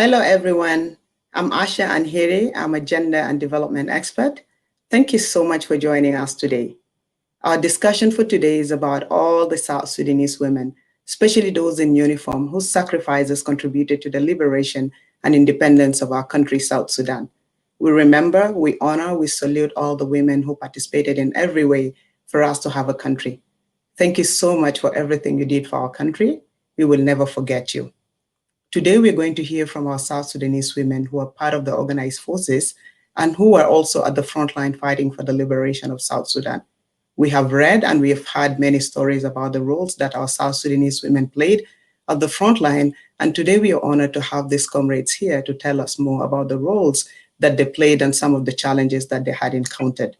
Hello, everyone. I'm Asha Anhiri. I'm a gender and development expert. Thank you so much for joining us today. Our discussion for today is about all the South Sudanese women, especially those in uniform whose sacrifices contributed to the liberation and independence of our country, South Sudan. We remember, we honor, we salute all the women who participated in every way for us to have a country. Thank you so much for everything you did for our country. We will never forget you. Today, we're going to hear from our South Sudanese women who are part of the organized forces and who are also at the front line fighting for the liberation of South Sudan. We have read and we have heard many stories about the roles that our South Sudanese women played at the front line, and today we are honored to have these comrades here to tell us more about the roles that they played and some of the challenges that they had encountered.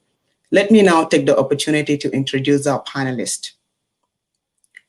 Let me now take the opportunity to introduce our panelists.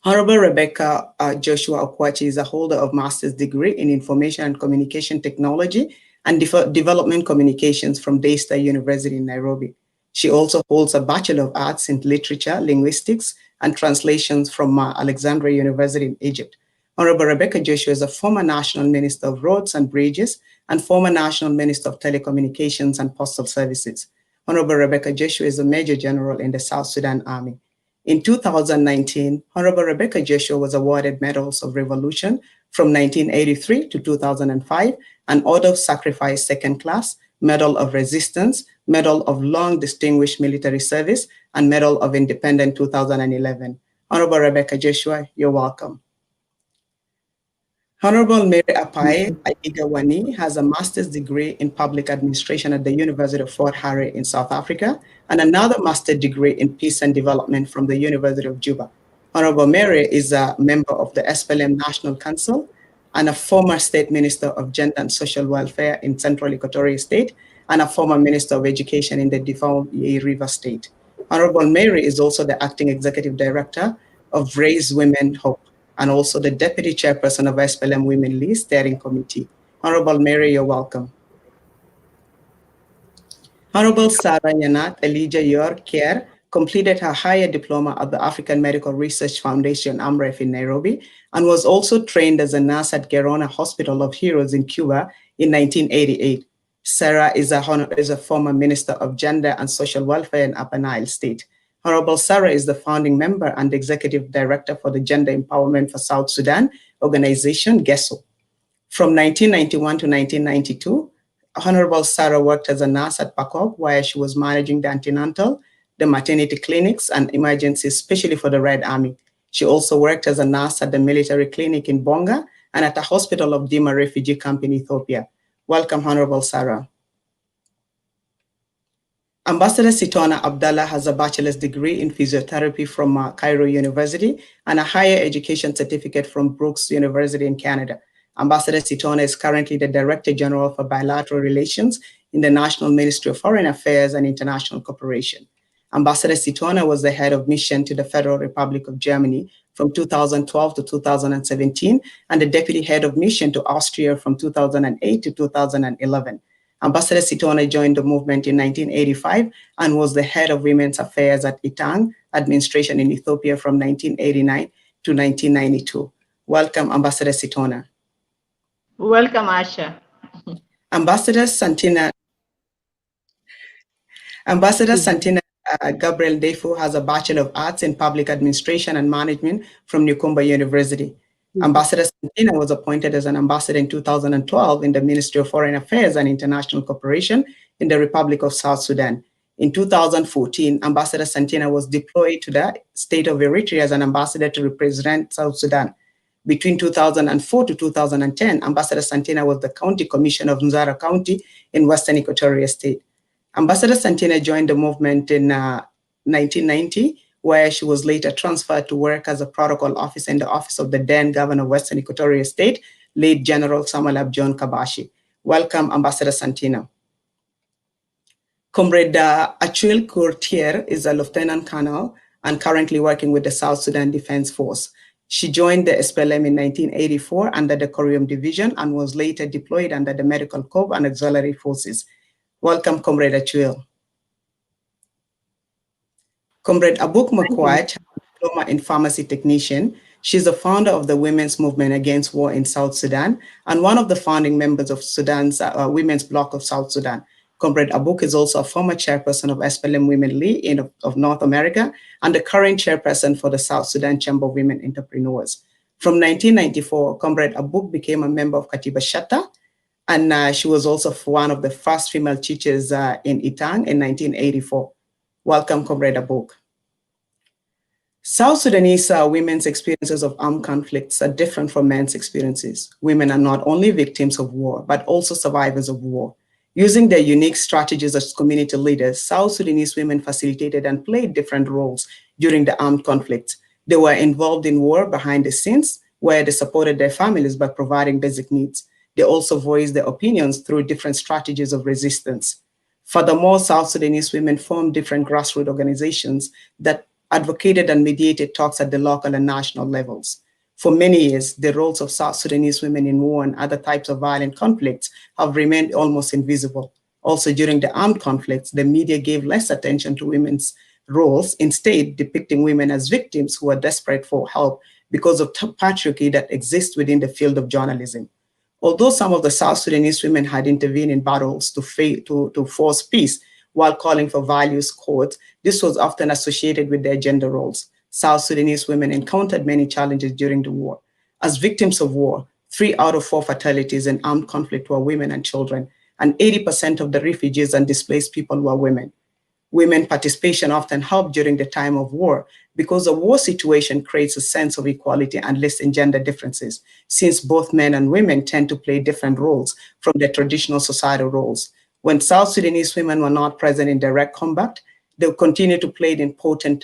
Honorable Rebecca Joshua Okwachi is a holder of master's degree in Information and Communication Technology and Development Communications from Daystar University in Nairobi. She also holds a Bachelor of Arts in Literature, Linguistics, and Translations from Alexandria University in Egypt. Honorable Rebecca Joshua is a former National Minister of Roads and Bridges and former National Minister of Telecommunications and Postal Services. Honorable Rebecca Joshua is a Major General in the South Sudan Army. In 2019, Honorable Rebecca Joshua was awarded Medals of Revolution from 1983 to 2005, an Order of Sacrifice Second Class, Medal of Resistance, Medal of Long Distinguished Military Service, and Medal of Independence 2011. Honorable Rebecca Joshua, you're welcome. Honorable Mary Apai Aigawani has a master's degree in public administration at the University of Fort Hare in South Africa and another master's degree in peace and development from the University of Juba. Honorable Mary is a member of the SPLM National Council and a former state minister of gender and social welfare in Central Equatoria State and a former minister of education in the Devon River State. Honorable Mary is also the acting executive director of Raise Women Hope, and also the Deputy Chairperson of SPLM Women Lead Steering Committee. Honorable Mary, you're welcome. Honorable Sarah Yanat Elijah Yor Kier completed her higher diploma at the African Medical Research Foundation, AMREF, in Nairobi, and was also trained as a nurse at Gerona Hospital of Heroes in Cuba in 1988. Sarah is a former Minister of Gender and Social Welfare in Upper Nile State. Honorable Sarah is the founding member and executive director for the Gender Empowerment for South Sudan organization, GESO. From 1991 to 1992, Honorable Sarah worked as a nurse at PACOG, where she was managing the antenatal, the maternity clinics, and emergencies, especially for the Red Army. She also worked as a nurse at the military clinic in Bonga and at the hospital of Dima refugee camp in Ethiopia. Welcome, Honorable Sarah. Ambassador Sitona Abdallah has a bachelor's degree in physiotherapy from Cairo University and a higher education certificate from Brooks University in Canada. Ambassador Sitona is currently the Director General for Bilateral Relations in the National Ministry of Foreign Affairs and International Cooperation. Ambassador Sitona was the head of mission to the Federal Republic of Germany from 2012 to 2017 and the deputy head of mission to Austria from 2008 to 2011. Ambassador Sitona joined the movement in 1985 and was the head of women's affairs at Itang administration in Ethiopia from 1989 to 1992. Welcome, Ambassador Sitona. Welcome, Asha. Ambassador Santina Gabriel Defu has a Bachelor of Arts in Public Administration and Management from Newcombe University. Ambassador Santina was appointed as an ambassador in 2012 in the Ministry of Foreign Affairs and International Cooperation in the Republic of South Sudan. In 2014, Ambassador Santina was deployed to the state of Eritrea as an ambassador to represent South Sudan. Between 2004 to 2010, Ambassador Santina was the County Commissioner of Nzara County in Western Equatoria State. Ambassador Santina joined the movement in 1990, where she was later transferred to work as a protocol officer in the office of the then Governor of Western Equatoria State, late General Samuel Abjon Kabashi. Welcome, Ambassador Santina. Comrade Achille Courtier is a Lieutenant Colonel and currently working with the South Sudan Defense Force. She joined the SPLM in 1984 under the Corium Division and was later deployed under the Medical Corps and Auxiliary Forces. Welcome, Comrade Achille. Comrade Abuk Makwach, diploma in pharmacy technician. She's the founder of the Women's Movement Against War in South Sudan and one of the founding members of Sudan's Women's Bloc of South Sudan. Comrade Abuk is also a former chairperson of SPLM Women League of North America and the current chairperson for the South Sudan Chamber of Women Entrepreneurs. From 1994, Comrade Abuk became a member of Katiba Shatta, and she was also one of the first female teachers in Itang in 1984. Welcome, Comrade Abuk. South Sudanese women's experiences of armed conflicts are different from men's experiences. Women are not only victims of war, but also survivors of war. Using their unique strategies as community leaders, South Sudanese women facilitated and played different roles during the armed conflicts. They were involved in war behind the scenes, where they supported their families by providing basic needs. They also voiced their opinions through different strategies of resistance. Furthermore, South Sudanese women formed different grassroots organizations that advocated and mediated talks at the local and national levels. For many years, the roles of South Sudanese women in war and other types of violent conflicts have remained almost invisible. Also, during the armed conflicts, the media gave less attention to women's roles, instead depicting women as victims who are desperate for help because of patriarchy that exists within the field of journalism. Although some of the South Sudanese women had intervened in battles to force peace while calling for values codes, this was often associated with their gender roles. South Sudanese women encountered many challenges during the war. As victims of war, 3 out of 4 fatalities in armed conflict were women and children, and 80% of the refugees and displaced people were women. Women participation often helped during the time of war because a war situation creates a sense of equality and lists in gender differences, since both men and women tend to play different roles from their traditional societal roles. When South Sudanese women were not present in direct combat, they continued to play important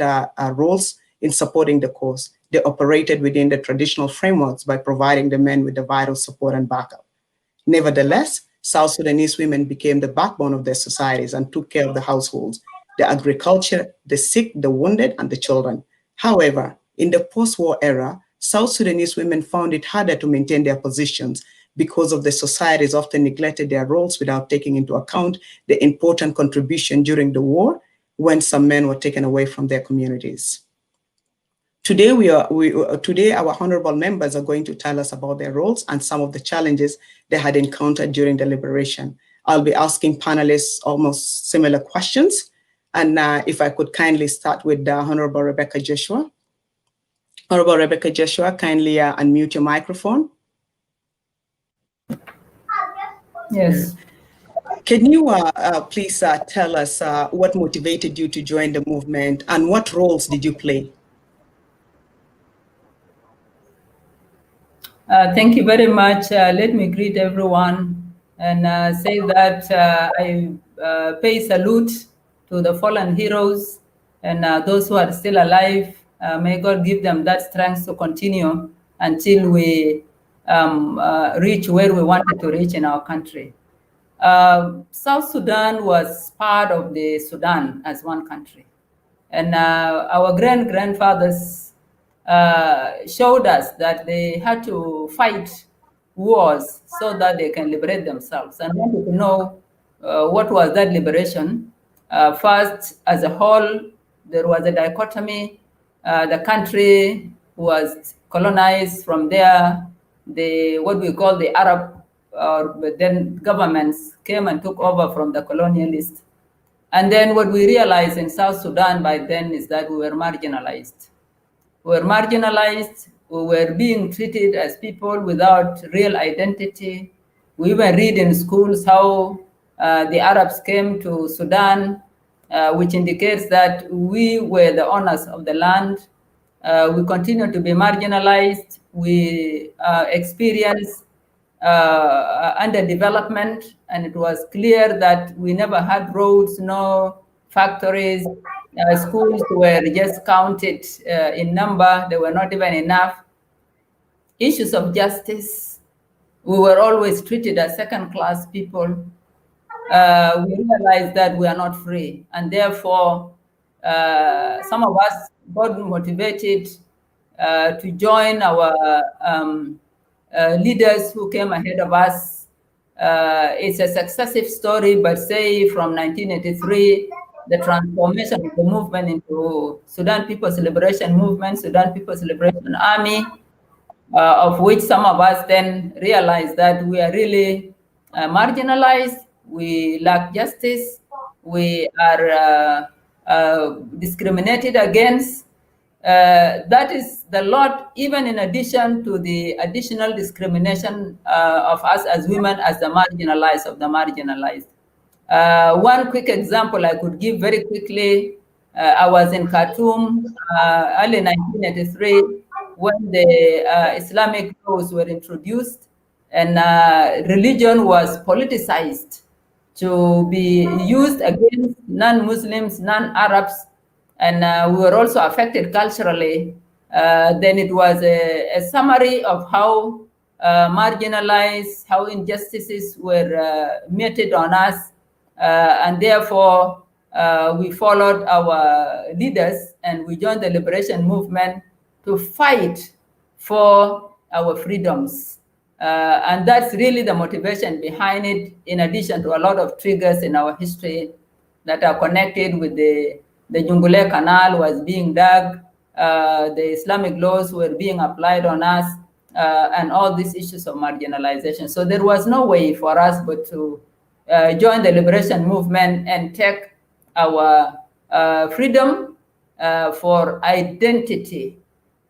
roles in supporting the cause. They operated within the traditional frameworks by providing the men with the vital support and backup. Nevertheless, South Sudanese women became the backbone of their societies and took care of the households, the agriculture, the sick, the wounded, and the children. However, in the post-war era, South Sudanese women found it harder to maintain their positions because of the societies often neglected their roles without taking into account the important contribution during the war when some men were taken away from their communities. Today, today our honorable members are going to tell us about their roles and some of the challenges they had encountered during the liberation. I'll be asking panelists almost similar questions. And if I could kindly start with Honorable Rebecca Joshua. Honorable Rebecca Joshua, kindly unmute your microphone. Yes. Can you please tell us what motivated you to join the movement and what roles did you play? Thank you very much. Let me greet everyone and say that I pay salute to the fallen heroes and those who are still alive. May God give them that strength to continue until we reach where we wanted to reach in our country. South Sudan was part of the Sudan as one country. And our grandfathers showed us that they had to fight wars so that they can liberate themselves. And wanted to know what was that liberation. First, as a whole, there was a dichotomy. The country was colonized. From there, what we call the Arab but then governments came and took over from the colonialists. And then what we realized in South Sudan by then is that we were marginalized. We were marginalized. We were being treated as people without real identity. We even read in schools how the Arabs came to Sudan, which indicates that we were the owners of the land. We continue to be marginalized. We experienced underdevelopment, and it was clear that we never had roads, no factories. Schools were just counted in number. They were not even enough. Issues of justice. We were always treated as second-class people. We realized that we are not free, and therefore some of us got motivated to join our leaders who came ahead of us. It's a successive story, but say from 1983 the transformation of the movement into Sudan People's Liberation Movement, Sudan People's Liberation Army, of which some of us then realized that we are really marginalized, we lack justice, we are discriminated against. That is the lot, even in addition to the additional discrimination of us as women, as the marginalized of the marginalized. One quick example I could give very quickly, I was in Khartoum early 1983 when the Islamic laws were introduced and religion was politicized to be used against non-Muslims, non-Arabs, and we were also affected culturally. Then it was a summary of how marginalized, how injustices were meted on us, and therefore we followed our leaders and we joined the liberation movement to fight for our freedoms. And that's really the motivation behind it, in addition to a lot of triggers in our history that are connected with the Jungule Canal was being dug, the Islamic laws were being applied on us, and all these issues of marginalization. So there was no way for us but to join the liberation movement and take our freedom for identity.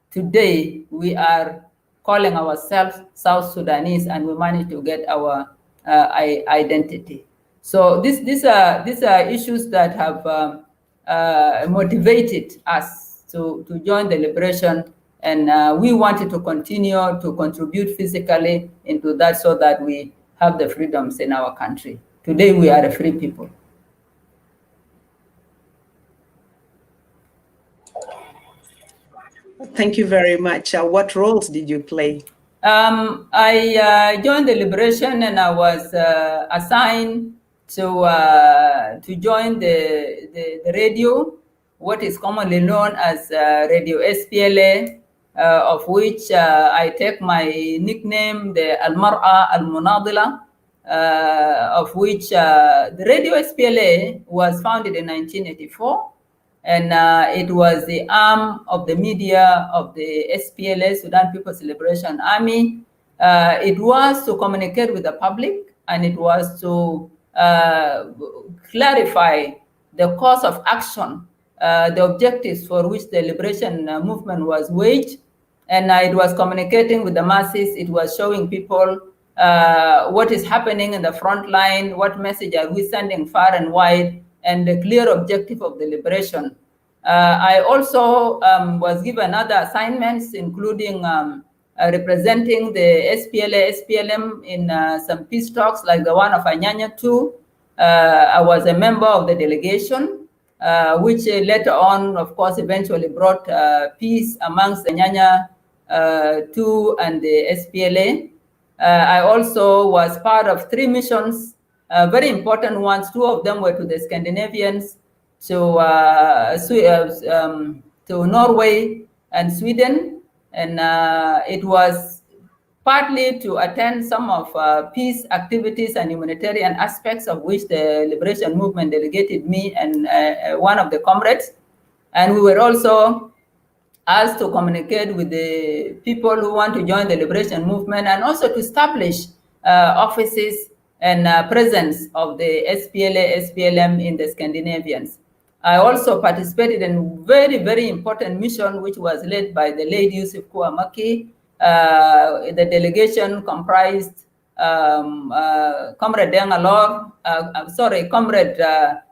Today, we are calling ourselves South Sudanese, and we managed to get our identity. So these are issues that have motivated us to join the liberation, and we wanted to continue to contribute physically into that so that we have the freedoms in our country. Today, we are a free people. Thank you very much. What roles did you play? I joined the liberation, and I was assigned to join the radio, what is commonly known as Radio SPLA, of which I take my nickname, the Al-Mar'a Al-Munadila, of which the Radio SPLA was founded in 1984. And it was the arm of the media of the SPLA, Sudan People's Liberation Army. It was to communicate with the public, and it was to clarify the course of action, the objectives for which the liberation movement was waged. And it was communicating with the masses. It was showing people what is happening in the front line, what message are we sending far and wide, and the clear objective of the liberation. I also was given other assignments, including representing the SPLA, SPLM in some peace talks like the one of Anyanya 2. I was a member of the delegation, which later on, of course, eventually brought peace amongst the Anyanya 2 and the SPLA. I also was part of 3 missions, very important ones. 2 of them were to the Scandinavians, to Norway and Sweden, and it was partly to attend some of peace activities and humanitarian aspects, of which the liberation movement delegated me and one of the comrades. And we were also asked to communicate with the people who want to join the liberation movement, and also to establish offices and presence of the SPLA, SPLM in the Scandinavians. I also participated in very, very important mission, which was led by the late Yusuf Kouamaki. The delegation comprised Comrade Dengalor, Comrade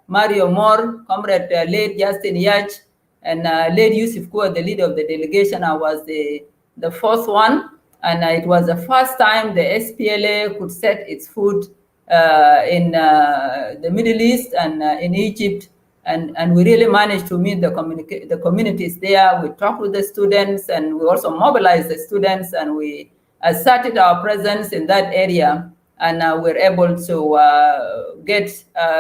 Mario Moore, Comrade late Justin Yach, and late Yusuf Kouamaki, the leader of the delegation. I was the 4th one, and it was the first time the SPLA could set its foot in the Middle East and in Egypt. And we really managed to meet the communities there. We talked with the students, and we also mobilized the students, and we asserted our presence in that area, and we're able to get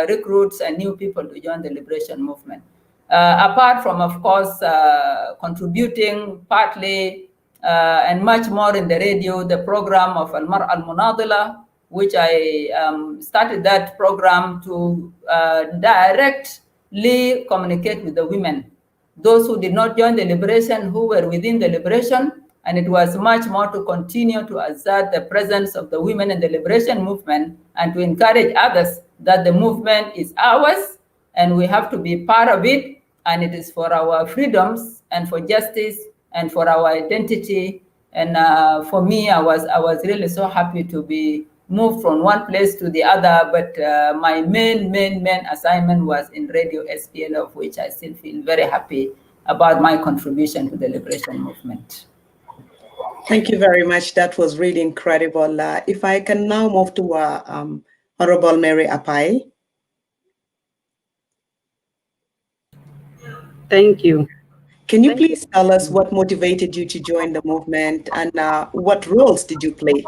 recruits and new people to join the liberation movement. Apart from, of course, contributing partly and much more in the radio, the program of Al-Mar'a Al-Munadila, which I started that program to direct communicate with the women. Those who did not join the liberation, who were within the liberation, and it was much more to continue to assert the presence of the women in the liberation movement and to encourage others that the movement is ours and we have to be part of it, and it is for our freedoms and for justice and for our identity. And for me, I was really so happy to be moved from one place to the other, but my main assignment was in Radio SPL, of which I still feel very happy about my contribution to the liberation movement. Thank you very much. That was really incredible. If I can now move to Honorable Mary Apai. Thank you. Can you please tell us what motivated you to join the movement and what roles did you play?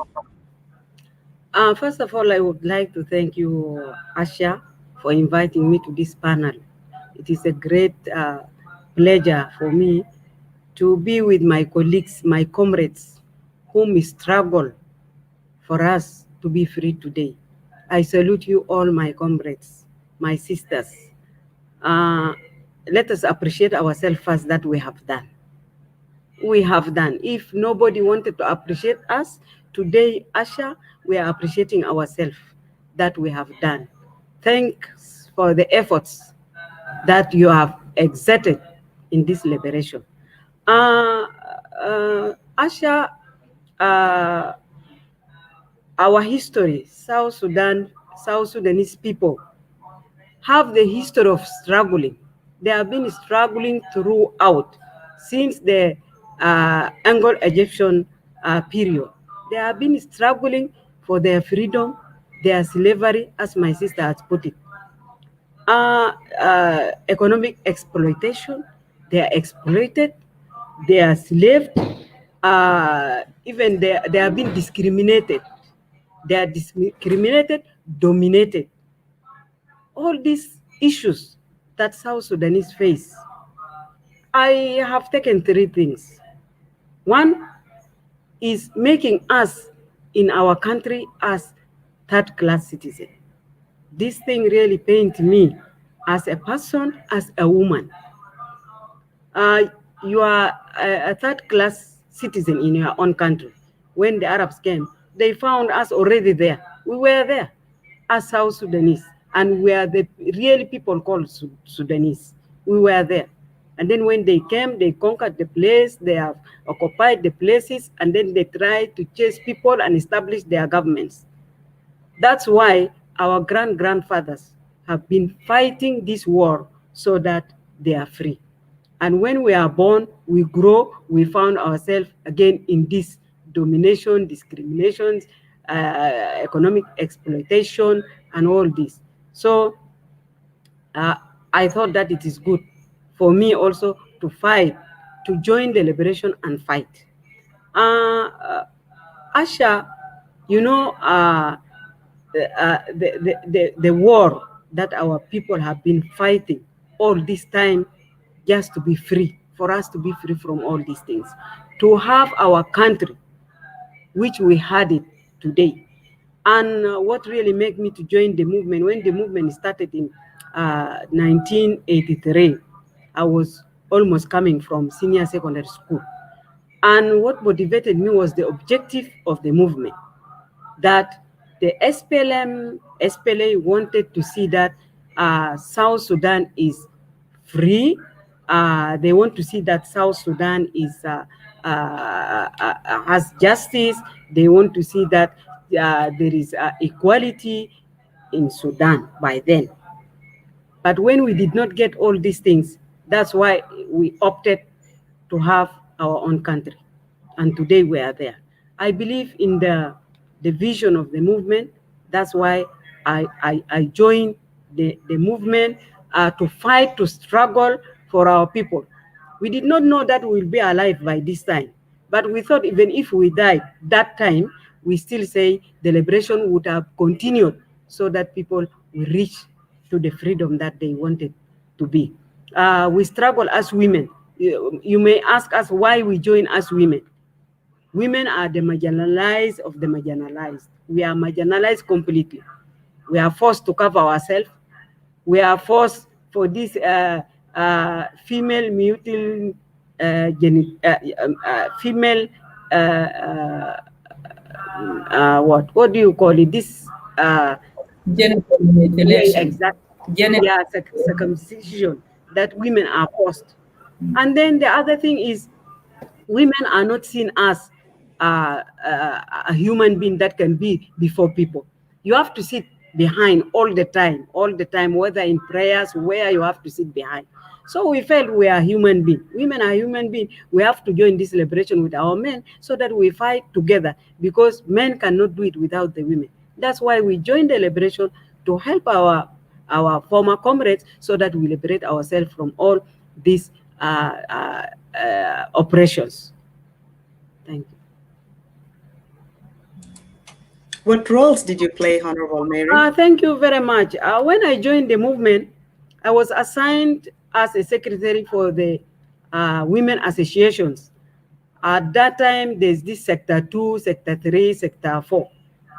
First of all, I would like to thank you, Asha, for inviting me to this panel. It is a great pleasure for me to be with my colleagues, my comrades, whom struggle for us to be free today. I salute you all, my comrades, my sisters. Let us appreciate ourselves first that we have done. We have done. If nobody wanted to appreciate us, today, Asha, we are appreciating ourselves that we have done. Thanks for the efforts that you have exerted in this liberation. Asha, our history, South Sudanese people have the history of struggling. They have been struggling throughout since the Anglo-Egyptian period. They have been struggling for their freedom, their slavery, as my sister has put it. Economic exploitation, they are exploited, they are slaved, even they have been discriminated. They are discriminated, dominated. All these issues that South Sudanese face, I have taken three things. One is making us in our country as third-class citizens. This thing really pains me as a person, as a woman. You are a third-class citizen in your own country. When the Arabs came, they found us already there. We were there as South Sudanese, and we are the real people called Sudanese. We were there. And then when they came, they conquered the place, they have occupied the places, and then they tried to chase people and establish their governments. That's why our grandfathers have been fighting this war so that they are free. And when we are born, we grow, we found ourselves again in this domination, discriminations, economic exploitation, and all this. So I thought that it is good for me also to fight, to join the liberation and fight. Asha, you know, the war that our people have been fighting all this time just to be free, for us to be free from all these things, to have our country, which we had it today. And what really made me to join the movement, when the movement started in 1983, I was almost coming from senior secondary school. And what motivated me was the objective of the movement, that the SPLA wanted to see that South Sudan is free. They want to see that South Sudan is has justice. They want to see that there is equality in Sudan by then. But when we did not get all these things, that's why we opted to have our own country. And today we are there. I believe in the vision of the movement. That's why I joined the movement to fight, to struggle for our people. We did not know that we will be alive by this time. But we thought even if we died that time, we still say the liberation would have continued so that people will reach to the freedom that they wanted to be. We struggle as women. You may ask us why we join as women. Women are the marginalized of the marginalized. We are marginalized completely. We are forced to cover ourselves. We are forced for this female mutil female what do you call it? This Genital yeah, mutilation. exactly. Genital. Yeah, circumcision that women are forced. And then the other thing is, women are not seen as a human being that can be before people. You have to sit behind all the time, whether in prayers, where you have to sit behind. So we felt we are human beings. Women are human beings. We have to join this liberation with our men so that we fight together, because men cannot do it without the women. That's why we joined the liberation, to help our former comrades, so that we liberate ourselves from all these oppressions. Thank you. What roles did you play, Honorable Mary? Thank you very much. When I joined the movement, I was assigned as a secretary for the women associations. At that time, there's this sector 2, sector 3, sector 4.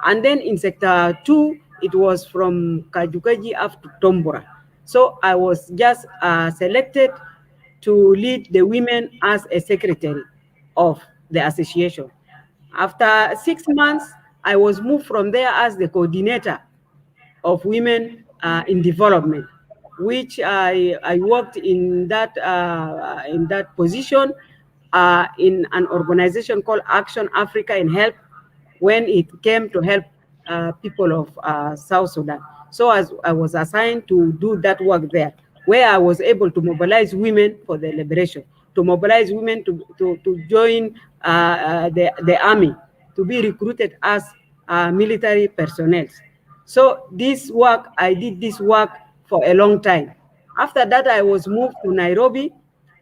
And then in sector 2, it was from Kajukaji up to Tombora. So I was just selected to lead the women as a secretary of the association. After 6 months, I was moved from there as the coordinator of women in development, which I worked in that position in an organization called Action Africa in Help, when it came to help people of South Sudan. So as I was assigned to do that work there, where I was able to mobilize women for the liberation, to mobilize women to join the army, to be recruited as military personnel. So this work, I did this work for a long time. After that, I was moved to Nairobi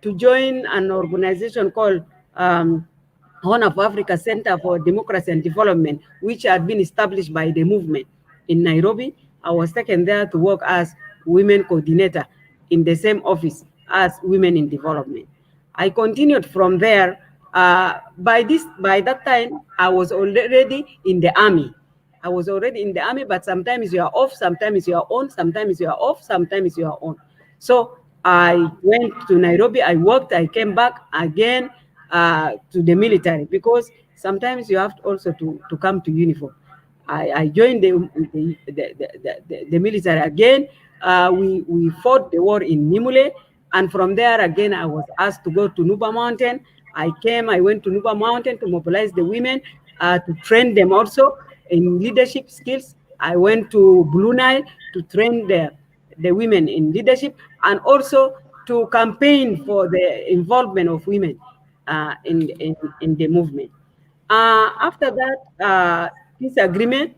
to join an organization called Horn of Africa Center for Democracy and Development, which had been established by the movement in Nairobi. I was taken there to work as women coordinator in the same office as Women in Development. I continued from there. By that time, I was already in the army. I was already in the army, but sometimes you are off, sometimes you are on, sometimes you are off, sometimes you are on. So I went to Nairobi, I worked, I came back again to the military, because sometimes you have to also to come to uniform. I joined the military again. We fought the war in Nimule, and from there again I was asked to go to Nuba Mountain. I went to Nuba Mountain to mobilize the women, to train them also in leadership skills. I went to Blue Nile to train the women in leadership, and also to campaign for the involvement of women in the movement. After that peace agreement,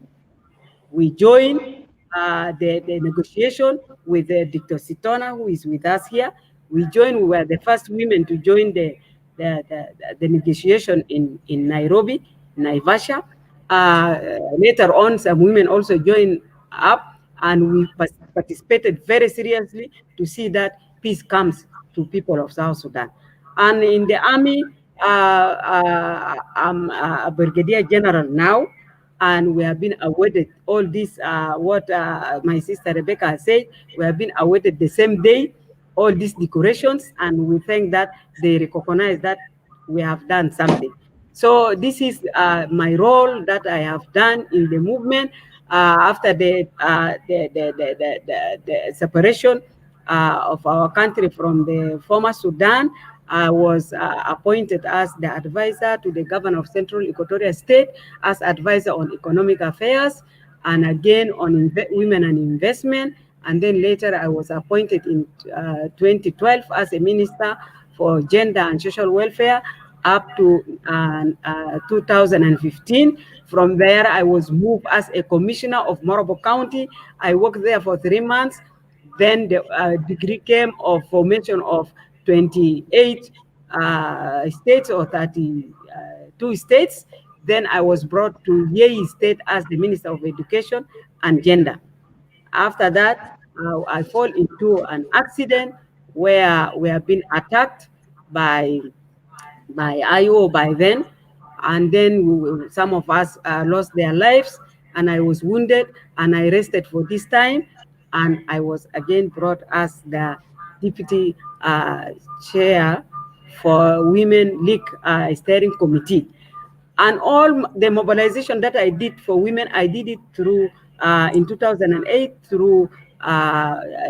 we joined the negotiation with Dr. Sitona, who is with us here. We were the first women to join the negotiation in Nairobi, Naivasha. Later on, some women also joined up, and we participated very seriously to see that peace comes to people of South Sudan. And in the army, I'm a brigadier general now, and we have been awarded all this, what my sister Rebecca said, we have been awarded the same day, all these decorations, and we think that they recognize that we have done something. So this is my role that I have done in the movement after the separation of our country from the former Sudan. I was appointed as the advisor to the governor of Central Equatoria State, as advisor on economic affairs, and again on women and investment. And then later I was appointed in 2012 as a minister for gender and social welfare up to 2015. From there, I was moved as a commissioner of Morocco County. I worked there for 3 months. Then the decree came of formation of 28 states, or 32 states. Then I was brought to Yei State as the Minister of Education and Gender. After that, I fall into an accident where we have been attacked by IO by then, and then some of us lost their lives, and I was wounded, and I rested for this time. and I was again brought as the deputy chair for Women League Steering Committee. And all the mobilization that I did for women, I did it through, in 2008, through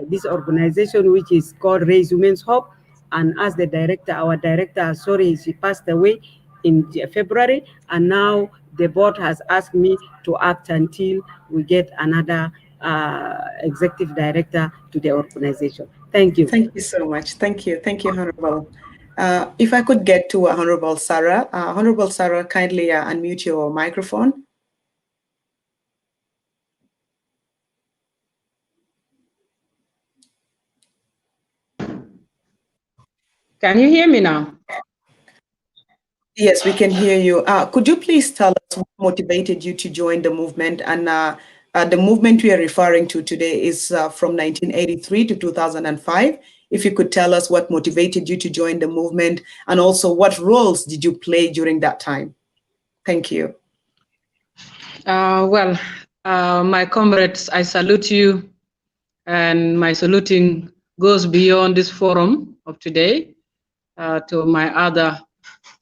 this organization, which is called Raise Women's Hope. And as the director, our director, sorry, she passed away in February. And now the board has asked me to act until we get another executive director to the organization. Thank you. Thank you so much. Thank you. Thank you, Honorable. If I could get to Honorable Sarah. Honorable Sarah, kindly unmute your microphone. Can you hear me now? Yes, we can hear you. Could you please tell us what motivated you to join the movement? And the movement we are referring to today is from 1983 to 2005. If you could tell us what motivated you to join the movement, and also what roles did you play during that time? Thank you. My comrades, I salute you, and my saluting goes beyond this forum of today to my other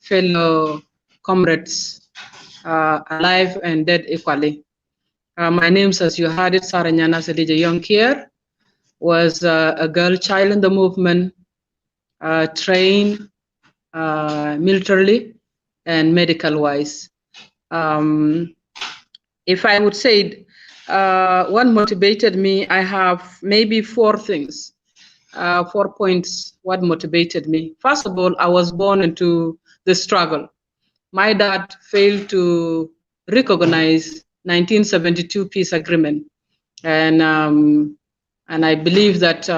fellow comrades, alive and dead equally. My name, as you heard it, Sarah Nyana Selija Youngkier, was a girl child in the movement, trained militarily and medical-wise. If I would say what motivated me, I have maybe 4 things, 4 points what motivated me. First of all, I was born into the struggle. My dad failed to recognize 1972 peace agreement. And I believe that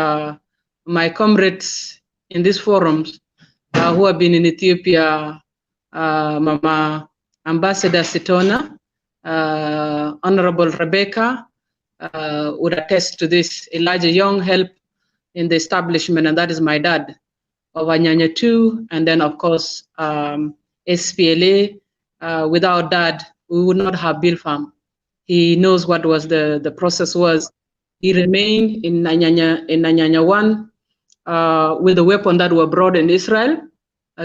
my comrades in these forums who have been in Ethiopia, Mama Ambassador Sitona, Honorable Rebecca, would attest to this. Elijah Young helped in the establishment, and that is my dad, of Anyanya 2, and then of course SPLA. Without Dad, we would not have built farm. He knows what was the process was. He remained in Anyanya 1 with the weapon that were brought in Israel,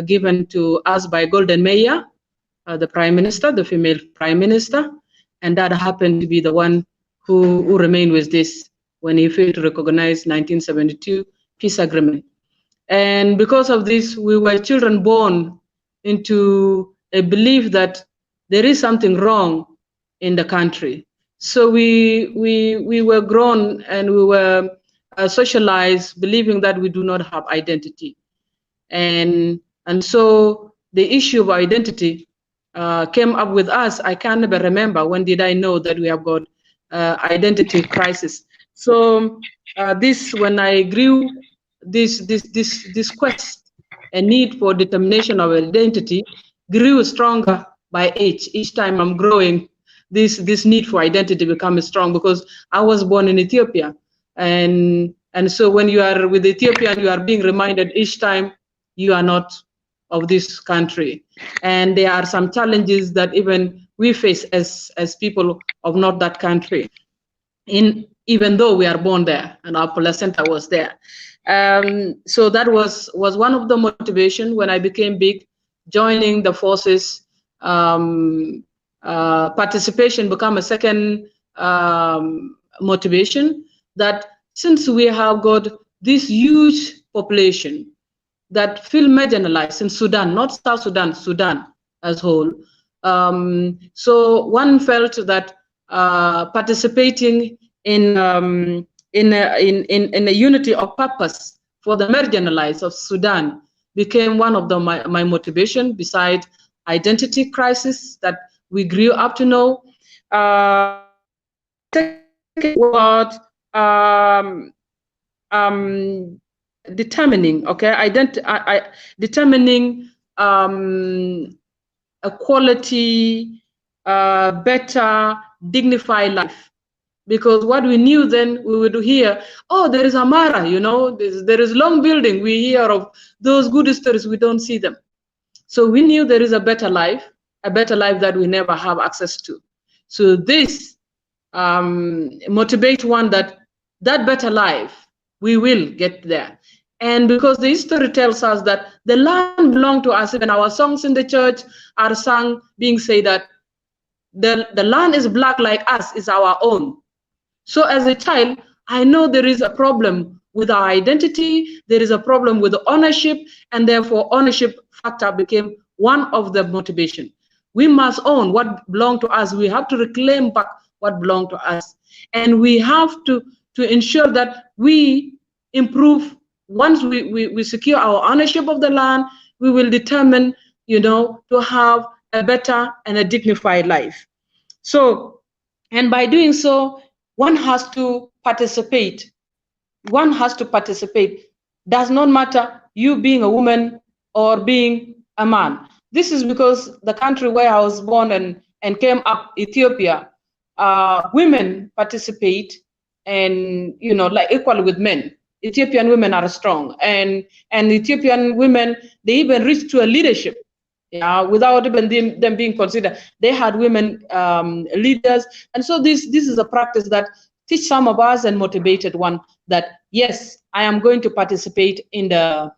given to us by Golden Meir, the Prime Minister, the female Prime Minister, and that happened to be the one who remained with this when he failed to recognize 1972 peace agreement. And because of this, we were children born into a belief that there is something wrong in the country. So we were grown and we were socialized believing that we do not have identity. And so the issue of identity came up with us. I can never remember when did I know that we have got identity crisis. So when I grew, this quest and need for determination of identity grew stronger by age. Each time I'm growing, this need for identity becomes strong, because I was born in Ethiopia, and so when you are with Ethiopia, you are being reminded each time you are not of this country, and there are some challenges that even we face as people of not that country, even though we are born there and our placenta was there. So that was one of the motivation when I became big, joining the forces. Participation become a second motivation, that since we have got this huge population that feel marginalized in Sudan, not South Sudan, Sudan as whole. So one felt that participating in a unity of purpose for the marginalized of Sudan became one of my motivation, beside identity crisis that we grew up to know. What determining, determining a quality, better, dignified life. Because what we knew then, we would hear, oh, there is Amara, there is long building. We hear of those good stories, we don't see them. So we knew there is a better life that we never have access to. So this motivates one that that better life, we will get there. And because the history tells us that the land belonged to us, even our songs in the church are sung being said that the land is black like us, is our own. So as a child, I know there is a problem with our identity, there is a problem with the ownership, and therefore ownership factor became one of the motivation. We must own what belongs to us. We have to reclaim back what belongs to us. And we have to ensure that we improve. Once we secure our ownership of the land, we will determine, to have a better and a dignified life. So, and by doing so, one has to participate. One has to participate. Does not matter you being a woman or being a man. This is because the country where I was born and came up, Ethiopia, women participate and, like equal with men. Ethiopian women are strong, and Ethiopian women, they even reach to a leadership. Without even them being considered. They had women leaders. And so this is a practice that teach some of us and motivated one that, yes, I am going to participate in the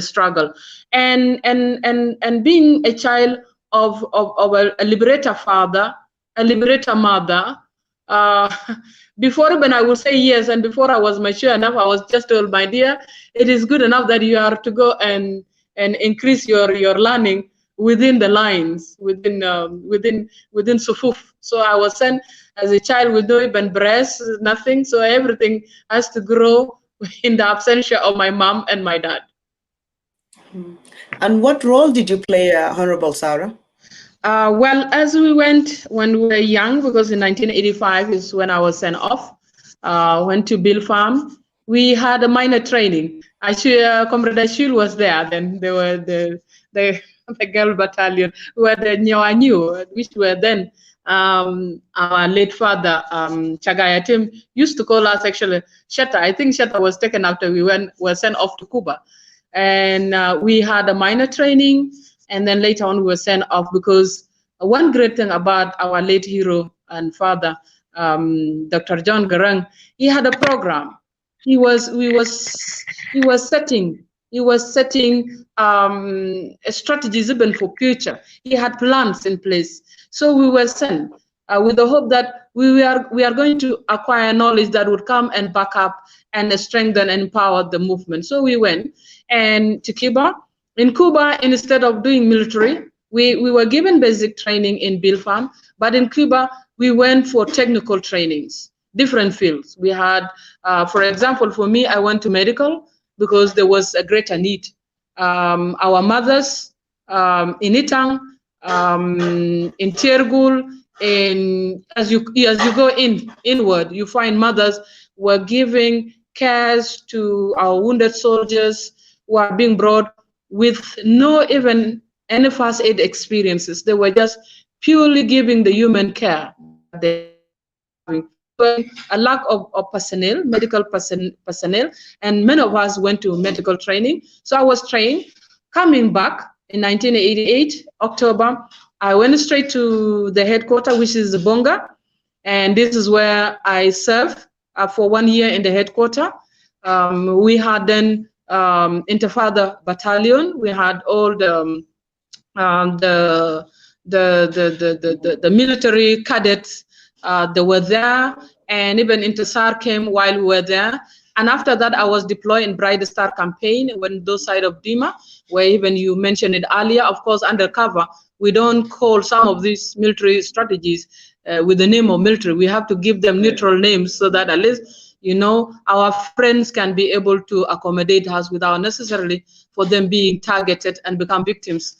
struggle. And being a child of a liberator father, a liberator mother, before even I would say yes, and before I was mature enough, I was just told, my dear, it is good enough that you are to go and increase your learning within the lines, within Sufuf. So I was sent as a child with no even breast, nothing. So everything has to grow in the absentia of my mom and my dad. And what role did you play, Honorable Sarah? Well, as we went when we were young, because in 1985 is when I was sent off, went to Bill Farm. We had a minor training. Comrade Ashul was there. Then there were the girl battalion, who were the Nyawanyu, which were then our late father, Chagaya Tim, used to call us actually Shetta. I think Shetta was taken after we were sent off to Cuba. And we had a minor training, and then later on we were sent off, because one great thing about our late hero and father, Dr. John Garang, he had a program. He was setting strategies even for future. He had plans in place. So we were sent with the hope that we are going to acquire knowledge that would come and back up and strengthen and empower the movement. So we went and to Cuba. In Cuba, instead of doing military, we were given basic training in Bill Farm, but in Cuba, we went for technical trainings, different fields. We had, for example, for me, I went to medical because there was a greater need. Our mothers in Itang, in Tirgul, as you go inward, you find mothers were giving cares to our wounded soldiers who are being brought with no even any first aid experiences. They were just purely giving the human care. A lack of personnel, medical personnel, and many of us went to medical training. So I was trained. Coming back in 1988, October, I went straight to the headquarters, which is Bonga, and this is where I served for 1 year in the headquarters. We had then Intifada Battalion. We had all the military cadets. They were there, and even Intisar came while we were there. And after that, I was deployed in Bright Star campaign when those side of Dima, where even you mentioned it earlier. Of course, undercover, we don't call some of these military strategies with the name of military. We have to give them neutral names so that at least, our friends can be able to accommodate us without necessarily for them being targeted and become victimized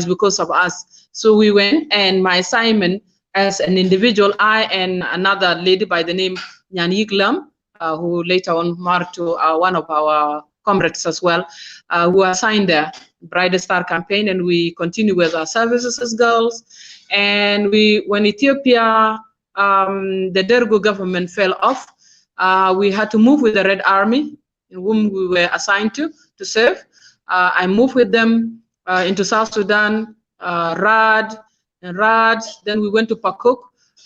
because of us. So we went, and my assignment as an individual, I and another lady by the name Nyan Yiglam, who later on married to one of our comrades as well, who assigned the Bright Star campaign, and we continue with our services as girls. And when Ethiopia, the Dergo government fell off, we had to move with the Red Army, in whom we were assigned to serve. I moved with them into South Sudan, Rad, then we went to Pakuk.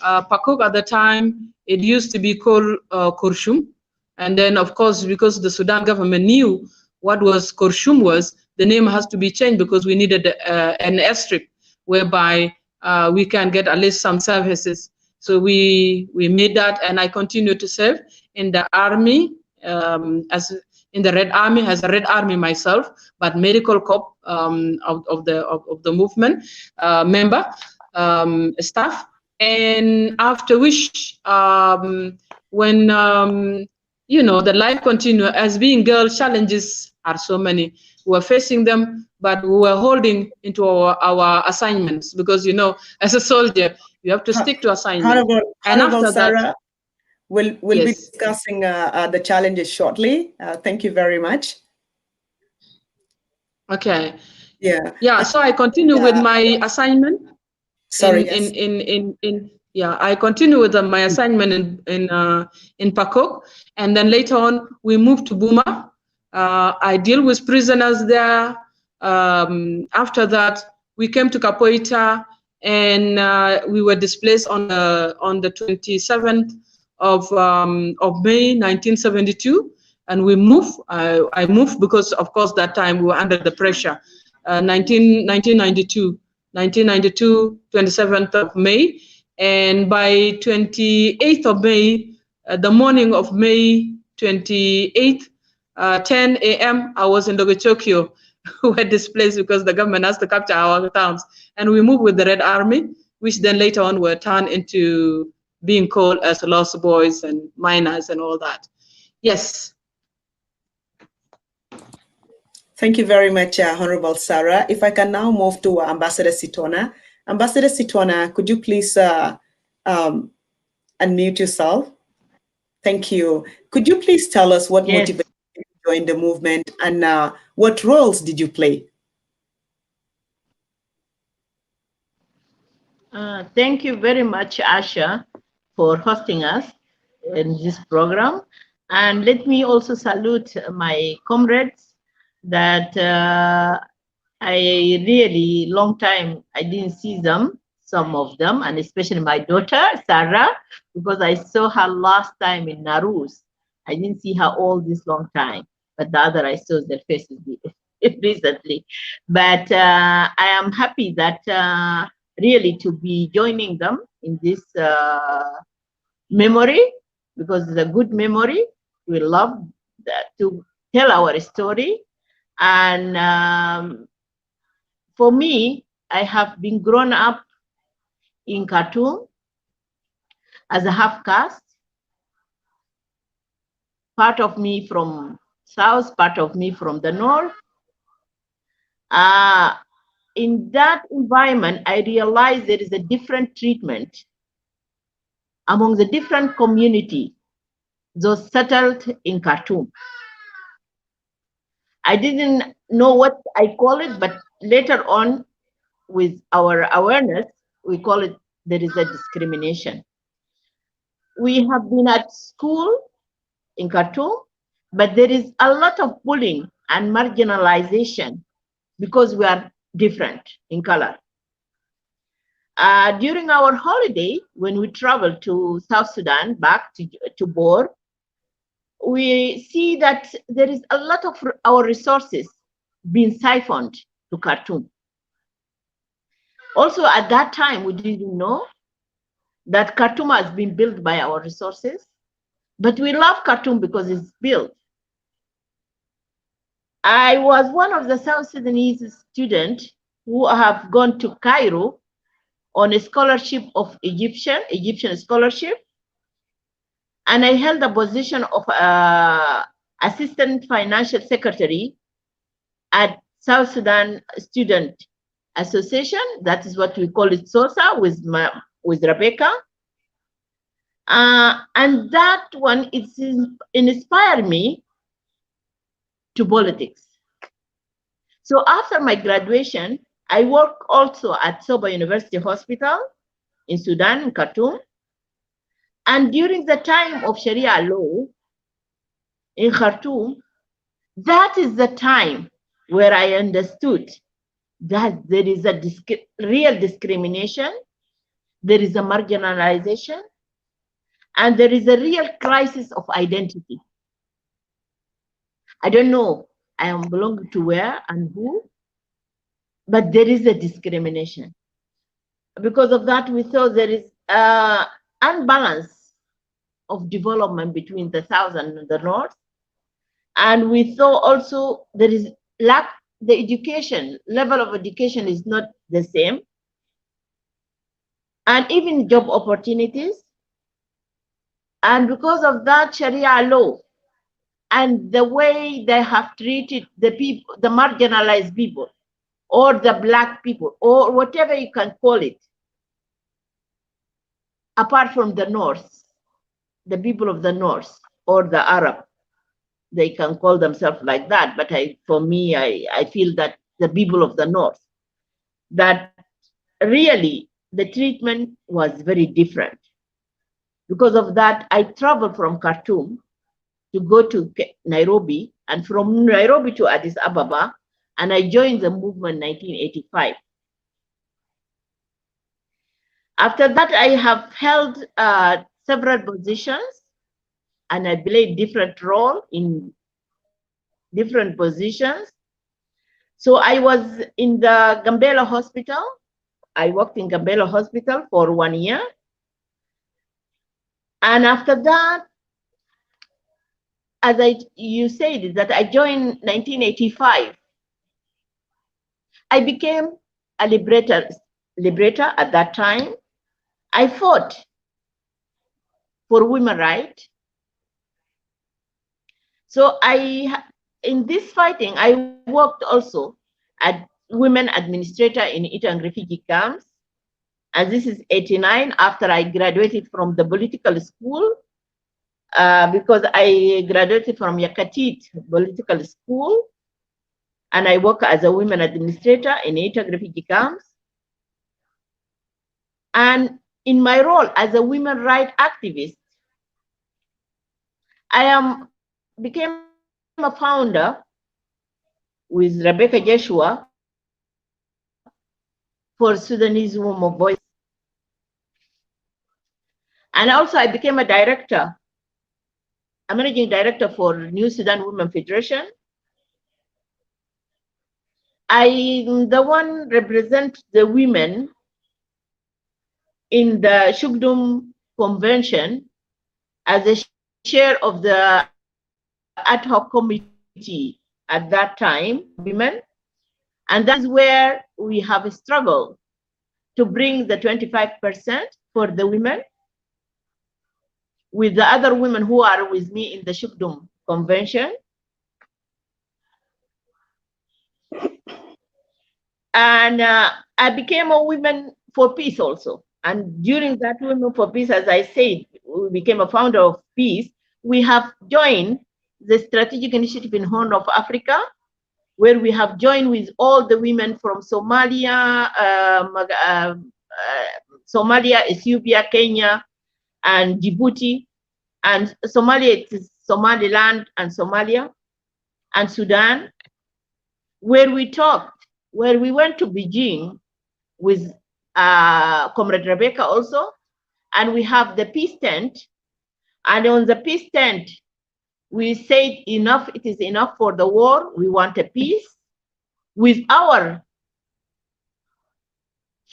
Pakuk at the time It used to be called Kurshum. And then, of course, because the Sudan government knew what was Kurshum was, the name has to be changed because we needed an airstrip whereby we can get at least some services. So we made that, and I continue to serve in the army as in the Red Army as a Red Army myself, but medical corps of the movement member staff. And after which, when you know, the life continue, as being girl, challenges are so many. We're facing them, but we were holding into our assignments because, you know, as a soldier, you have to stick to assignment. And Honorable after Sarah, that, we'll yes. be discussing the challenges shortly. Thank you very much. Okay. Yeah. Yeah. So I continue with my assignment. Sorry. I continue with my assignment in Pakok, and then later on we moved to Buma. I deal with prisoners there. After that, we came to Capoeira, and we were displaced on the 27th of May 1972, and we moved. I moved because, of course, that time we were under the pressure. 1992, 27th of May. And by 28th of May, the morning of May 28th, 10 a.m., I was in Dogochokyo. We were displaced because the government has to capture our towns. And we moved with the Red Army, which then later on were turned into being called as lost boys and miners and all that. Yes. Thank you very much, Honorable Sarah. If I can now move to Ambassador Sitona. Ambassador Sitona, could you please unmute yourself? Thank you. Could you please tell us what motivated you to join the movement and what roles did you play? Thank you very much, Asha, for hosting us in this program. And let me also salute my comrades that I really, long time, I didn't see them, some of them, and especially my daughter, Sarah, because I saw her last time in Narus. I didn't see her all this long time, but the other I saw their faces recently. But I am happy that really to be joining them in this memory, because it's a good memory. We love that, to tell our story. And for me, I have been grown up in Khartoum as a half caste, part of me from south, part of me from the north. In that environment, I realized there is a different treatment among the different community, those settled in Khartoum. I didn't know what I call it, but later on, with our awareness, we call it, there is a discrimination. We have been at school in Khartoum, but there is a lot of bullying and marginalization because we are different in color. During our holiday, when we travel to South Sudan, back to Bor, we see that there is a lot of our resources being siphoned to Khartoum. Also, at that time, we didn't know that Khartoum has been built by our resources, but we love Khartoum because it's built. I was one of the South Sudanese students who have gone to Cairo on a scholarship of Egyptian scholarship, and I held the position of Assistant Financial Secretary at South Sudan Student Association. That is what we call it, SOSA, with Rebecca. And that one, it inspired me to politics. So after my graduation, I worked also at Soba University Hospital in Sudan, in Khartoum. And during the time of Sharia law in Khartoum, that is the time where I understood that there is a real discrimination, there is a marginalization, And there is a real crisis of identity. I don't know I am belonging to where and who, but there is a discrimination. Because of that, we saw there is unbalance of development between the south and the north. And we saw also there is lack, the education, level of education is not the same. And even job opportunities. And because of that, Sharia law and the way they have treated the people, the marginalized people, or the black people, or whatever you can call it, apart from the north, the people of the north or the Arab, they can call themselves like that. But for me, I feel that the people of the north, that really the treatment was very different. Because of that, I traveled from Khartoum to go to Nairobi, and from Nairobi to Addis Ababa, and I joined the movement 1985. After that, I have held several positions, and I played different role in different positions. So I was in the Gambela Hospital. I worked in Gambela Hospital for 1 year. And after that, as you said, that I joined 1985. I became a liberator at that time. I fought for women's rights. So in this fighting, I worked also as women administrator in Itang refugee camps. And this is 89 after I graduated from the political school, because I graduated from Yakatit political school, and I work as a women administrator in Itang refugee camps. And in my role as a women rights activist, I became a founder with Rebecca Joshua for Sudanese Women of Voice. And also I became a managing director for New Sudan Women Federation. I'm the one represent the women in the Shugdum Convention as a chair of the ad hoc committee at that time, women. And that is where we have a struggle to bring the 25% for the women with the other women who are with me in the Shugdum Convention. And I became a Women for Peace also. And during that Women for Peace, as I said, we became a founder of Peace. We have joined the Strategic Initiative in Horn of Africa, where we have joined with all the women from Somalia, Ethiopia, Kenya, and Djibouti, and Somalia, it is Somaliland and Somalia, and Sudan, where we talked, where we went to Beijing with Comrade Rebecca also, and we have the peace tent. And on the peace tent, we said enough, it is enough for the war. We want a peace with our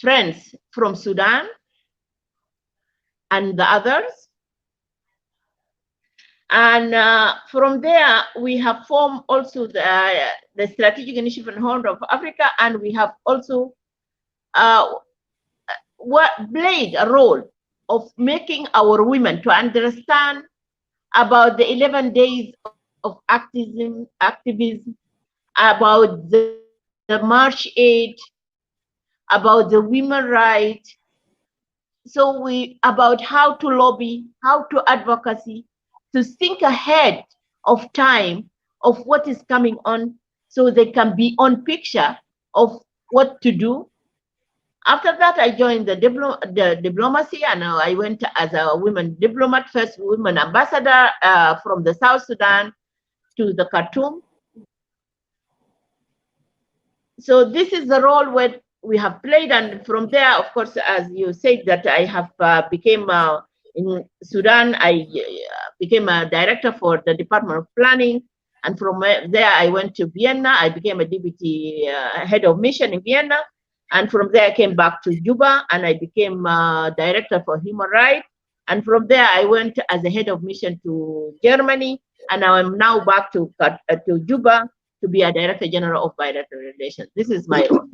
friends from Sudan and the others. And from there, we have formed also the Strategic Initiative in Horn of Africa, and we have also played a role of making our women to understand about the 11 days of activism, about the March 8, about the women rights. So about how to lobby, how to advocacy, to think ahead of time of what is coming on, so they can be on picture of what to do. After that, I joined the diplomacy, and I went as a women diplomat, first women ambassador from the South Sudan to the Khartoum. So this is the role where we have played, and from there, of course, as you said, that I have became In Sudan, I became a director for the Department of Planning. And from there, I went to Vienna. I became a deputy head of mission in Vienna. And from there, I came back to Juba and I became director for human rights. And from there, I went as a head of mission to Germany. And I'm now back to Juba to be a director general of bilateral relations. This is my role.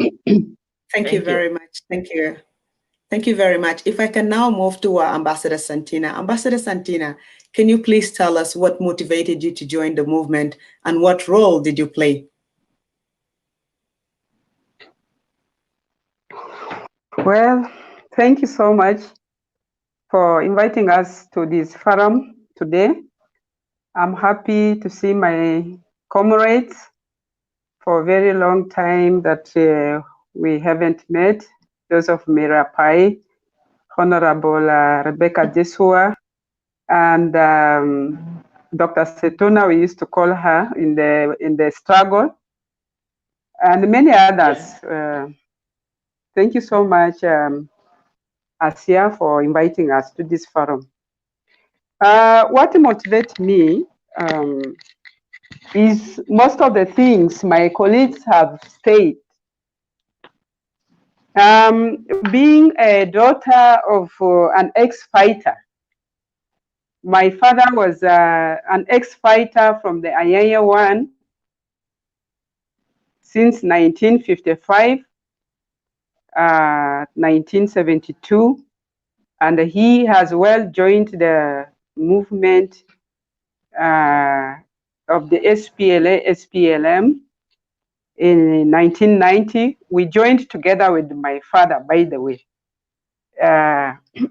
Thank you very much. Thank you. Thank you very much. If I can now move to Ambassador Santina. Ambassador Santina, can you please tell us what motivated you to join the movement and what role did you play? Well, thank you so much for inviting us to this forum today. I'm happy to see my comrades for a very long time that we haven't met. Those of Mira Pai, Honorable Rebecca Jesua, and Dr. Setuna, we used to call her in the struggle, and many others. Thank you so much, Asia, for inviting us to this forum. What motivates me is most of the things my colleagues have said. Being a daughter of an ex-fighter, my father was an ex-fighter from the Ayaya 1 since 1955, 1972, and he has well joined the movement of the SPLA, SPLM in 1990. We joined together with my father, by the way.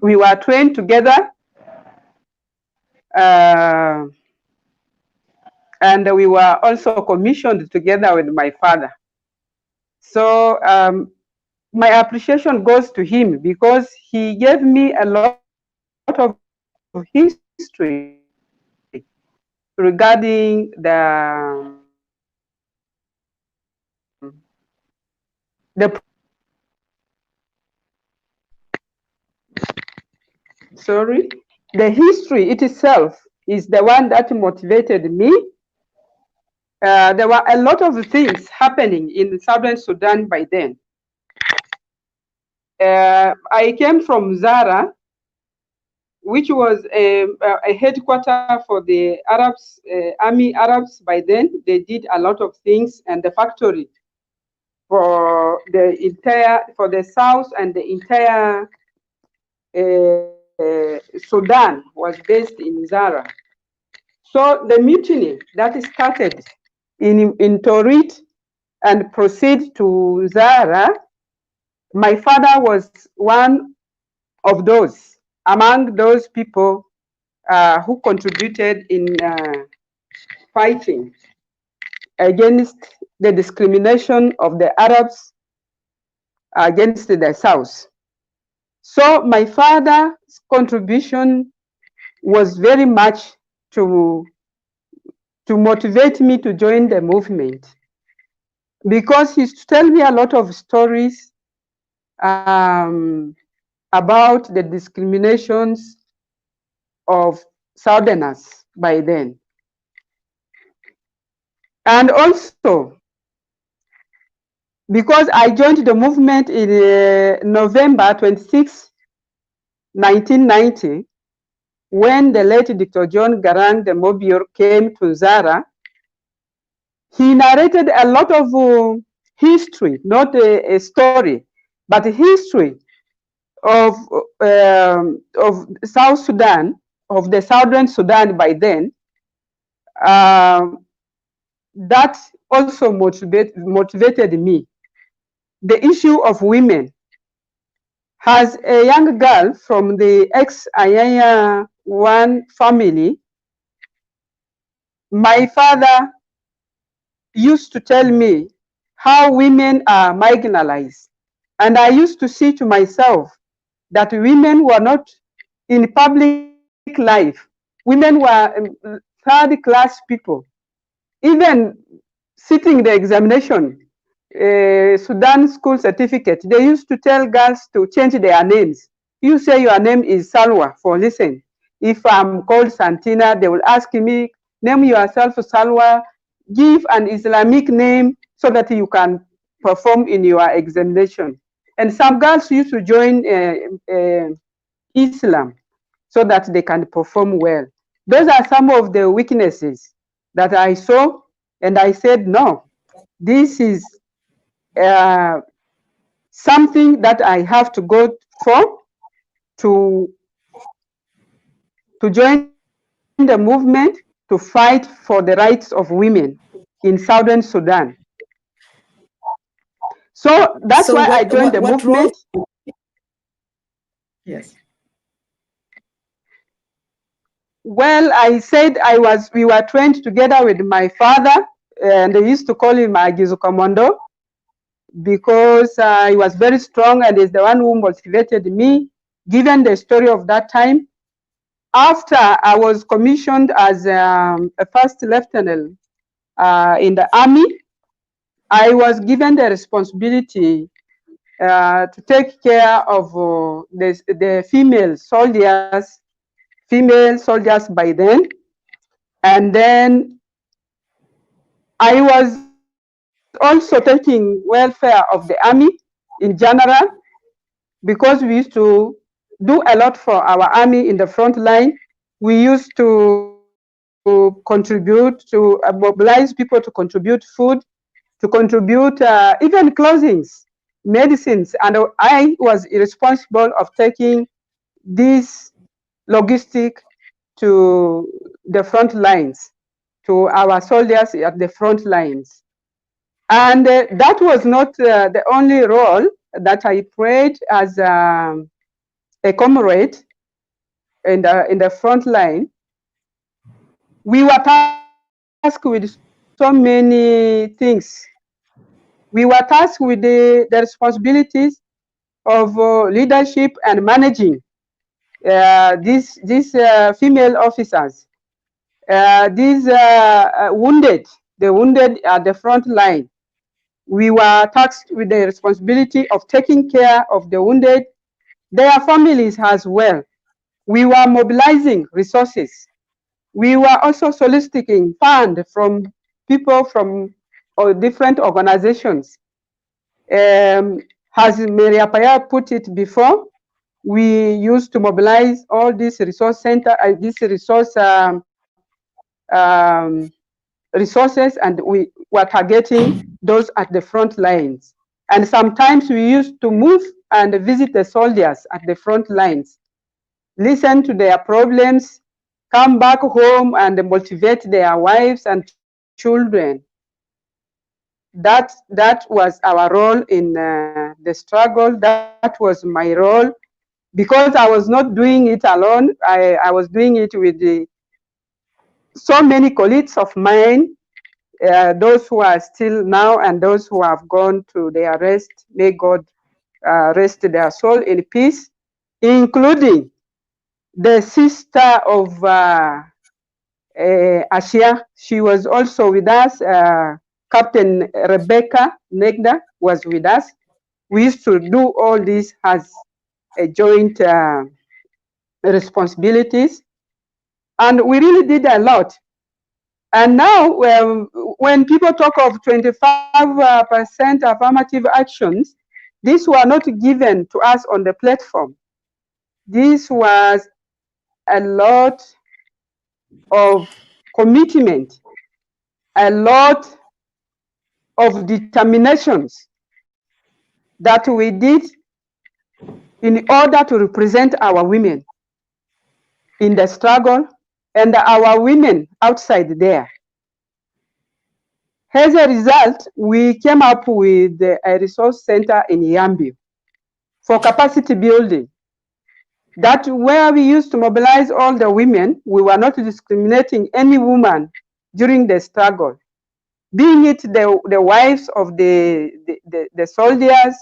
We were trained together, and we were also commissioned together with my father. So my appreciation goes to him because he gave me a lot of history regarding the history itself is the one that motivated me. There were a lot of things happening in Southern Sudan by then. I came from Zara, which was a headquarter for the Arabs, Army Arabs by then. They did a lot of things, and the factory for the south and the entire Sudan was based in Zara. So the mutiny that started in Torit and proceed to Zara, my father was one of those, among those people who contributed in fighting against the discrimination of the Arabs against the South. So my father's contribution was very much to motivate me to join the movement, because he used to tell me a lot of stories about the discriminations of Southerners by then. And also, because I joined the movement in November 26, 1990, when the late Dr. John Garang de Mobior came to Zara, he narrated a lot of history, not a story, but a history of South Sudan, of the Southern Sudan by then, that also motivated me. The issue of women. As a young girl from the ex-Ayaya 1 family, my father used to tell me how women are marginalized. And I used to see to myself that women were not in public life. Women were third-class people. Even sitting the examination, Sudan school certificate, they used to tell girls to change their names you say your name is Salwa for listen. If I'm called Santina, they will ask me, name yourself Salwa, give an Islamic name so that you can perform in your examination. And some girls used to join Islam so that they can perform well. Those are some of the weaknesses that I saw, and I said, no, this is something that I have to go for to join the movement to fight for the rights of women in Southern Sudan. So that's why So I joined the what role? movement. Yes. Well, I said we were trained together with my father, and they used to call him Agizu Commando because he was very strong and is the one who motivated me, given the story of that time. After I was commissioned as a first lieutenant in the army, I was given the responsibility to take care of the female soldiers by then. And then I was also taking welfare of the army in general, because we used to do a lot for our army in the front line. We used to mobilize people to contribute food, to contribute even clothing, medicines, and I was responsible of taking this logistic to the front lines, to our soldiers at the front lines. And that was not the only role that I played as a comrade in the front line. We were tasked with so many things. We were tasked with the responsibilities of leadership and managing these female officers, these the wounded at the front line. We were tasked with the responsibility of taking care of the wounded, their families as well. We were mobilizing resources. We were also soliciting funds from people from different organizations. As Maria Paya put it before, we used to mobilize all these resources, and we were targeting those at the front lines. And sometimes we used to move and visit the soldiers at the front lines, listen to their problems, come back home and motivate their wives and children. That was our role in the struggle. That was my role, because I was not doing it alone. I was doing it with so many colleagues of mine, those who are still now and those who have gone to their rest. May God rest their soul in peace, including the sister of Ashia. She was also with us. Captain Rebecca Negda was with us. We used to do all this as a joint responsibilities, and we really did a lot. And now, when people talk of 25% affirmative actions, these were not given to us on the platform. This was a lot of commitment, a lot of determinations that we did in order to represent our women in the struggle and our women outside there. As a result, we came up with a resource center in Yambio for capacity building. That where we used to mobilize all the women, we were not discriminating any woman during the struggle, being it the wives of the soldiers,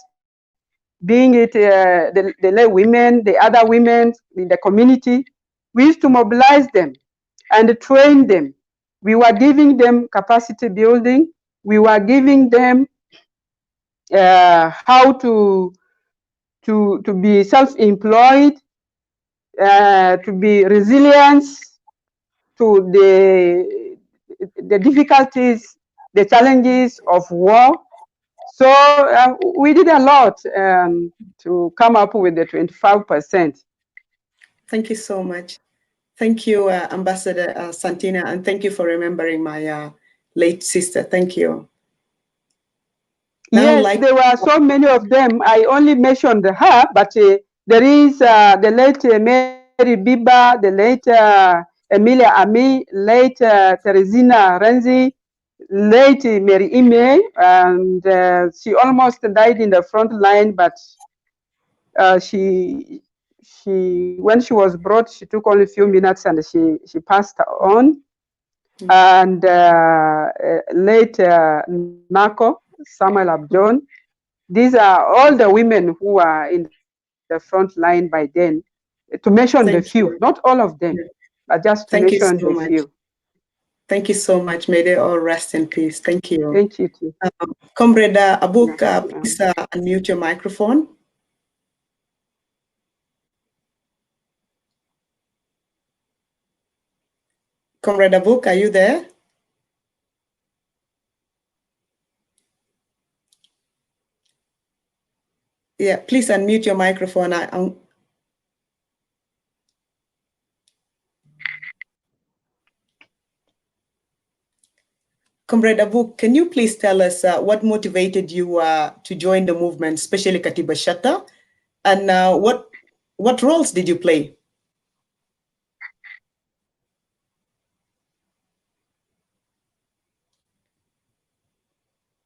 being it the lay women, the other women in the community. We used to mobilize them and train them. We were giving them capacity building. We were giving them how to to be self-employed, to be resilient to the difficulties, the challenges of war. So we did a lot to come up with the 25%. Thank you so much. Thank you, Ambassador Santina, and thank you for remembering my late sister. Thank you. Now, yes, there were so many of them. I only mentioned her, but there is the late Mary Biba, the late Emilia Ami, late Teresina Renzi, late Mary Ime, and she almost died in the front line, but she when she was brought, she took only a few minutes and she passed on. And late Nako, Samuel Abjon. These are all the women who are in the front line by then. To mention the few, not all of them, but just to mention the few. Thank you so much. May they all rest in peace. Thank you. Thank you too. Comrade Abuk, please unmute your microphone. Comrade Abuk, are you there? Yeah, please unmute your microphone. Comrade Abuk, can you please tell us what motivated you to join the movement, especially Katiba Shatta, and what roles did you play?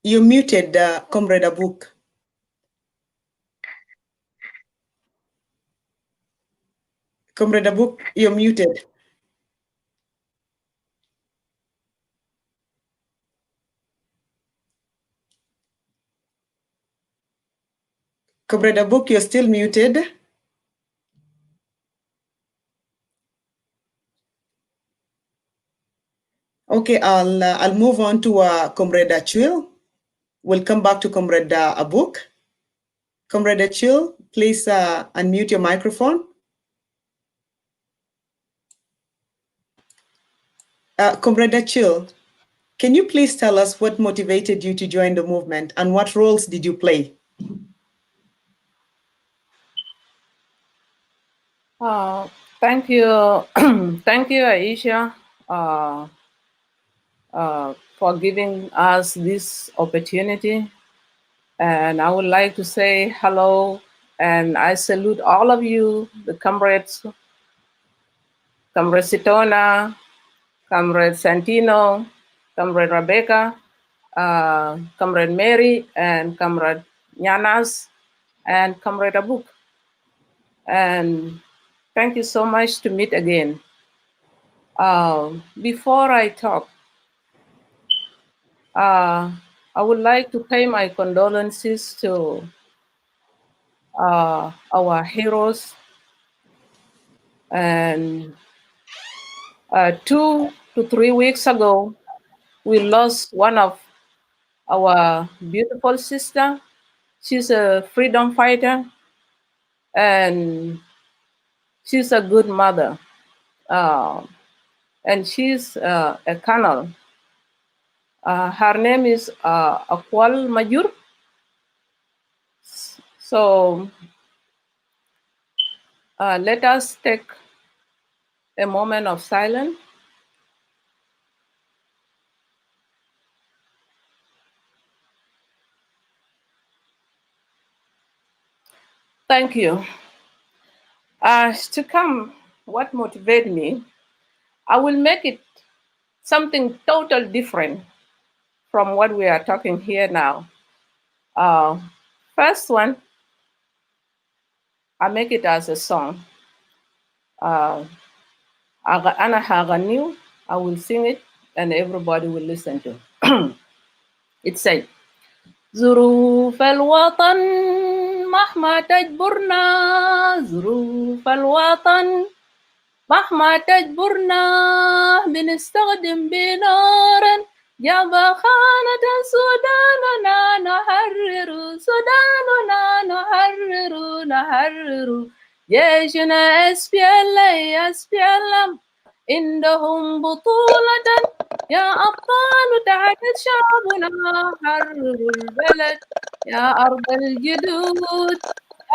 You're muted, Comrade Abuk. Comrade Abuk, you're muted. Comrade Abuk, you're still muted. Okay, I'll move on to Comrade Achil. We'll come back to Comrade Abuk. Comrade Achil, please unmute your microphone. Comrade Achil, can you please tell us what motivated you to join the movement and what roles did you play? Thank you. Thank you, Aisha, for giving us this opportunity. And I would like to say hello, and I salute all of you, the comrades, Comrade Sitona, Comrade Santino, Comrade Rebecca, Comrade Mary, and Comrade Nyanas, and Comrade Abuk. And thank you so much to meet again. Before I talk, I would like to pay my condolences to our heroes. And 2 to 3 weeks ago, we lost one of our beautiful sister. She's a freedom fighter, and she's a good mother. And she's a colonel. Her name is Akwal Majur. So let us take a moment of silence. Thank you. To come, what motivated me, I will make it something totally different from what we are talking here now. First one, I make it as a song. Ana Haganu, I will sing it and everybody will listen to. It said, ظروف الوطن مهما تجبرنا ظروف الوطن مهما تجبرنا بنستخدم بنارا جبخانة سوداننا نحرر سوداننا نحرر نحرر جيشنا SPLM عندهم بطولة يا أبطال تحت شعبنا حرروا البلد يا أرض الجدود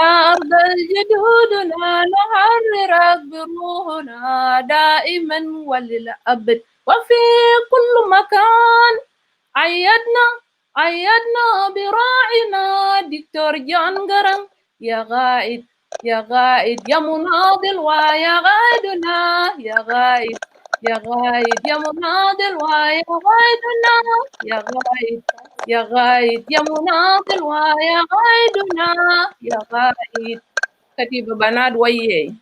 يا أرض الجدودنا نحررك بروحنا دائما وللأبد وفي كل مكان عيدنا براعنا دكتور جون جرن يا غائد يا غائد يا مناضل ويا غائدنا يا غائد يا غايد يا مناضل ويا غايدنا يا غايد يا غايد يا مناضل ويا غايدنا يا غايد كتيبة بنات وياي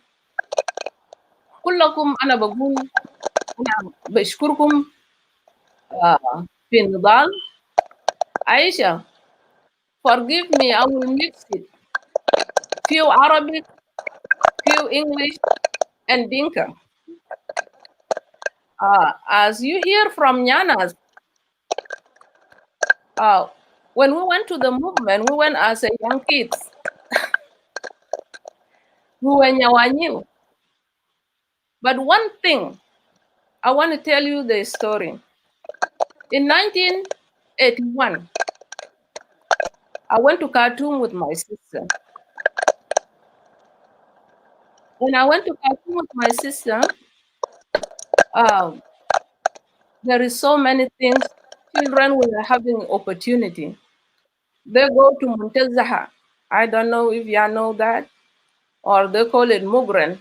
كلكم أنا بقول أنا بشكركم في النضال. Aisha, forgive me, I will mix it. Few Arabic, few English, and Dinka. As you hear from Nyanas, when we went to the movement, we went as a young kids. We were Nyawanyu. But one thing, I want to tell you the story. In 1981, I went to Khartoum with my sister. When I went to Khartoum with my sister, there is so many things. Children were having opportunity. They go to Muntazaha. I don't know if you know that, or they call it Mugren.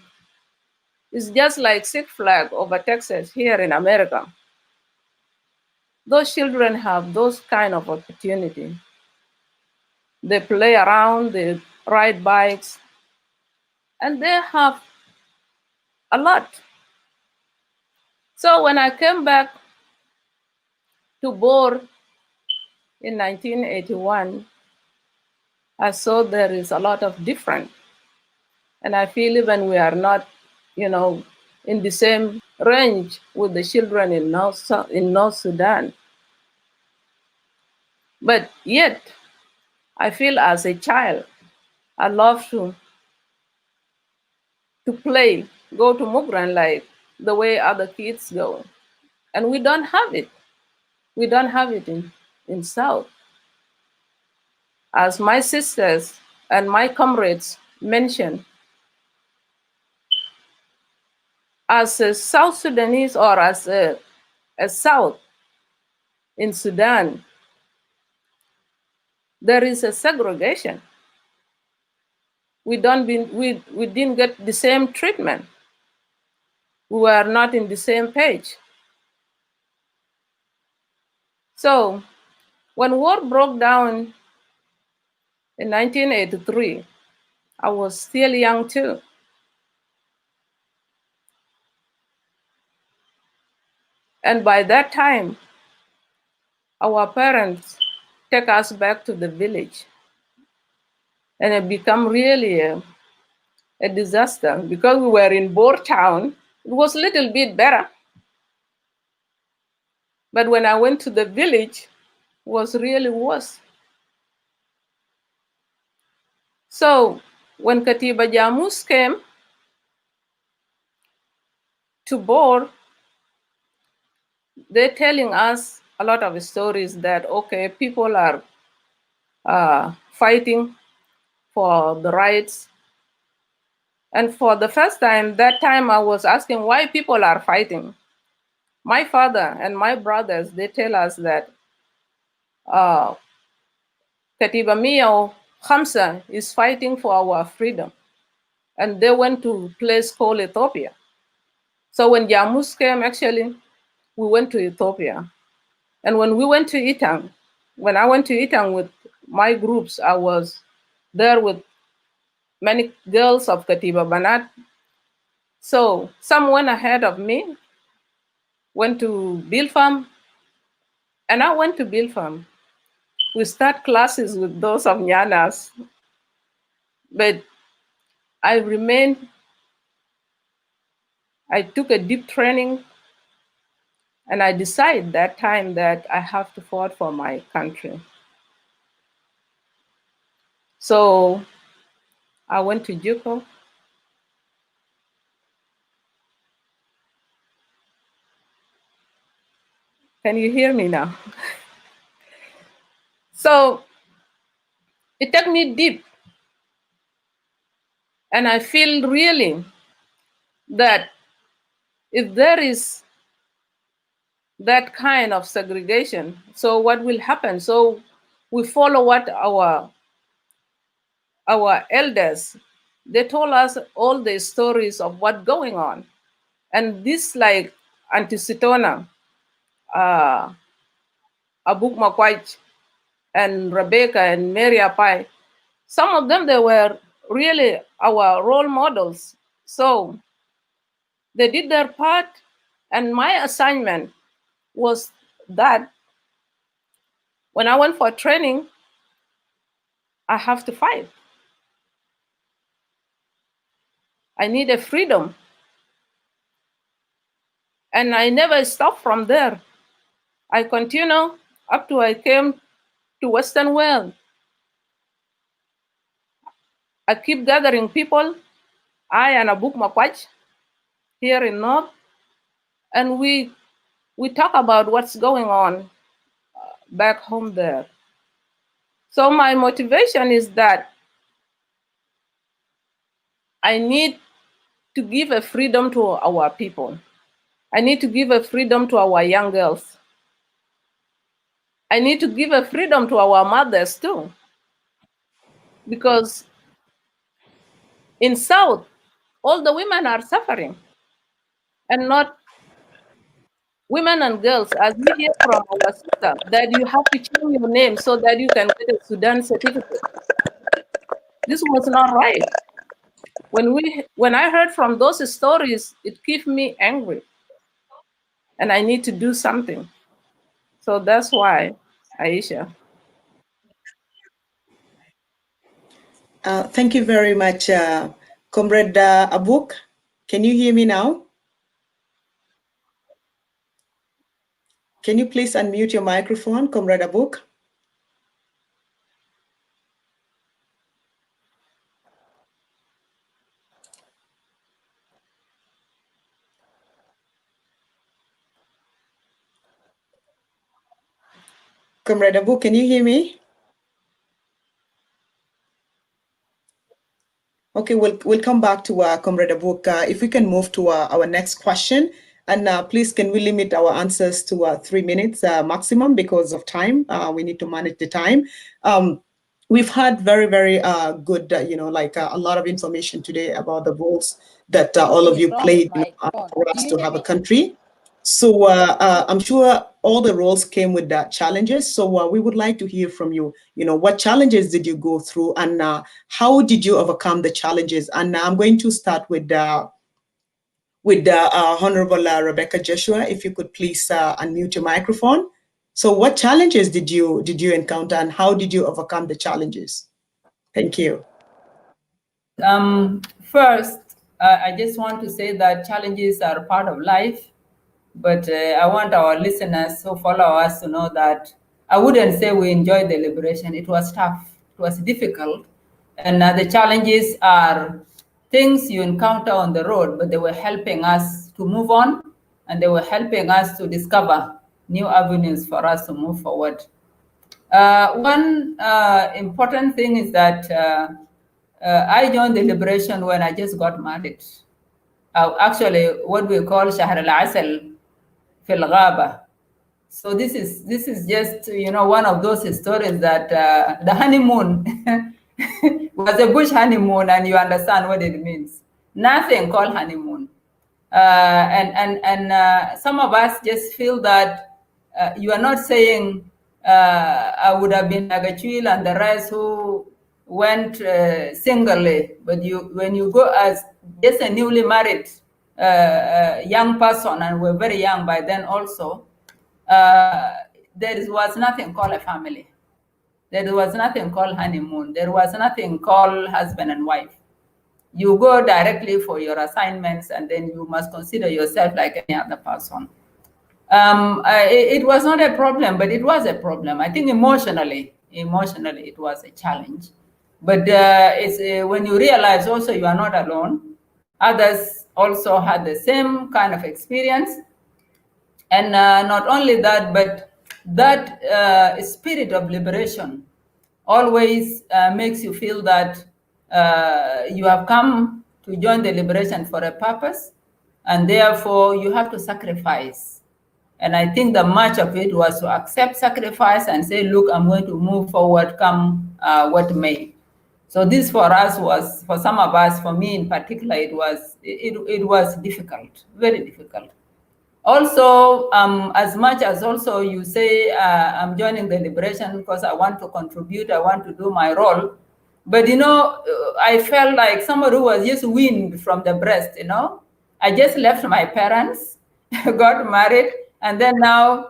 It's just like Six Flag over Texas here in America. Those children have those kind of opportunity. They play around, they ride bikes, and they have a lot. So when I came back to Bor in 1981, I saw there is a lot of different. And I feel even we are not, in the same range with the children in North Sudan. But yet, I feel as a child, I love to play, go to Mugran like the way other kids go. And we don't have it. We don't have it in South. As my sisters and my comrades mentioned, as a South Sudanese or as a South in Sudan, there is a segregation. We didn't get the same treatment. We were not in the same page. So when war broke down in 1983, I was still young too. And by that time, our parents take us back to the village. And it became really a disaster because we were in Boer town. It was a little bit better. But when I went to the village, it was really worse. So when Katiba Jamus came to Bor, they're telling us a lot of stories that, okay, people are fighting for the rights. And for the first time, that time I was asking why people are fighting. My father and my brothers, they tell us that Katiba Mia Khamsa is fighting for our freedom. And they went to a place called Ethiopia. So when Jamus came, actually, we went to Ethiopia. And when we went to Itang, when I went to Itang with my groups, I was there with many girls of Katiba Banat. So some went ahead of me, went to Bilfam, and I went to Bilfam. We start classes with those of Nyanas, but I remained, I took a deep training And I decided that time that I have to fight for my country. So I went to Juko. Can you hear me now? So it took me deep. And I feel really that if there is that kind of segregation, so what will happen? So we follow what our elders, they told us all the stories of what's going on. And this like Antisitona, Abuk Makwaj, and Rebecca and Mary Apai, some of them, they were really our role models. So they did their part, and my assignment was that when I went for training, I have to fight. I need a freedom. And I never stopped from there. I continue up to I came to Western world. I keep gathering people, I and Abuk Makwach here in North, and we talk about what's going on back home there. So my motivation is that I need to give a freedom to our people. I need to give a freedom to our young girls. I need to give a freedom to our mothers too. Because in South, all the women are suffering, and not women and girls, as we hear from our sister, that you have to change your name so that you can get a Sudan certificate. This was not right. When I heard from those stories, it kept me angry, and I need to do something. So that's why, Aisha. Thank you very much, Comrade Abuk. Can you hear me now? Can you please unmute your microphone, Comrade Abuk? Comrade Abuk, can you hear me? Okay, we'll come back to Comrade Abuk. If we can move to our next question, and please can we limit our answers to 3 minutes maximum because of time. We need to manage the time. We've had very, very good, a lot of information today about the roles that all of you played for us to have a country. So I'm sure all the roles came with challenges. So we would like to hear from you. What challenges did you go through, and how did you overcome the challenges? And I'm going to start with Honorable Rebecca Joshua. If you could please unmute your microphone. So what challenges did you encounter, and how did you overcome the challenges? Thank you. First, I just want to say that challenges are part of life, but I want our listeners who follow us to know that I wouldn't say we enjoyed the liberation. It was tough. It was difficult. And the challenges are things you encounter on the road, but they were helping us to move on, and they were helping us to discover new avenues for us to move forward. One important thing is that I joined the liberation when I just got married. Actually, what we call شهر العسل في الغابة. So this is just one of those stories that the honeymoon was a bush honeymoon, and you understand what it means. Nothing called honeymoon, and some of us just feel that you are not saying I would have been Agachil and the rest who went singly, but when you go as just a newly married young person, and we're very young by then also, there was nothing called a family. There was nothing called honeymoon. There was nothing called husband and wife. You go directly for your assignments, and then you must consider yourself like any other person. It was not a problem, but it was a problem. I think emotionally, it was a challenge. But it's when you realize also you are not alone. Others also had the same kind of experience, and not only that, but that spirit of liberation always makes you feel that you have come to join the liberation for a purpose, and therefore you have to sacrifice. And I think that much of it was to accept sacrifice and say, look, I'm going to move forward, come what may. So this for us was, for some of us, for me in particular, it was difficult, very difficult. Also, as much as also you say, I'm joining the liberation because I want to contribute, I want to do my role. But, I felt like somebody who was just weaned from the breast, I just left my parents, got married, and then now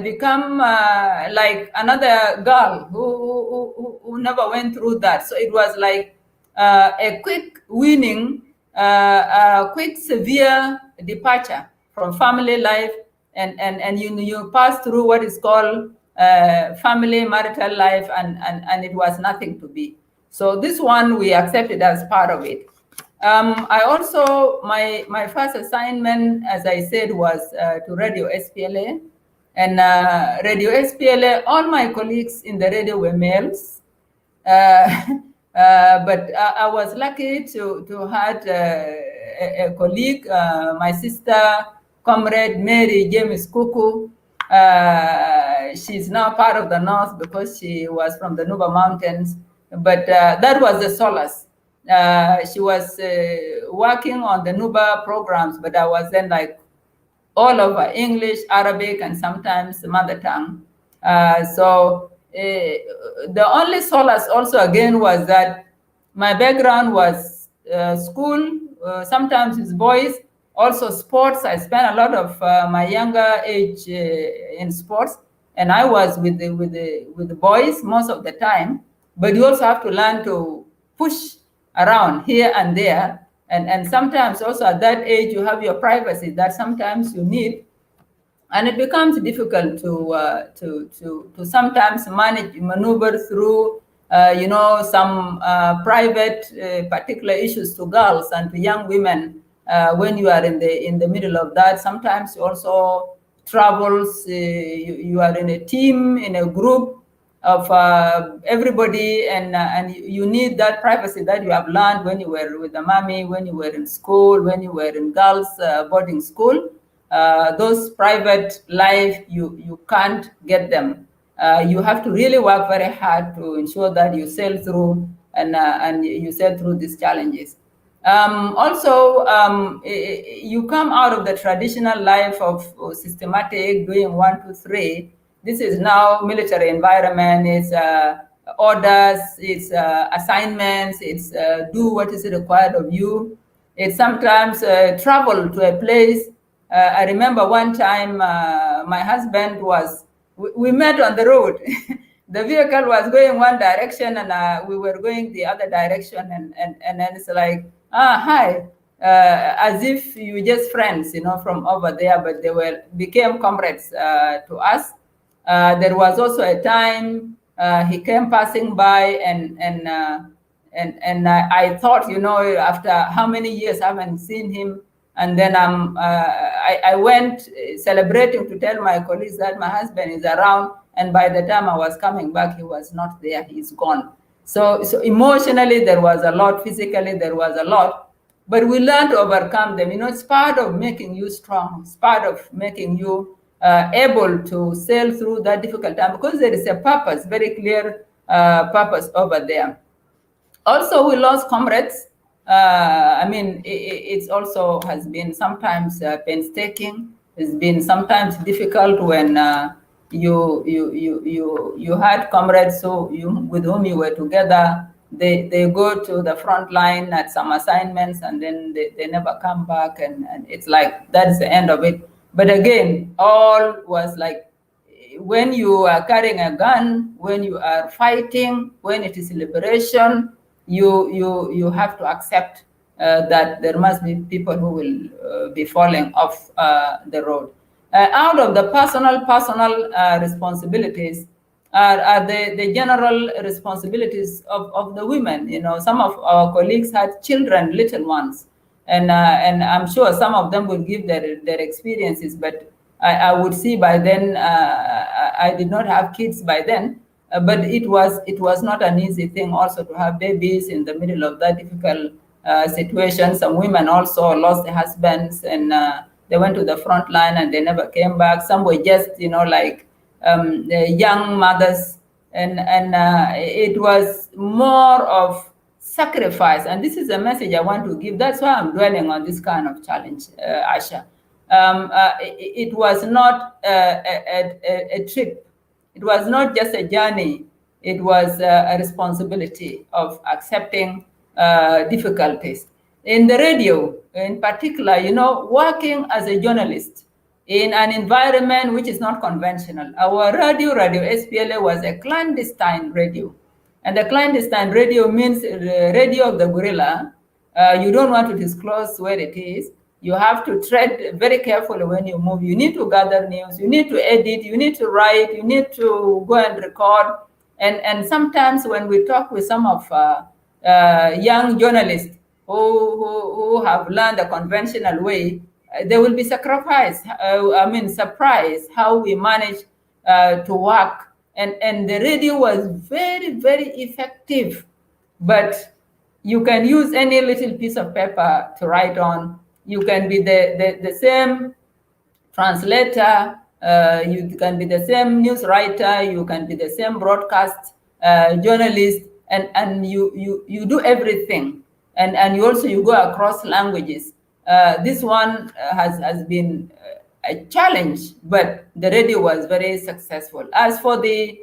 become like another girl who never went through that. So it was like a quick weaning, a quick severe departure from family life, and you pass through what is called family marital life, and it was nothing to be. So this one we accepted as part of it. I also, my first assignment, as I said, was to Radio SPLA. And Radio SPLA, all my colleagues in the radio were males. But I was lucky to have a colleague, my sister, comrade Mary James Kuku. She's now part of the North because she was from the Nuba Mountains. But that was the solace. She was working on the Nuba programs, but I was then like all over English, Arabic, and sometimes mother tongue. So the only solace also again was that my background was school, sometimes with boys, also sports. I spent a lot of my younger age in sports, and I was with the boys most of the time. But you also have to learn to push around here and there. And sometimes also at that age, you have your privacy that sometimes you need. And it becomes difficult to sometimes maneuver through, some private particular issues to girls and to young women when you are in the middle of that. Sometimes you also travels, you are in a team, in a group of everybody, and you need that privacy that you have learned when you were with the mommy, when you were in school, when you were in girls' boarding school. Those private life, you can't get them. You have to really work very hard to ensure that you sail through and you sail through these challenges. You come out of the traditional life of systematic doing 1, 2, 3. This is now military environment. It's orders, it's assignments, it's do what is required of you. It's sometimes travel to a place. I remember one time my husband we met on the road. The vehicle was going one direction and we were going the other direction, and then it's like, hi, as if you were just friends, from over there, but they became comrades to us. There was also a time he came passing by, and I thought, after how many years I haven't seen him, and then I went celebrating to tell my colleagues that my husband is around, and by the time I was coming back, he was not there, he's gone. So emotionally, there was a lot, physically, there was a lot, but we learned to overcome them. It's part of making you strong. It's part of making you able to sail through that difficult time, because there is a purpose, very clear purpose over there. Also, we lost comrades. It also has been sometimes painstaking. It's been sometimes difficult when you had comrades with whom you were together. They go to the front line at some assignments, and then they never come back, and it's like that's the end of it. But again, all was like, when you are carrying a gun, when you are fighting, when it is liberation, you have to accept that there must be people who will be falling off the road. Out of the personal responsibilities are the general responsibilities of the women. You know, some of our colleagues had children, little ones, and I'm sure some of them will give their experiences. But I would see by then, I did not have kids by then, but it was not an easy thing also to have babies in the middle of that difficult situation. Some women also lost their husbands, and they went to the front line and they never came back. Some were just, you know, like young mothers, and it was more of sacrifice. And this is a message I want to give. That's why I'm dwelling on this kind of challenge, Asha. It was not a trip. It was not just a journey. It was a responsibility of accepting difficulties. In the radio, in particular, you know, working as a journalist in an environment which is not conventional. Our radio SPLA, was a clandestine radio. And the clandestine radio means radio of the guerrilla. You don't want to disclose where it is. You have to tread very carefully when you move. You need to gather news. You need to edit. You need to write. You need to go and record. And sometimes when we talk with some of young journalists who have learned the conventional way, they will be surprised how we manage to work. And the radio was very, very effective. But you can use any little piece of paper to write on. You can be the same translator, you can be the same news writer, you can be the same broadcast journalist, and you do everything. And you go across languages. This one has been a challenge, but the radio was very successful. As for the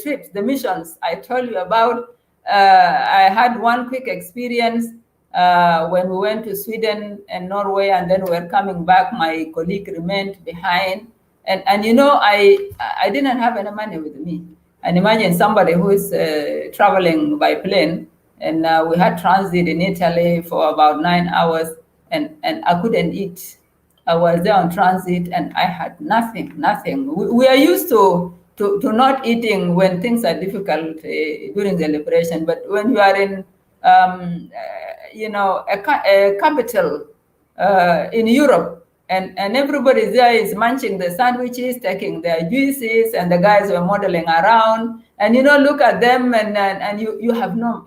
trips, the missions I told you about, I had one quick experience when we went to Sweden and Norway, and then we were coming back. My colleague remained behind, and you know, I didn't have any money with me. And imagine somebody who is traveling by plane, and we had transit in Italy for about 9 hours, and I couldn't eat. I was there on transit, and I had nothing. We are used to not eating when things are difficult during the liberation, but when you are in a capital in Europe, and everybody there is munching the sandwiches, taking their juices, and the guys were modeling around, and you know, look at them, and you have no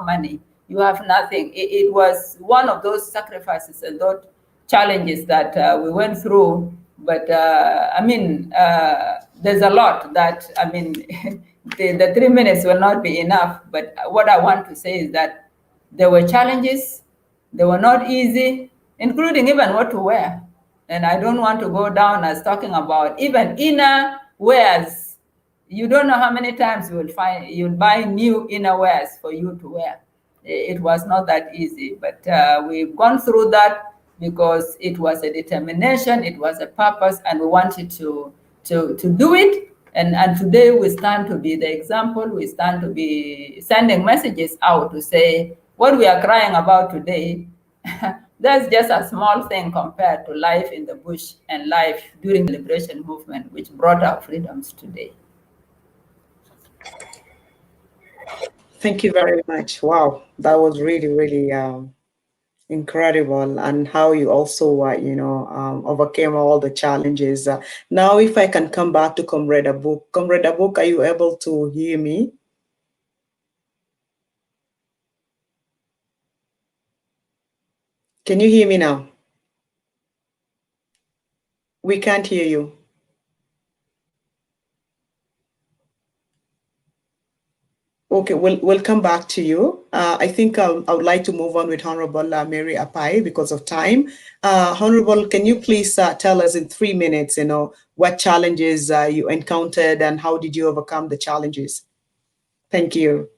money, you have nothing. It was one of those sacrifices and those challenges that we went through. But there's a lot that, the 3 minutes will not be enough. But what I want to say is that there were challenges. They were not easy, including even what to wear. And I don't want to go down as talking about even inner wears. You don't know how many times you'll buy new inner wears for you to wear. It was not that easy, but we've gone through that because it was a determination, it was a purpose, and we wanted to do it. And today we stand to be the example. We stand to be sending messages out to say what we are crying about today. That's just a small thing compared to life in the bush and life during the liberation movement, which brought our freedoms today. Thank you very much. Wow, that was really, really incredible, and how you also, overcame all the challenges. Now, if I can come back to Comrade Abuk. Comrade Abuk, are you able to hear me? Can you hear me now? We can't hear you. Okay, we'll come back to you. I think I would like to move on with Honorable Mary Apai because of time. Honorable, can you please tell us in 3 minutes, what challenges you encountered and how did you overcome the challenges? Thank you.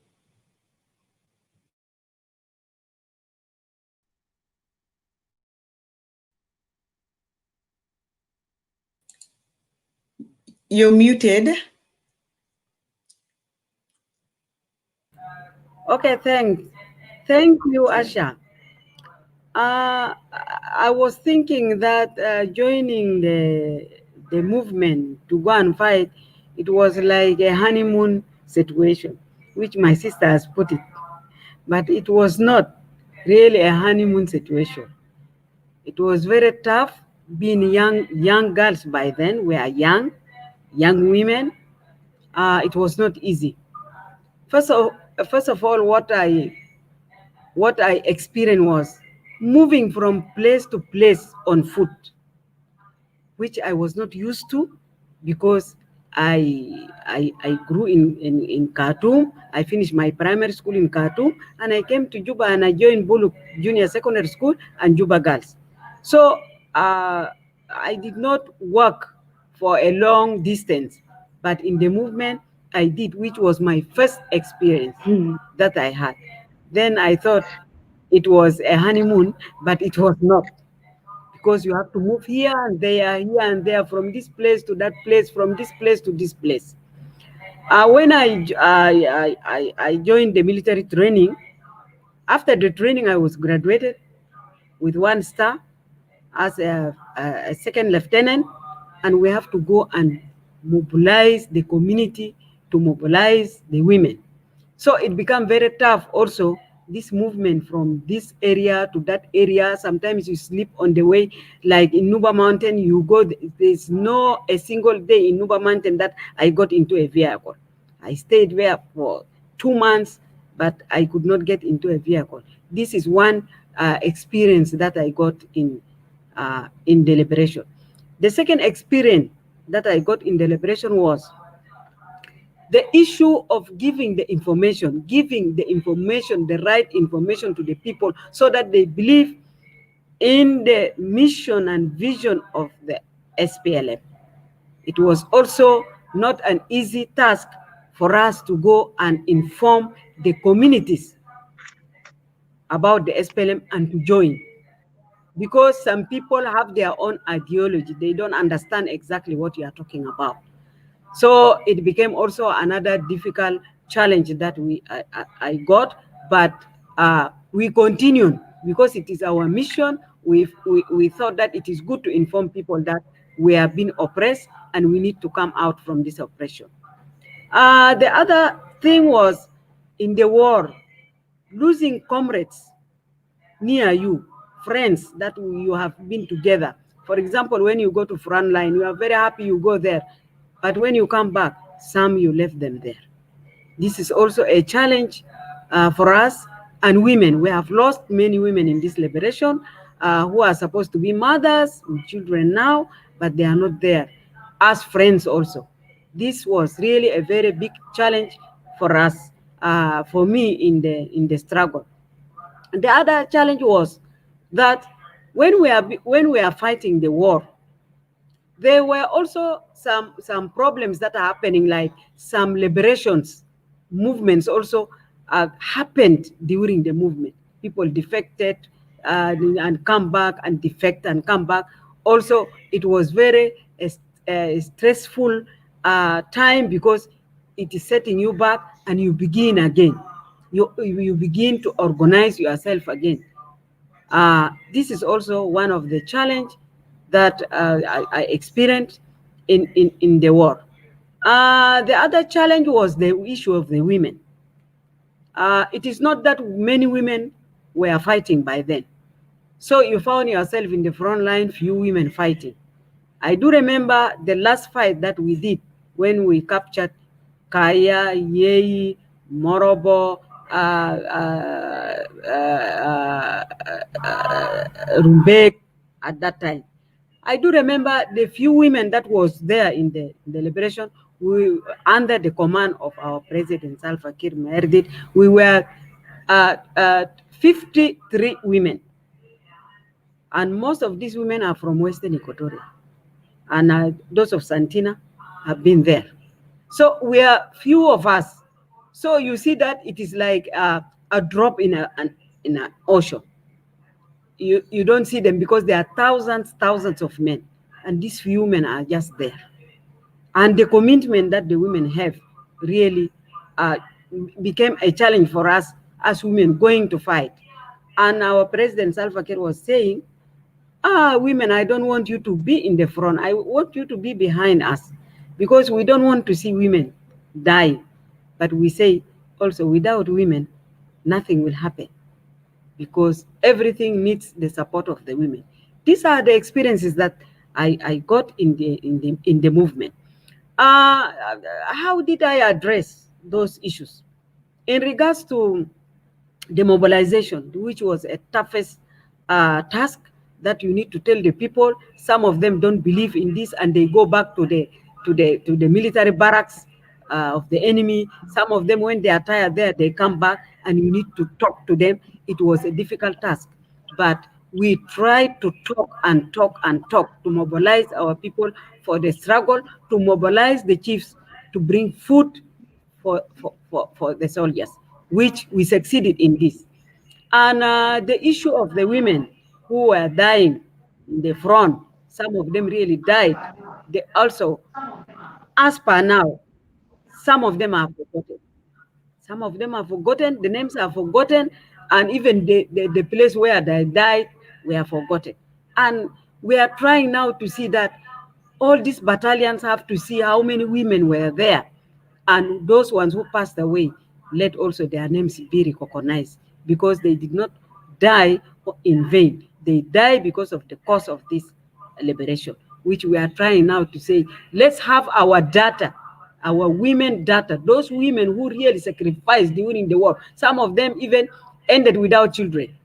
You're muted. Okay, thank you, Asha. I was thinking that joining the movement to go and fight, it was like a honeymoon situation, which my sister has put it. But it was not really a honeymoon situation. It was very tough being young girls by then. We are young women. It was not easy. First of, first of all, what I experienced was moving from place to place on foot, which I was not used to because I grew in Khartoum. I finished my primary school in Khartoum and I came to Juba and I joined Buluk Junior Secondary School and Juba Girls. So I did not work for a long distance, but in the movement I did, which was my first experience that I had. Then I thought it was a honeymoon, but it was not, because you have to move here and there, from this place to that place, from this place to this place. When I joined the military training, after the training, I was graduated with 1 star as a second lieutenant, and we have to go and mobilize the community, to mobilize the women. So it became very tough also, this movement from this area to that area. Sometimes you sleep on the way, like in Nuba Mountain, you go, there's no a single day in Nuba Mountain that I got into a vehicle. I stayed there for 2 months, but I could not get into a vehicle. This is one experience that I got in the liberation. The second experience that I got in the liberation was the issue of giving the information, the right information to the people so that they believe in the mission and vision of the SPLM. It was also not an easy task for us to go and inform the communities about the SPLM and to join, because some people have their own ideology. They don't understand exactly what you are talking about. So it became also another difficult challenge that I got, but we continued because it is our mission. We thought that it is good to inform people that we have been oppressed and we need to come out from this oppression. The other thing was, in the war, losing comrades near you, friends that you have been together. For example, when you go to front line, you are very happy you go there, but when you come back, some you left them there. This is also a challenge for us and women. We have lost many women in this liberation who are supposed to be mothers with children now, but they are not there as friends also. This was really a very big challenge for us, for me in the struggle. The other challenge was that when we are fighting the war, there were also some problems that are happening, like some liberations movements also happened during the movement. People defected and come back, and defect and come back. Also, it was very stressful time, because it is setting you back and you begin again. You begin to organize yourself again. This is also one of the challenge that I experienced in the war. The other challenge was the issue of the women. It is not that many women were fighting by then. So you found yourself in the front line, few women fighting. I do remember the last fight that we did when we captured Kaya, Yei, Morobo, Rumbek at that time. I do remember the few women that was there in the liberation. We, under the command of our president, Salva Kiir Mayardit, we were 53 women. And most of these women are from Western Equatoria. And those of Santina have been there. So we are few of us. So you see that it is like a drop in an ocean. You don't see them because there are thousands of men, and these few men are just there. And the commitment that the women have really became a challenge for us as women going to fight. And our president Salva Kiir was saying, Women, I don't want you to be in the front. I want you to be behind us, because we don't want to see women die. But we say also, without women, nothing will happen, because everything needs the support of the women. These are the experiences that I got in the movement. How did I address those issues? In regards to demobilization, which was a toughest task, that you need to tell the people. Some of them don't believe in this, and they go back to the military barracks of the enemy. Some of them, when they are tired there, they come back, and you need to talk to them. It was a difficult task, but we tried to talk and talk and talk to mobilize our people for the struggle, to mobilize the chiefs to bring food for the soldiers, which we succeeded in this. And the issue of the women who were dying in the front, some of them really died. They also, as per now, some of them are forgotten. Some of them are forgotten, the names are forgotten, and even the place where they died, we are forgotten. And we are trying now to see that all these battalions have to see how many women were there. And those ones who passed away, let also their names be recognized, because they did not die in vain. They died because of the cause of this liberation, which we are trying now to say, let's have our data, our women data, those women who really sacrificed during the war. Some of them even ended without children.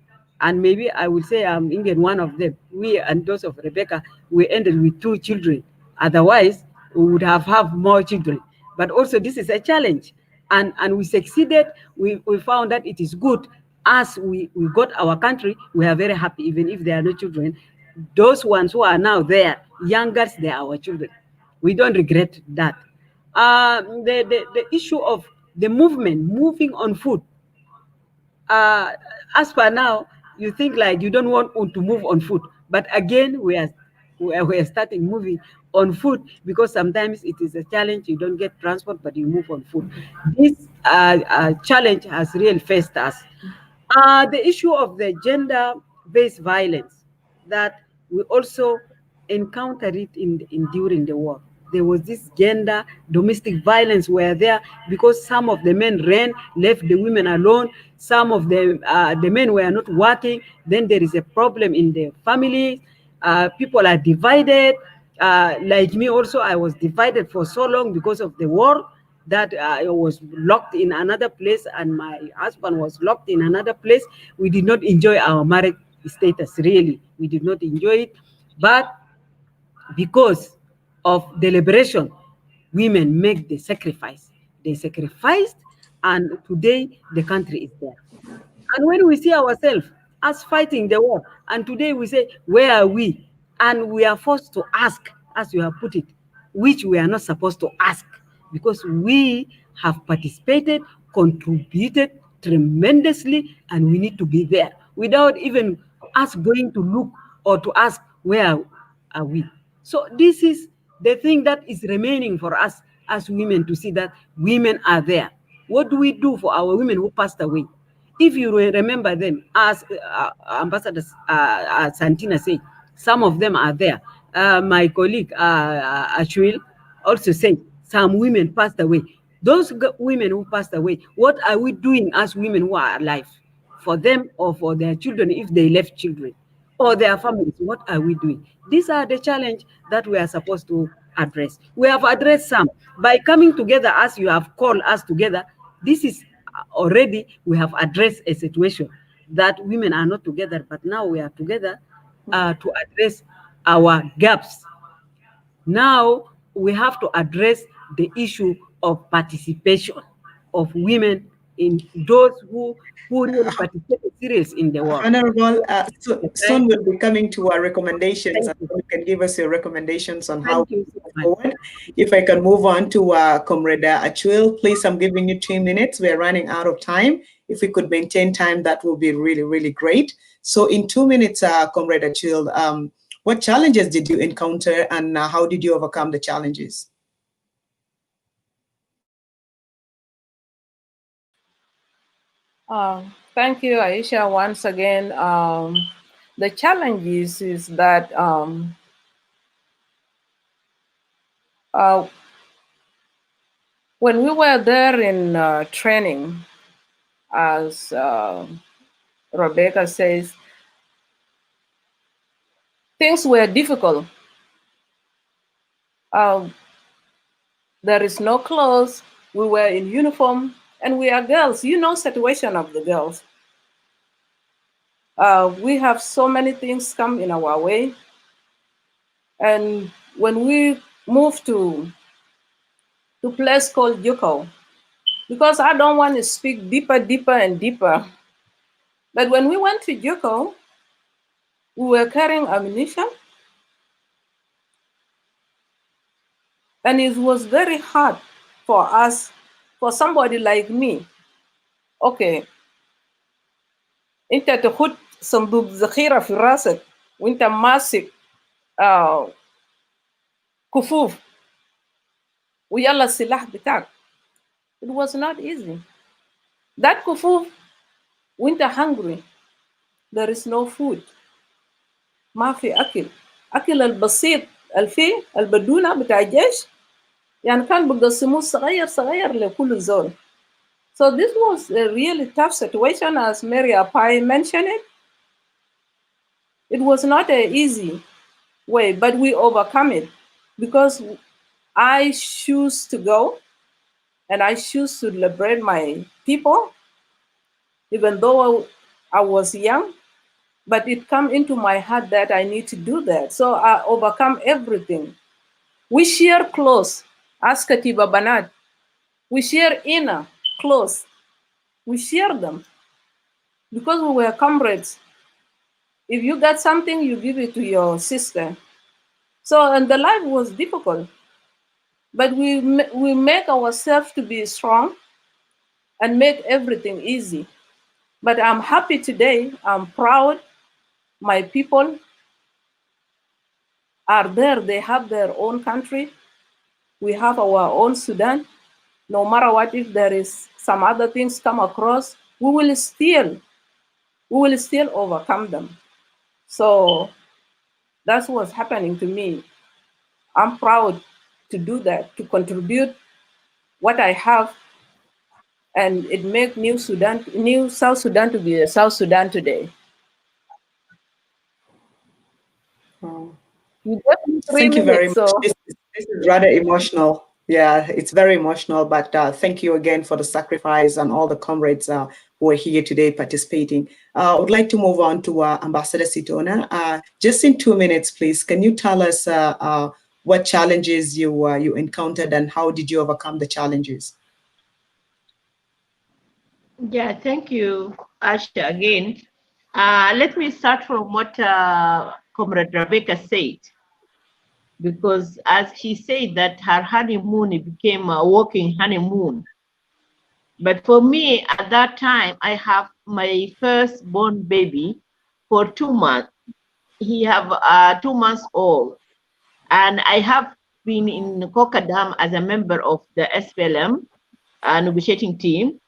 And maybe I will say I'm Indian, one of them. We and those of Rebecca, we ended with 2 children. Otherwise, we would have more children. But also, this is a challenge. And we succeeded. We found that it is good. As we got our country, we are very happy, even if there are no children. Those ones who are now there, youngers, they are our children. We don't regret that. The issue of the movement, moving on foot, uh, as per now, you think like you don't want to move on foot, but again, we are starting moving on foot, because sometimes it is a challenge. You don't get transport, but you move on foot. This challenge has really faced us. The issue of the gender-based violence, that we also encountered it in during the war. There was this gender domestic violence were there, because some of the men ran, left the women alone. Some of the men were not working. Then there is a problem in the family. People are divided. Like me also, I was divided for so long because of the war, that I was locked in another place, and my husband was locked in another place. We did not enjoy our marriage status, really. We did not enjoy it. But because of the liberation, women make the sacrifice. They sacrificed, and today the country is there. And when we see ourselves as fighting the war, and today we say, where are we? And we are forced to ask, as you have put it, which we are not supposed to ask, because we have participated, contributed tremendously, and we need to be there without even us going to look or to ask, where are we? So this is the thing that is remaining for us as women, to see that women are there. What do we do for our women who passed away? If you remember them, as Ambassador Santina said, some of them are there. My colleague Ashwil also said some women passed away. Those women who passed away, what are we doing as women who are alive? For them or for their children, if they left children, or their families, what are we doing? These are the challenge that we are supposed to address. We have addressed some by coming together, as you have called us together. This is already, we have addressed a situation that women are not together, but now we are together to address our gaps. Now we have to address the issue of participation of women in those who really participate seriously in the war. Honorable, Okay? soon we'll be coming to our recommendations, Thank and you. you can give us your recommendations on how Thank to you so move much. forward. If I can move on to Comrade Achwil, please, I'm giving you 2 minutes. We're running out of time. If we could maintain time, that would be really, really great. So in 2 minutes, Comrade Achwil, what challenges did you encounter, and how did you overcome the challenges? Thank you, Aisha, once again. the challenge is that when we were there in training, as Rebecca says, things were difficult. There is no clothes. We were in uniform, and we are girls. You know, situation of the girls. We have so many things come in our way, and when we moved to place called Yuko, because I don't want to speak deeper, deeper, and deeper. But when we went to Yuko, we were carrying ammunition, and it was very hard for us, for somebody like me. Okay, انت تخد صندوق ذخيرة في راسك وانت ماسك كفوف ويلا السلاح بتاعك. It was not easy. That kufuf, winter hungry, there is no food. ما في أكل. أكل البسيط الفي البدونة بتاع الجيش يعني كان بقسموه صغير صغير لكل زول. So this was a really tough situation, as Mary Apai mentioned it. It was not an easy way, but we overcome it because I choose to go and I choose to liberate my people, even though I was young, but it come into my heart that I need to do that. So I overcome everything. We share clothes, as Katiba Banat. We share inner clothes. We share them because we were comrades. If you got something, you give it to your sister. So, and the life was difficult, but we make ourselves to be strong and make everything easy. But I'm happy today. I'm proud. My people are there. They have their own country. We have our own Sudan. No matter what, if there is some other things come across, we will still overcome them. So that's what's happening to me. I'm proud to do that, to contribute what I have, and it make new South Sudan to be a South Sudan today. You got me 3 Thank you very minutes, much. so This is rather emotional. Yeah, it's very emotional, but thank you again for the sacrifice and all the comrades who are here today participating. I would like to move on to Ambassador Sitona. Just in 2 minutes, please, can you tell us what challenges you encountered and how did you overcome the challenges? Yeah, thank you, Asha, again. Let me start from what Comrade Rebecca said, because as she said that her honeymoon it became a walking honeymoon. But for me, at that time, I have my firstborn baby for 2 months. He have 2 months old, and I have been in Kokadam as a member of the SPLM negotiating team.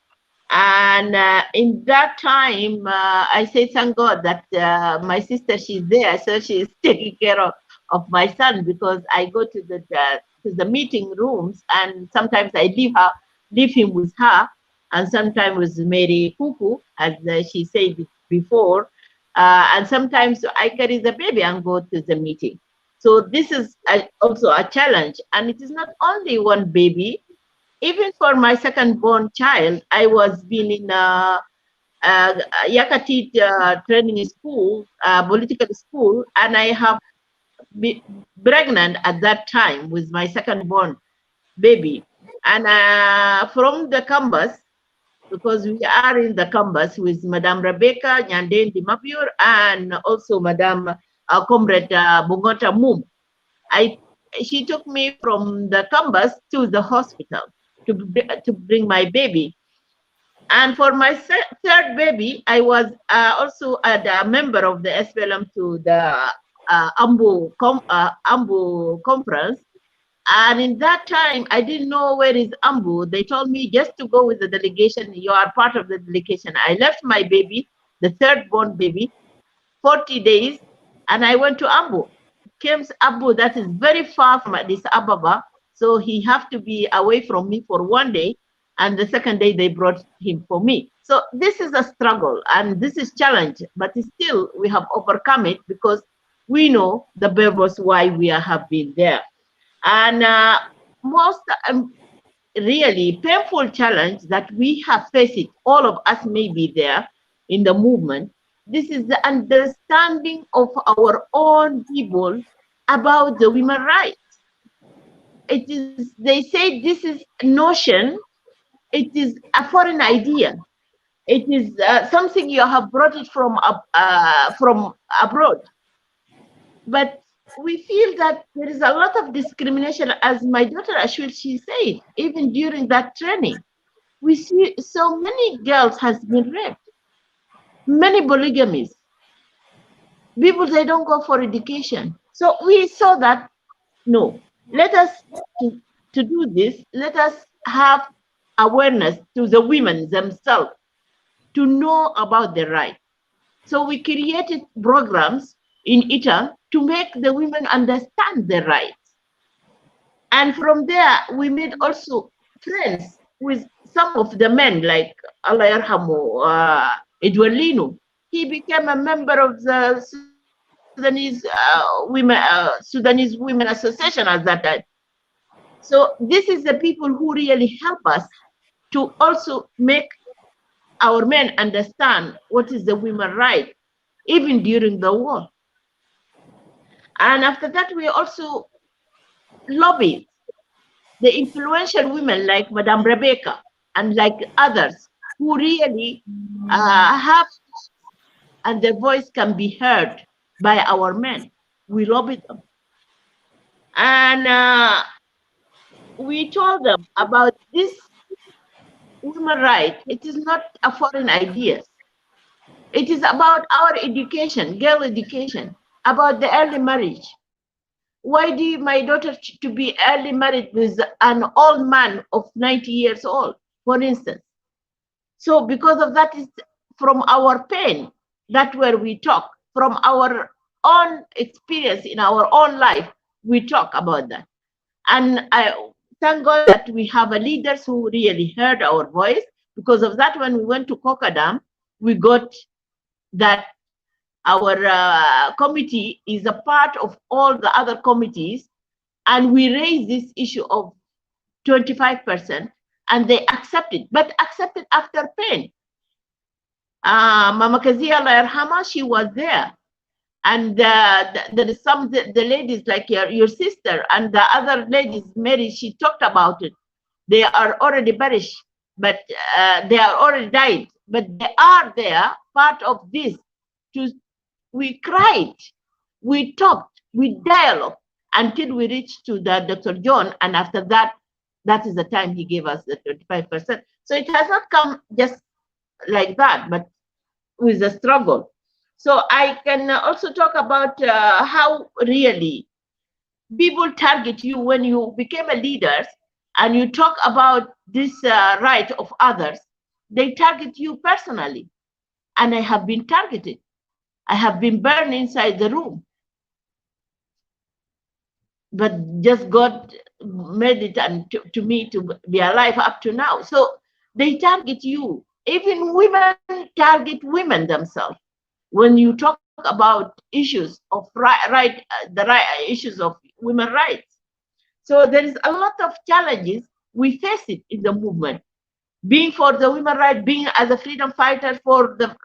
And in that time, I say, thank God that my sister, she's there, so she's taking care of my son, because I go to the meeting rooms, and sometimes I leave him with her, and sometimes with Mary Kuku, as she said before, and sometimes I carry the baby and go to the meeting. So this is also a challenge, and it is not only one baby. Even for my second born child, I was been in Yakatit training school, political school, and I have been pregnant at that time with my second born baby. And from the campus, because we are in the campus with Madame Rebecca Nyanden Dimapur and also Madame Comrade Bungota Mum. She took me from the campus to the hospital to bring my baby. And for my third baby, I was also a member of the SPLM to the Ambu conference. And in that time, I didn't know where is Ambu. They told me just to go with the delegation. You are part of the delegation. I left my baby, the third born baby, 40 days, and I went to Ambu. Came to Ambu, that is very far from Addis Ababa, so he have to be away from me for 1 day, and the second day they brought him for me. So this is a struggle, and this is challenge, but still we have overcome it because we know the purpose why we have been there. And most really painful challenge that we have faced, all of us may be there in the movement. This is the understanding of our own people about the women rights. It is, they say this is notion, it is a foreign idea. It is something you have brought it from abroad. But we feel that there is a lot of discrimination, as my daughter Ashwil, she said, even during that training. We see so many girls has been raped, many polygamies. People, they don't go for education. So we saw that, no, let us to do this, let us have awareness to the women themselves to know about their rights. So we created programs in ITA to make the women understand their rights. And from there, we made also friends with some of the men, like Allah Yarhamu, Edwardino. He became a member of the Sudanese Women Association at that time. So this is the people who really help us to also make our men understand what is the women right, even during the war. And after that, we also lobbied the influential women like Madame Rebecca and like others who really have, and their voice can be heard by our men. We lobbied them. And we told them about this women right. It is not a foreign idea. It is about our education, girl education, about the early marriage. Why do my daughter to be early married with an old man of 90 years old, for instance? So because of that, is from our pain, that's where we talk. From our own experience in our own life, we talk about that. And I thank God that we have a leaders who really heard our voice. Because of that, when we went to Kokadam, we got that our committee is a part of all the other committees, and we raised this issue of 25%, and they accepted, but accepted after pain. Mama Kazia Allah she was there, and there is some the ladies like your sister and the other ladies, Mary, she talked about it. They are already perished, but they are already died, but they are there, part of this. We cried, we talked, we dialogued until we reached to the Dr. John, and after that, that is the time he gave us the 25%. So it has not come just like that, but with a struggle. So I can also talk about how really people target you when you became a leader and you talk about this right of others. They target you personally, and I have been targeted. I have been burned inside the room. But just God made it and to me to be alive up to now. So they target you. Even women target women themselves. When you talk about issues of issues of women rights. So there is a lot of challenges. We face it in the movement. Being for the women right, being as a freedom fighter for the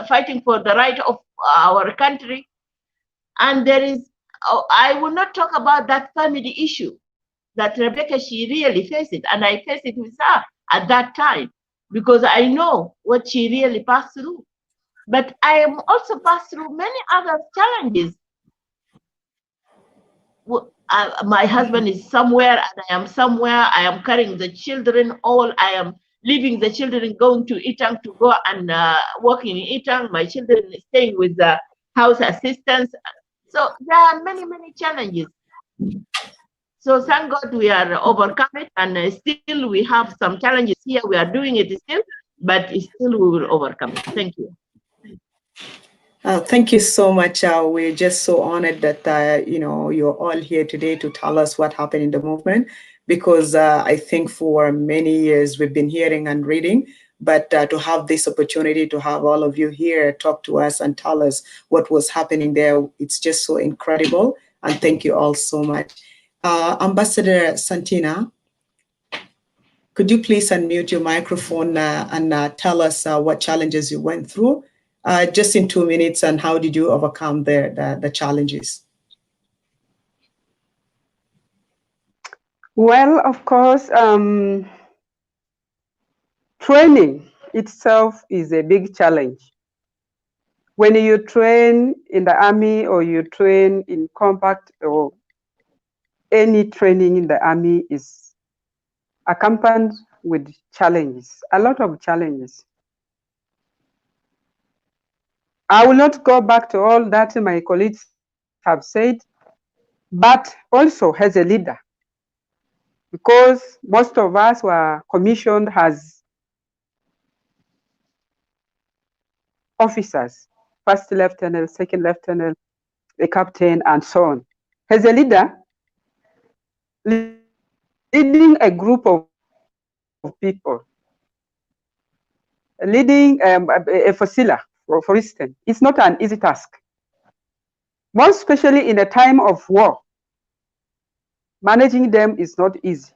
fighting for the right of our country. And there is, I will not talk about that family issue that Rebecca, she really faced it. And I faced it with her at that time because I know what she really passed through. But I am also passed through many other challenges. My husband is somewhere and I am somewhere. I am carrying the children all. I am leaving the children, going to Itang to go and work in Itang. My children is staying with the house assistants. So there are many, many challenges. So thank God we are overcome it, and still we have some challenges here. We are doing it still, but still we will overcome it. Thank you. Thank you so much. We're just so honored that you're all here today to tell us what happened in the movement, because I think for many years we've been hearing and reading, but to have this opportunity to have all of you here talk to us and tell us what was happening there, it's just so incredible. And thank you all so much. Ambassador Santina, could you please unmute your microphone and tell us what challenges you went through, just in 2 minutes, and how did you overcome the challenges? Well, of course, training itself is a big challenge. When you train in the army or you train in combat, or any training in the army is accompanied with challenges, a lot of challenges. I will not go back to all that my colleagues have said, but also as a leader, because most of us were commissioned as officers, first lieutenant, second lieutenant, a captain, and so on. As a leader, leading a group of people, leading a flotilla, for instance, is not an easy task. More especially in a time of war, managing them is not easy.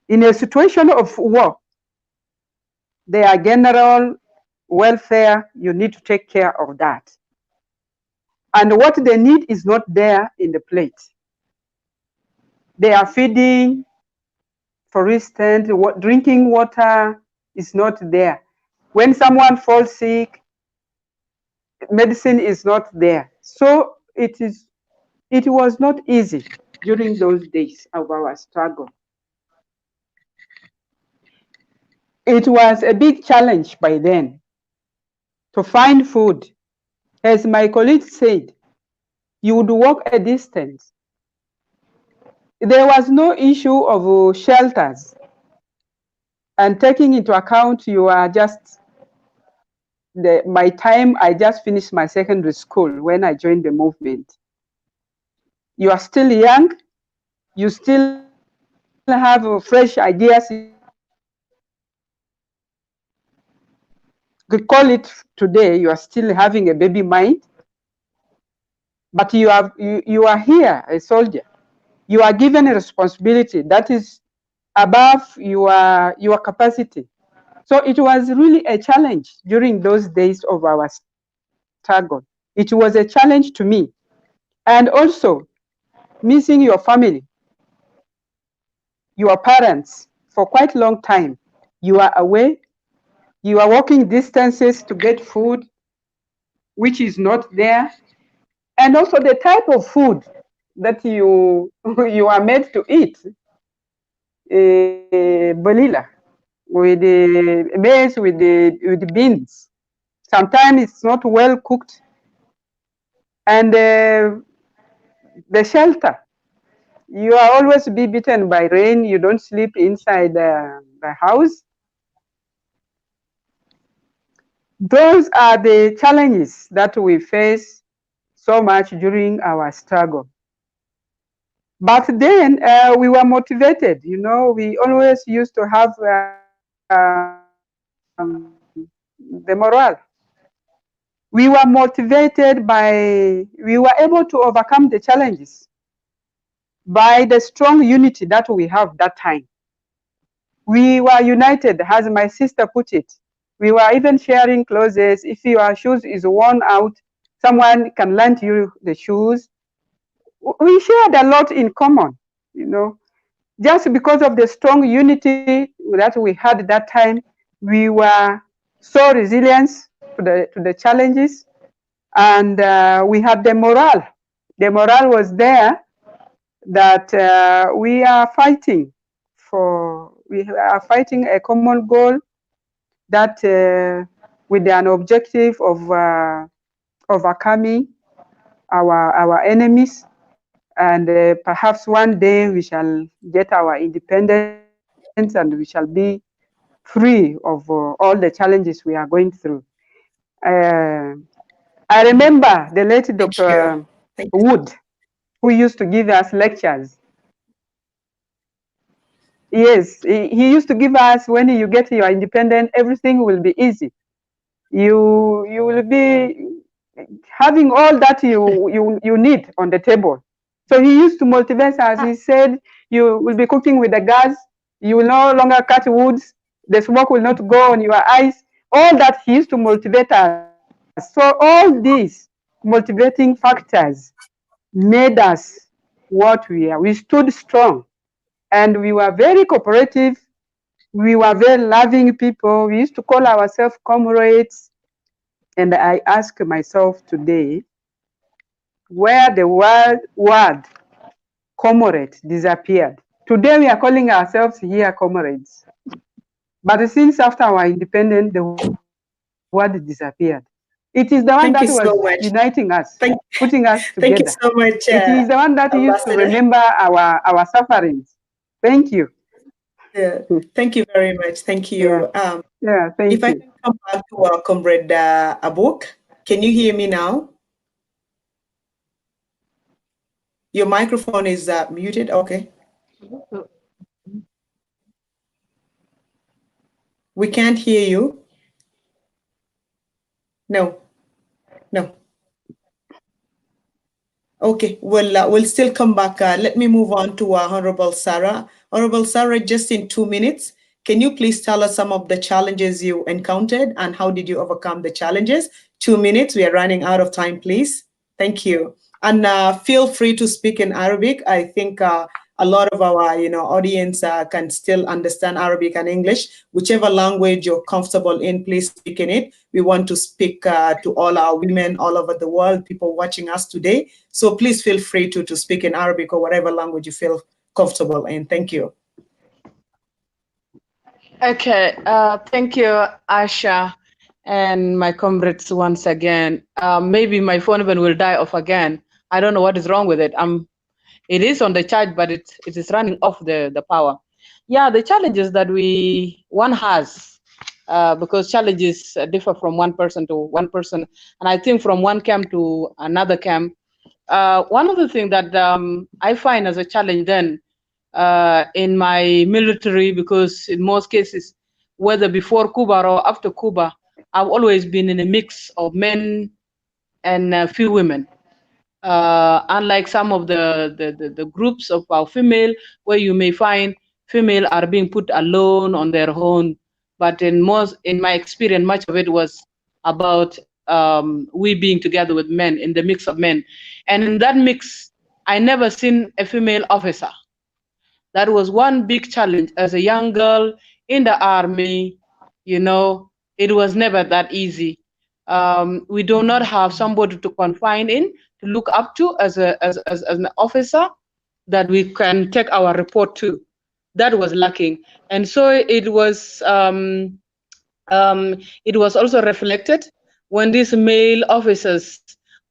In a situation of war, their general welfare, you need to take care of that. And what they need is not there in the plate. They are feeding, for instance, drinking water is not there. When someone falls sick, medicine is not there. So it was not easy during those days of our struggle. It was a big challenge by then to find food. As my colleague said, you would walk a distance. There was no issue of shelters. And taking into account you are just my time, I just finished my secondary school when I joined the movement. You are still young, you still have fresh ideas in your mind. We call it today, you are still having a baby mind, but you are here, a soldier. You are given a responsibility that is above your capacity. So it was really a challenge during those days of our struggle. It was a challenge to me. And also missing your family, your parents for quite a long time. You are away, you are walking distances to get food, which is not there. And also the type of food that you you are made to eat, bolila, with the maize, with the beans. Sometimes it's not well cooked. And the shelter, you are always be beaten by rain. You don't sleep inside the house. Those are the challenges that we face so much during our struggle. But then we were motivated. You know, we always used to have the morale. We were motivated we were able to overcome the challenges by the strong unity that we have that time. We were united, as my sister put it. We were even sharing clothes. If your shoes is worn out, someone can lend you the shoes. We shared a lot in common, you know. Just because of the strong unity that we had at that time, we were so resilient to the challenges, and we had the morale. The morale was there that we are fighting a common goal, that with an objective of overcoming our enemies, and perhaps one day we shall get our independence and we shall be free of all the challenges we are going through. I remember the late Thank Dr. you. Thank you. Wood, who used to give us lectures. Yes, he used to give us, when you get your independent, everything will be easy. You will be having all that you need on the table. So he used to motivate us. He said, you will be cooking with the gas, you will no longer cut woods, the smoke will not go on your eyes. All that he used to motivate us. So all these motivating factors made us what we are. We stood strong and we were very cooperative. We were very loving people. We used to call ourselves comrades. And I ask myself today, where the word comrade disappeared. Today we are calling ourselves here comrades. But since after our independence, the word disappeared. It is the one that was Thank you so uniting much. us, Thank, putting us together. thank you so much, It is the one that used to Ambassador. remember our sufferings. Thank you. Yeah. Thank you very much. Thank Yeah, you. yeah, If thank I you. can come back to our comrade Abuk, can you hear me now? Your microphone is muted. Okay. We can't hear you. No, no. Okay, we'll still come back. Let me move on to Honorable Sarah. Honorable Sarah, just in 2 minutes, can you please tell us some of the challenges you encountered and how did you overcome the challenges? 2 minutes, we are running out of time, please. Thank you. And feel free to speak in Arabic. I think a lot of our audience can still understand Arabic and English. Whichever language you're comfortable in, please speak in it. We want to speak to all our women all over the world, people watching us today. So please feel free to speak in Arabic or whatever language you feel comfortable in. Thank you. Okay, thank you, Asha, and my comrades once again. Maybe my phone even will die off again. I don't know what is wrong with it. It is on the charge, but it is running off the power. Yeah, the challenges that one has, because challenges differ from one person to one person, and I think from one camp to another camp. One of the things that I find as a challenge then in my military, because in most cases, whether before Cuba or after Cuba, I've always been in a mix of men and a few women. Unlike some of the groups of our female, where you may find female are being put alone on their own. But in my experience, much of it was about we being together with men in the mix of men. And in that mix, I never seen a female officer. That was one big challenge as a young girl in the army. It was never that easy. We do not have somebody to confine in, to look up to as an officer that we can take our report to. That was lacking, and so it was. It was also reflected when these male officers,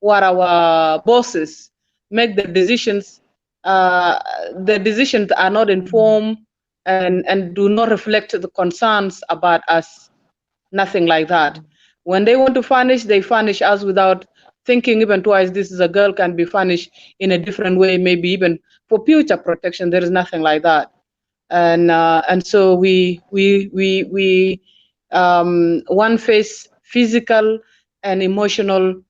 who are our bosses, make the decisions. The decisions are not informed and do not reflect the concerns about us. Nothing like that. When they want to furnish, they furnish us without thinking even twice. This is a girl, can be furnished in a different way, maybe even for future protection. There is nothing like that. And so we one face physical and emotional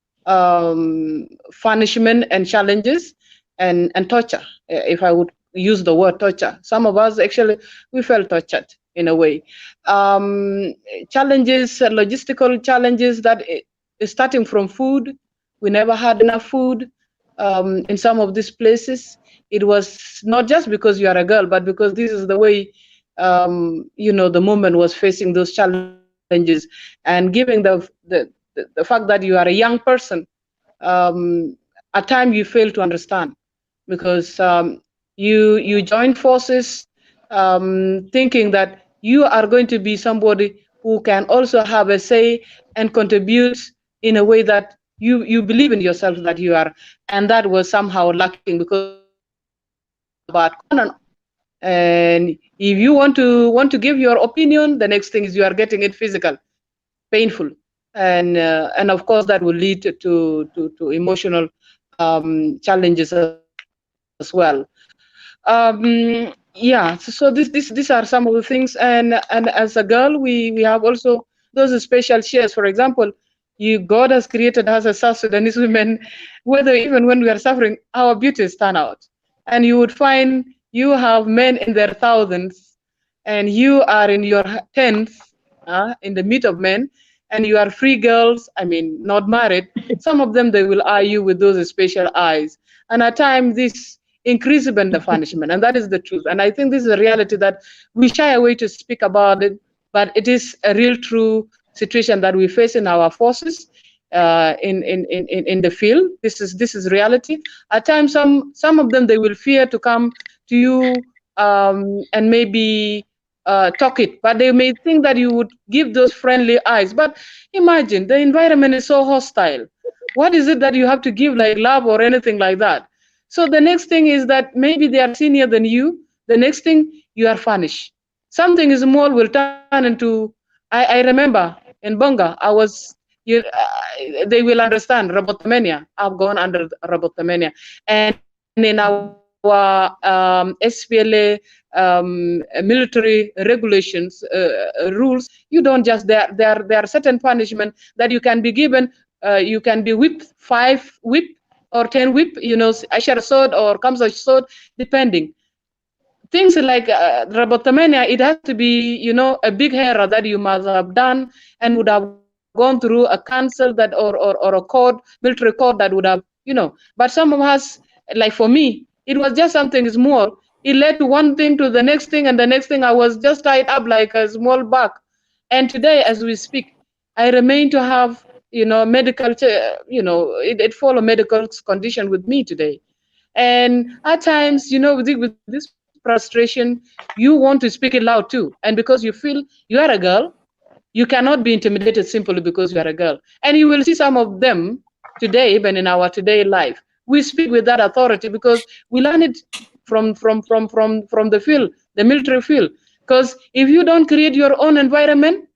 punishment and challenges and torture, if I would use the word torture. Some of us actually, we felt tortured in a way. Challenges, logistical challenges, that starting from food. We never had enough food in some of these places. It was not just because you are a girl, but because this is the way the movement was facing those challenges. And given the fact that you are a young person, at times you fail to understand, because you join forces thinking that you are going to be somebody who can also have a say and contribute in a way that you believe in yourself that you are. And that was somehow lacking, because it was about and if you want to give your opinion, the next thing is you are getting it physical, painful. and of course that will lead to emotional challenges as well. Yeah, so these are some of the things, and as a girl, we have also those special shares. For example, God has created us as South Sudanese women, whether even when we are suffering, our beauty stand out, and you would find you have men in their thousands, and you are in your tens, in the meet of men, and you are free girls. I mean, not married. Some of them they will eye you with those special eyes, and at times this increase even the punishment, and that is the truth. And I think this is a reality that we shy away to speak about it, but it is a real true situation that we face in our forces, in the field. This is reality. At times some of them they will fear to come to you, and maybe talk it, but they may think that you would give those friendly eyes. But imagine the environment is so hostile. What is it that you have to give, like love or anything like that? So the next thing is that maybe they are senior than you. The next thing, you are furnished. Something small will turn into. I remember in Bonga, they will understand Robotomania. I've gone under Robotomania, and in our SPLA military regulations, rules, you don't just there are certain punishment that you can be given. You can be whipped 5 whip or 10 whip, Ashar sword or Kamsa sword, depending. Things like Rabotamania, it has to be, a big error that you must have done and would have gone through a council that or a court, military court that would have. But some of us, like for me, it was just something small. It led to one thing to the next thing, and the next thing I was just tied up like a small bug. And today, as we speak, I remain to have, medical, it follow medical condition with me today. And at times, with this frustration, you want to speak it loud too. And because you feel you are a girl, you cannot be intimidated simply because you are a girl. And you will see some of them today, even in our today life. We speak with that authority because we learn it from the field, the military field. Because if you don't create your own environment,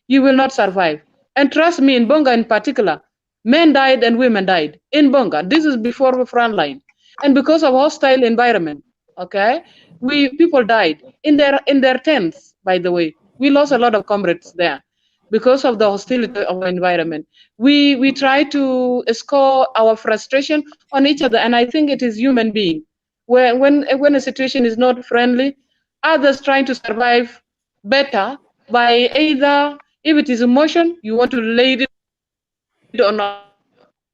you will not survive. And trust me, in Bonga in particular, men died and women died. In Bonga, this is before the front line. And because of hostile environment, okay, people died in their tents, by the way. We lost a lot of comrades there because of the hostility of our environment. We try to score our frustration on each other, and I think it is human being. When a situation is not friendly, others trying to survive better by either, if it is emotion, you want to lay it on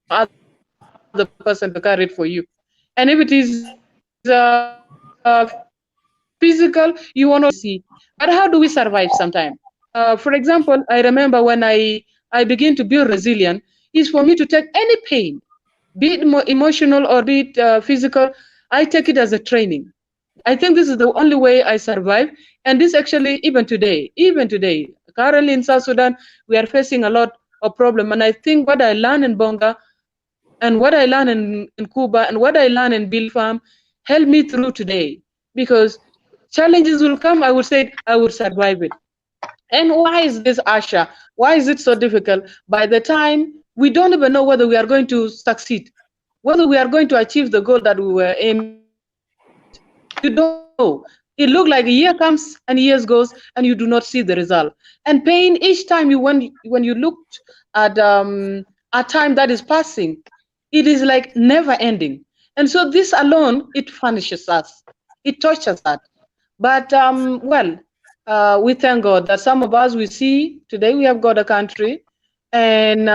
other person to carry it for you. And if it is physical, you want to see. But how do we survive sometimes? For example, I remember when I begin to build resilience, is for me to take any pain, be it emotional or be it physical. I take it as a training. I think this is the only way I survive. And this actually, even today, currently in South Sudan, we are facing a lot of problem. And I think what I learned in Bonga and what I learned in Cuba and what I learned in Bill Farm helped me through today. Because challenges will come, I would say I would survive it. And why is this, Asha? Why is it so difficult? By the time we don't even know whether we are going to succeed, whether we are going to achieve the goal that we were aiming at. You don't know. It looks like a year comes and years goes and you do not see the result. And pain each time when you looked at time that is passing, it is like never ending. And so this alone, it furnishes us. It touches us. But we thank God that some of us we see today we have got a country, and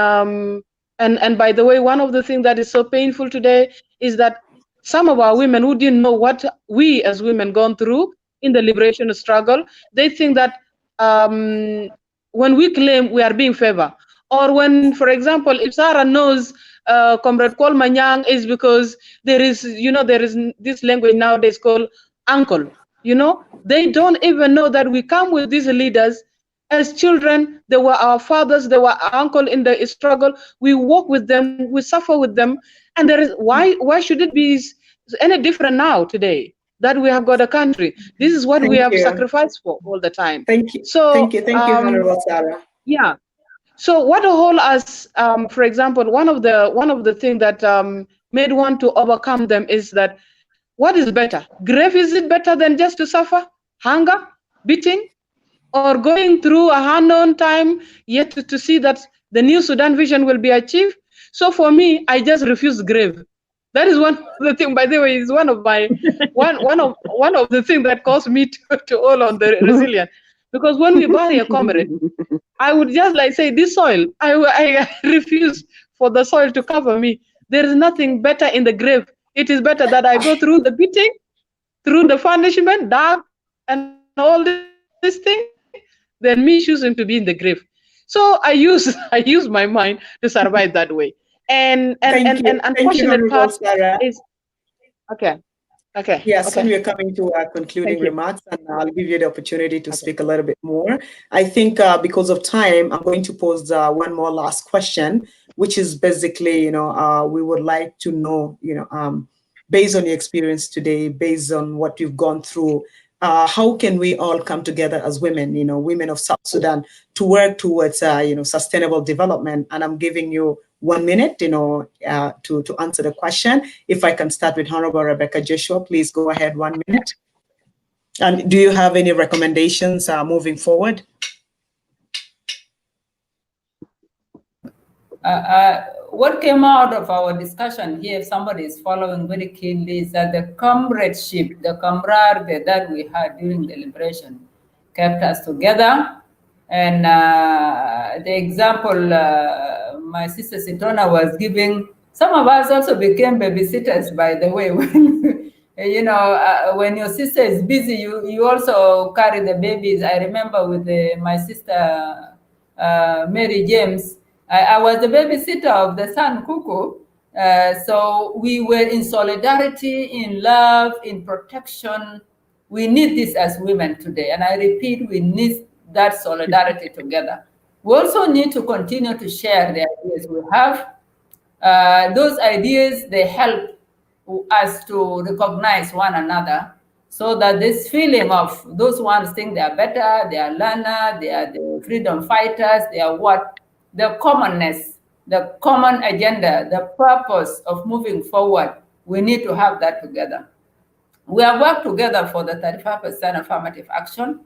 and by the way, one of the things that is so painful today is that some of our women who didn't know what we as women gone through in the liberation struggle, they think that when we claim we are being favored, or when, for example, if Sarah knows Comrade Kwal Manyang is because there is this language nowadays called uncle. They don't even know that we come with these leaders as children. They were our fathers, they were our uncle in the struggle. We walk with them, we suffer with them. And there is why should it be any different now today that we have got a country? This is what we have sacrificed for all the time. Thank you. So Thank you, Honorable Sarah. yeah. So what hold us, for example, one of the things that made one to overcome them is that what is better? Grave, is it better than just to suffer hunger, beating, or going through a unknown time yet to see that the new Sudan vision will be achieved? So for me, I just refuse grave. That is one of the thing. By the way, is one of my one of the things that caused me to all on the resilience. Because when we bury a comrade, I would just like say, this soil, I refuse for the soil to cover me. There is nothing better in the grave. It is better that I go through the beating, through the punishment, dark, and all these things, than me choosing to be in the grave. So I use I use my mind to survive that way. And Thank you. Thank you, unfortunate part Honorable Sarah. is okay. Yeah, soon we're coming to our Thank concluding you. remarks, and I'll give you the opportunity to Okay. speak a little bit more. I think because of time, I'm going to pose one more last question, which is basically, we would like to know, based on your experience today, based on what you've gone through, how can we all come together as women, women of South Sudan, to work towards, sustainable development? And I'm giving you 1 minute, to answer the question. If I can start with Honorable Rebecca Joshua, please go ahead, 1 minute. And do you have any recommendations moving forward? What came out of our discussion here, if somebody is following very keenly, is that the comradeship, the camaraderie that we had during the liberation kept us together. And the example my sister Sitona was giving, some of us also became babysitters, by the way. When your sister is busy, you also carry the babies. I remember with my sister Mary James, I was the babysitter of the son Kuku. So we were in solidarity, in love, in protection. We need this as women today. And I repeat, we need that solidarity together. We also need to continue to share the ideas we have. Those ideas, they help us to recognize one another, so that this feeling of those ones think they are better, they are learner, they are the freedom fighters, they are what? The commonness, the common agenda, the purpose of moving forward, we need to have that together. We have worked together for the 35% affirmative action.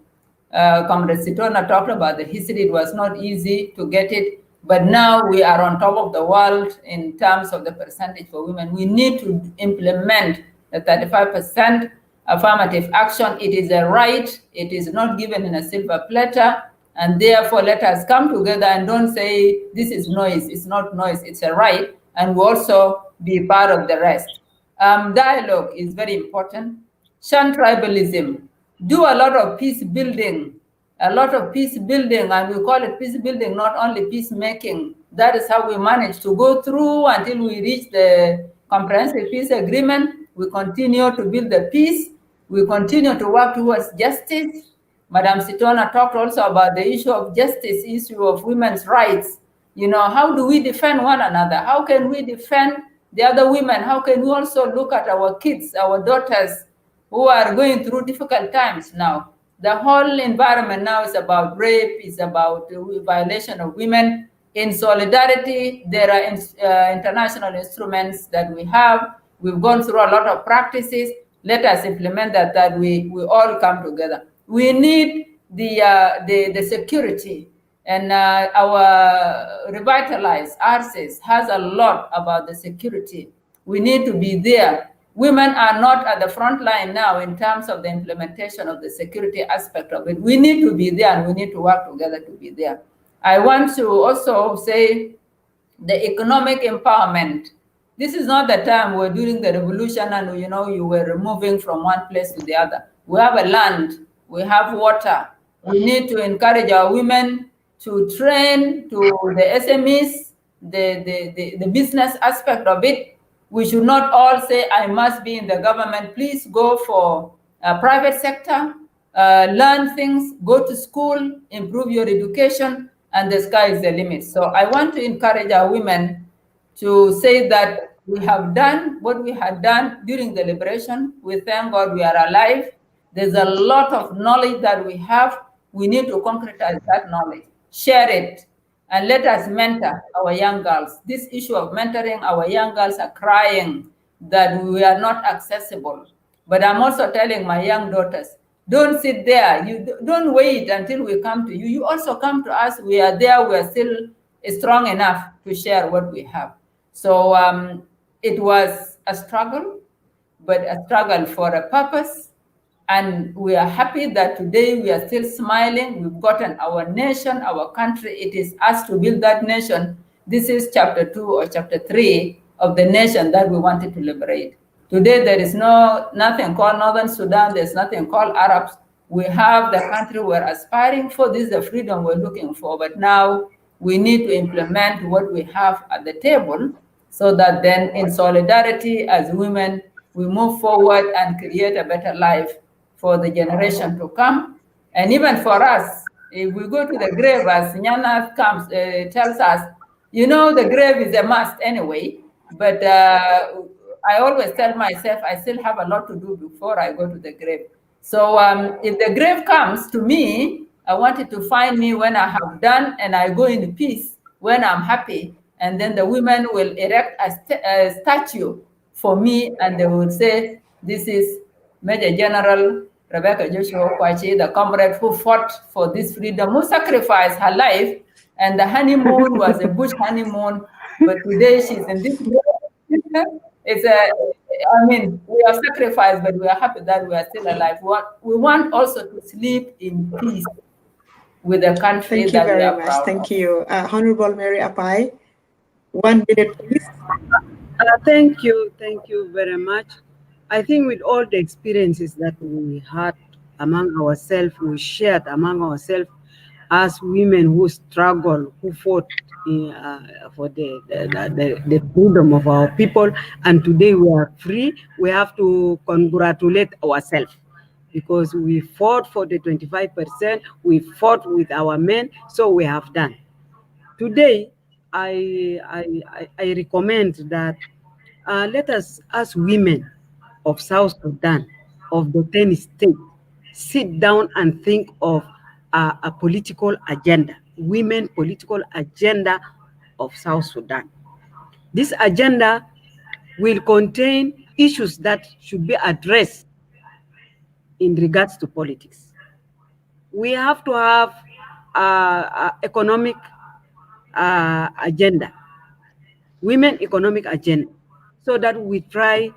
Comrade Sitona talked about the history. It was not easy to get it, but now we are on top of the world in terms of the percentage for women. We need to implement the 35% affirmative action. It is a right. It is not given in a silver platter. And therefore, let us come together and don't say this is noise. It's not noise. It's a right. And we also be part of the rest. Dialogue is very important. Shun tribalism. Do a lot of peace building. A lot of peace building, and we call it peace building, not only peacemaking. That is how we manage to go through until we reach the comprehensive peace agreement. We continue to build the peace. We continue to work towards justice. Madam Sitona talked also about the issue of justice, issue of women's rights. How do we defend one another? How can we defend the other women? How can we also look at our kids, our daughters, who are going through difficult times now? The whole environment now is about rape, is about violation of women. In solidarity, there are international instruments that we have. We've gone through a lot of practices. Let us implement that we all come together. We need the security, and our revitalized RCS has a lot about the security. We need to be there. Women are not at the front line now in terms of the implementation of the security aspect of it. We need to be there, and we need to work together to be there. I want to also say the economic empowerment. This is not the time we're during the revolution and you were moving from one place to the other. We have a land, we have water. We need to encourage our women to train to the SMEs, the business aspect of it. We should not all say, I must be in the government. Please go for private sector, learn things, go to school, improve your education, and the sky is the limit. So I want to encourage our women to say that we have done what we had done during the liberation. We thank God we are alive. There's a lot of knowledge that we have. We need to concretize that knowledge, share it, and let us mentor our young girls. This issue of mentoring, our young girls are crying that we are not accessible. But I'm also telling my young daughters, don't sit there. You don't wait until we come to you. You also come to us. We are there. We are still strong enough to share what we have. So it was a struggle, but a struggle for a purpose. And we are happy that today we are still smiling. We've gotten our nation, our country. It is us to build that nation. This is chapter 2 or chapter 3 of the nation that we wanted to liberate. Today, there is nothing called Northern Sudan. There's nothing called Arabs. We have the country we're aspiring for. This is the freedom we're looking for. But now we need to implement what we have at the table so that then in solidarity as women, we move forward and create a better life for the generation to come. And even for us, if we go to the grave, as Nyana tells us, you know, the grave is a must anyway, but I always tell myself I still have a lot to do before I go to the grave. So if the grave comes to me, I want it to find me when I have done and I go in peace, when I'm happy. And then the women will erect a statue for me and they will say, this is Major General Rebecca Joshua Kwachi, the comrade who fought for this freedom, who sacrificed her life. And the honeymoon was a bush honeymoon, but today she's in this. We are sacrificed, but we are happy that we are still alive. We want also to sleep in peace with the country that we are proud of. Thank you. Honorable Mary Apai, 1 minute, please. Thank you very much. I think with all the experiences that we had among ourselves, we shared among ourselves as women who struggle, who fought for the freedom of our people, and today we are free. We have to congratulate ourselves because we fought for the 25%, we fought with our men, so we have done. Today, I recommend that let us, as women of South Sudan, of the 10 states, sit down and think of a political agenda, women political agenda of South Sudan. This agenda will contain issues that should be addressed in regards to politics. We have to have economic agenda, women economic agenda, so that we try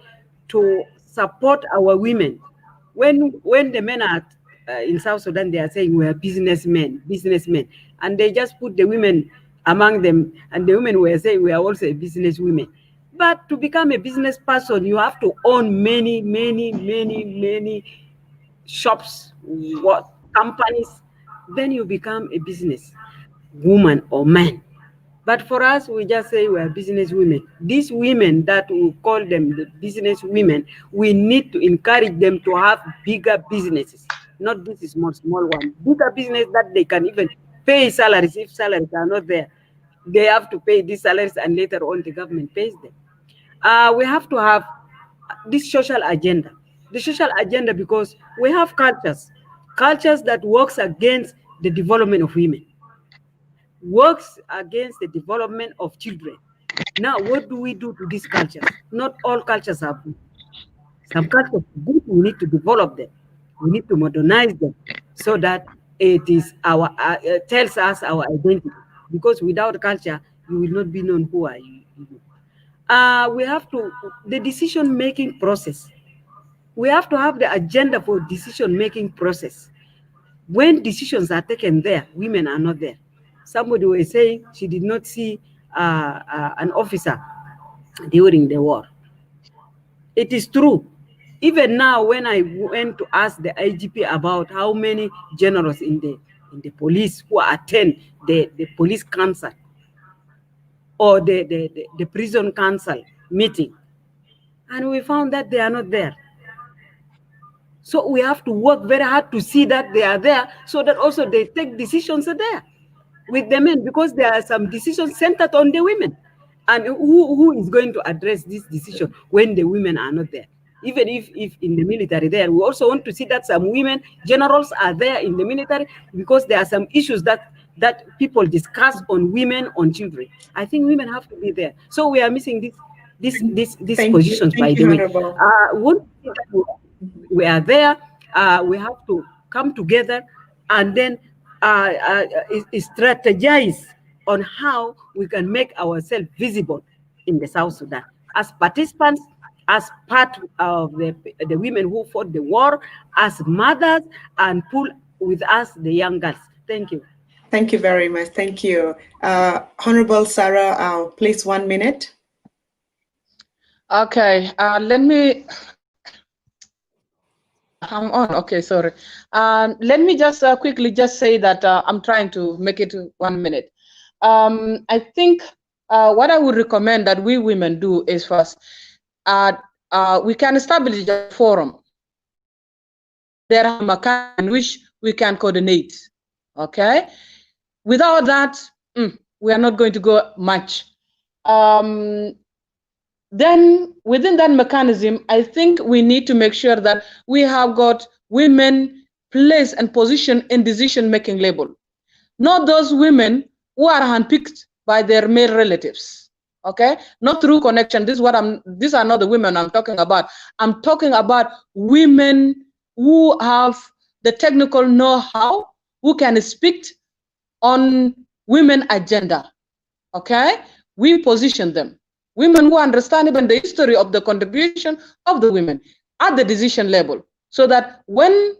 to support our women. When the men are in South Sudan, they are saying we are businessmen, and they just put the women among them, and the women were saying we are also a business women. But to become a business person, you have to own many shops, companies, then you become a business woman or man. But for us, we just say we are business women. These women that we call them the business women, we need to encourage them to have bigger businesses, not this small one. Bigger business that they can even pay salaries. If salaries are not there, they have to pay these salaries and later on the government pays them. We have to have this social agenda. The social agenda because we have cultures that works against the development of women, works against the development of children. Now, what do we do to these cultures? Not all cultures are good. Some cultures are good, we need to develop them. We need to modernize them so that it is tells us our identity. Because without culture, you will not be known who are you. We have to, the decision-making process. We have to have the agenda for decision-making process. When decisions are taken there, women are not there. Somebody was saying she did not see an officer during the war. It is true. Even now, when I went to ask the IGP about how many generals in the police who attend the police council or the prison council meeting, and we found that they are not there. So we have to work very hard to see that they are there, so that also they take decisions there with the men, because there are some decisions centered on the women. And who is going to address this decision when the women are not there? Even if in the military there, we also want to see that some women generals are there in the military, because there are some issues that that people discuss on women, on children. I think women have to be there. So we are missing these Thank you. positions, by Thank the you, way. Honorable. We are there. We have to come together and then strategize on how we can make ourselves visible in the South Sudan as participants, as part of the women who fought the war, as mothers, and pull with us the young girls. Thank you. Thank you very much. Thank you. Honorable Sarah, please 1 minute. Okay, let me, I'm on, okay, sorry. Let me just quickly just say that I'm trying to make it 1 minute. I think what I would recommend that we women do is first, we can establish a forum. There are mechanisms in which we can coordinate, okay? Without that, we are not going to go much. Then within that mechanism, I think we need to make sure that we have got women placed and positioned in decision-making level, not those women who are handpicked by their male relatives. Okay, not through connection. These are not the women I'm talking about. I'm talking about women who have the technical know-how, who can speak on women agenda. Okay, we position them. Women who understand even the history of the contribution of the women at the decision level, so that when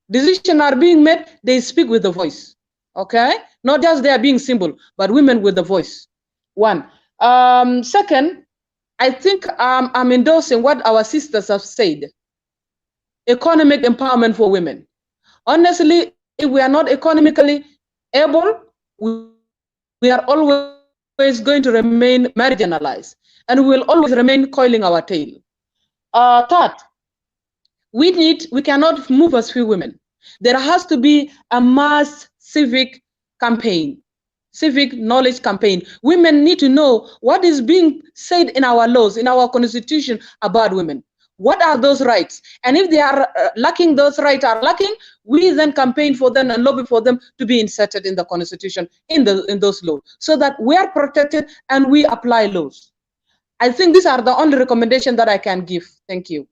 decisions are being made, they speak with the voice. Okay, not just they are being symbol, but women with the voice. One. Second, I think I'm endorsing what our sisters have said. Economic empowerment for women. Honestly, if we are not economically able, we are always going to remain marginalized, and we will always remain coiling our tail. Third, we cannot move as few women. There has to be a mass civic campaign, civic knowledge campaign. Women need to know what is being said in our laws, in our constitution about women. What are those rights? And if they are lacking, those rights are lacking, we then campaign for them and lobby for them to be inserted in the constitution, in those laws, so that we are protected and we apply laws. I think these are the only recommendations that I can give. Thank you.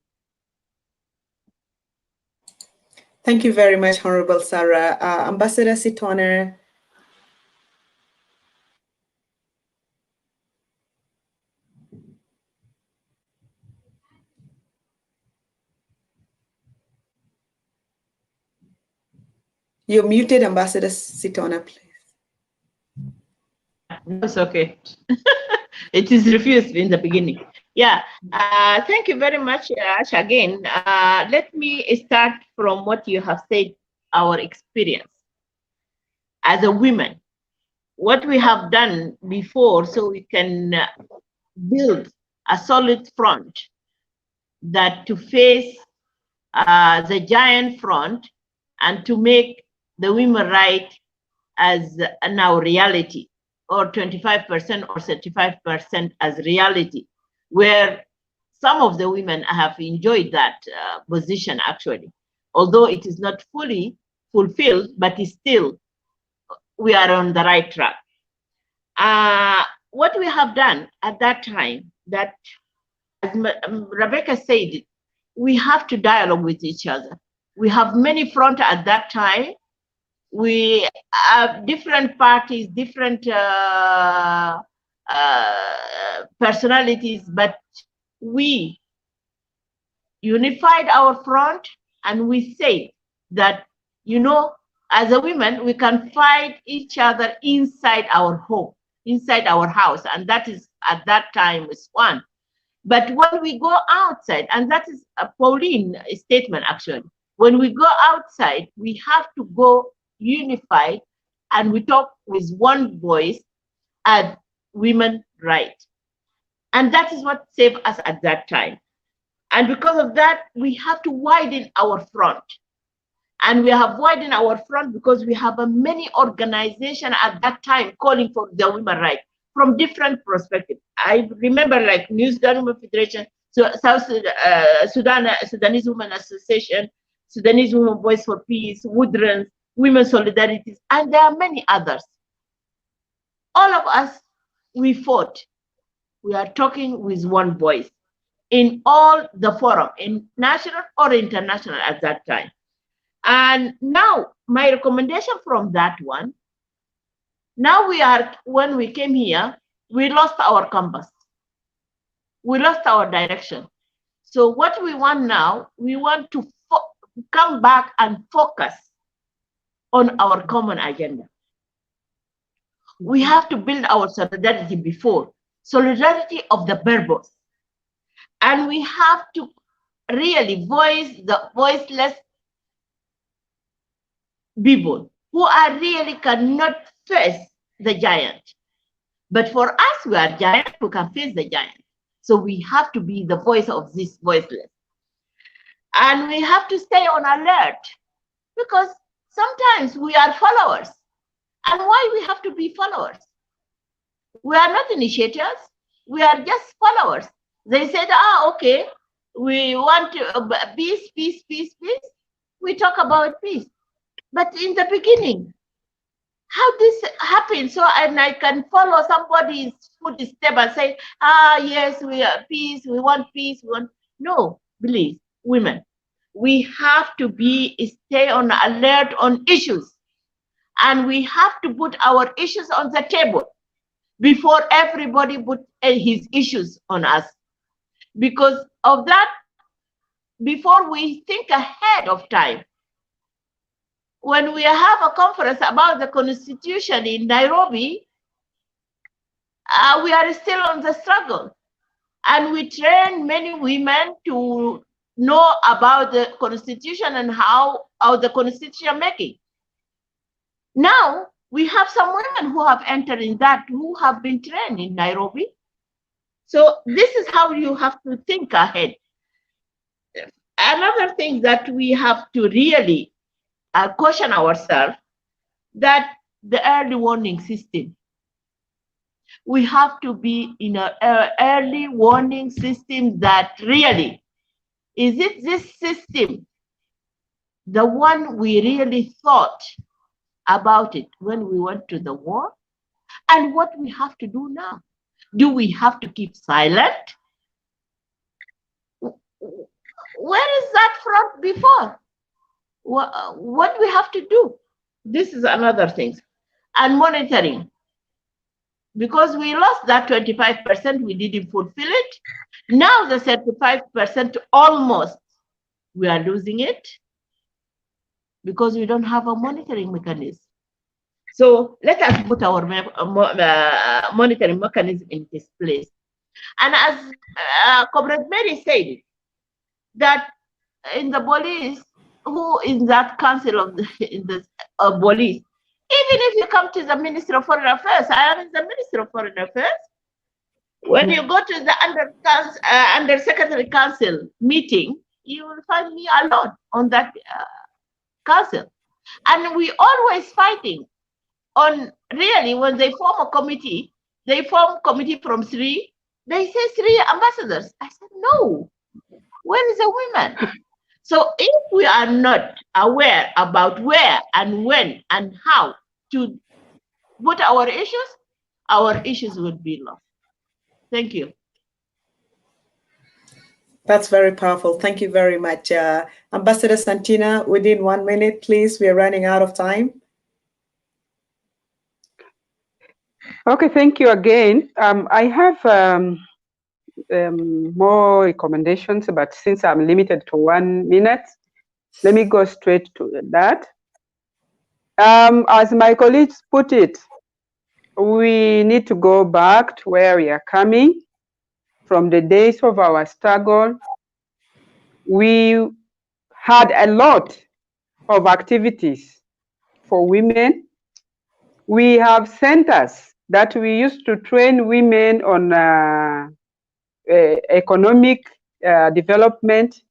Thank you very much, Honorable Sarah. Ambassador Sitwana. You're muted, Ambassador Sitwana, please. That's okay. It is refused in the beginning. Yeah. Thank you very much, Ash. Again, let me start from what you have said, our experience as a woman, what we have done before, so we can build a solid front that to face the giant front and to make the women right as now reality, or 25% or 35% as reality, where some of the women have enjoyed that position actually, although it is not fully fulfilled, but it's still, we are on the right track. What we have done at that time, that as Rebecca said, we have to dialogue with each other. We have many fronts at that time. We have different parties, different personalities, but we unified our front and we said that, you know, as a woman, we can fight each other inside our home, inside our house, and that is at that time is one. But when we go outside, and that is a Pauline statement actually, when we go outside, we have to go unified and we talk with one voice as women rights. And that is what saved us at that time. And because of that, we have to widen our front. And we have widened our front because we have a many organizations at that time calling for the women rights from different perspectives. I remember like New Sudan Women Federation, South Sudanese Women Association, Sudanese Women Voice for Peace, Woodlands, women solidarities, and there are many others. All of us, we fought. We are talking with one voice in all the forum, in national or international at that time. And now my recommendation from that one, now when we came here, we lost our compass. We lost our direction. So what we want now, we want to come back and focus on our common agenda. We have to build our solidarity before, solidarity of the verbose. And we have to really voice the voiceless people who are really cannot face the giant. But for us, we are giant, who can face the giant. So we have to be the voice of this voiceless. And we have to stay on alert, because sometimes we are followers. And why we have to be followers? We are not initiators. We are just followers. They said, okay, we want peace, peace, peace, peace. We talk about peace. But in the beginning, how this happened? So, and I can follow somebody's footstep and say, yes, we are peace, we want peace, we want. No, please, women, we have to stay on alert on issues. And we have to put our issues on the table before everybody put his issues on us. Because of that, before we think ahead of time, when we have a conference about the constitution in Nairobi, we are still on the struggle. And we train many women to know about the constitution and how the constitution making. Now, we have some women who have entered in that, who have been trained in Nairobi. So this is how you have to think ahead. Another thing that we have to really caution ourselves, that the early warning system. We have to be in an early warning system that really, is it this system, the one we really thought about it when we went to the war? And what we have to do now? Do we have to keep silent? Where is that front before? What we have to do? This is another thing. And monitoring. Because we lost that 25%, we didn't fulfill it. Now the 35% almost, we are losing it because we don't have a monitoring mechanism. So let us put our monitoring mechanism in this place. And as Comrade Mary said, that in the police, who in that council of the police, even if you come to the Ministry of Foreign Affairs, I am in the Ministry of Foreign Affairs. When you go to the Under Secretary Council meeting, you will find me alone on that council. And we always fighting on, really, when they form a committee, they form committee from 3, they say 3 ambassadors. I said, no, where is the women? So if we are not aware about where and when and how to put our issues will be lost. Thank you. That's very powerful. Thank you very much. Ambassador Santina, within 1 minute, please. We are running out of time. Okay, thank you again. I have more recommendations, but since I'm limited to 1 minute, let me go straight to that. As my colleagues put it, we need to go back to where we are coming from, the days of our struggle. We had a lot of activities for women. We have centers that we used to train women on economic development.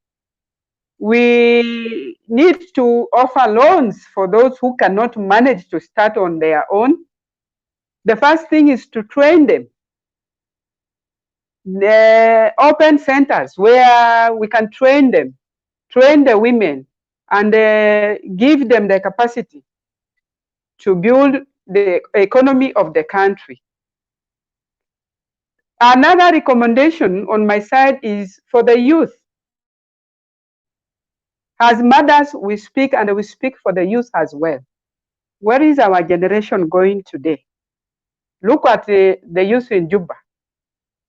We need to offer loans for those who cannot manage to start on their own. The first thing is to train them. The open centers where we can train them, train the women, and give them the capacity to build the economy of the country. Another recommendation on my side is for the youth. As mothers, we speak, and we speak for the youth as well. Where is our generation going today? Look at the youth in Juba,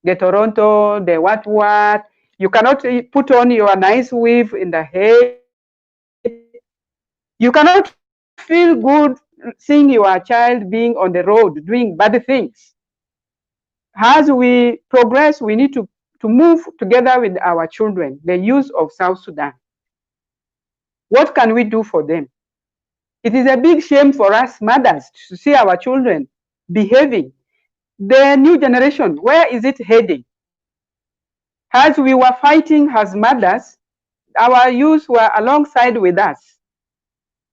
the Toronto, the what. You cannot put on your nice weave in the head. You cannot feel good seeing your child being on the road doing bad things. As we progress, we need to move together with our children, the youth of South Sudan. What can we do for them? It is a big shame for us mothers to see our children behaving. The new generation, where is it heading? As we were fighting as mothers, our youth were alongside with us.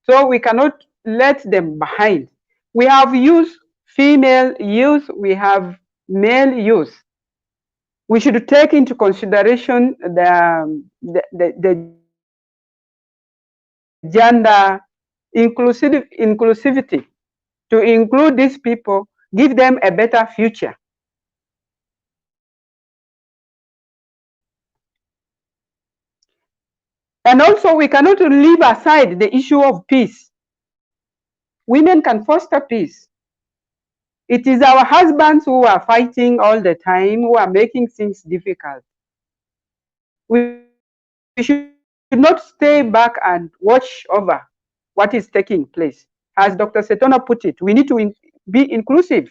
So we cannot let them behind. We have youth, female youth, we have male youth. We should take into consideration the gender inclusivity to include these people, give them a better future. And also, we cannot leave aside the issue of peace. Women can foster peace. It is our husbands who are fighting all the time, who are making things difficult. We should not stay back and watch over what is taking place. As Dr. Setona put it, we need to be inclusive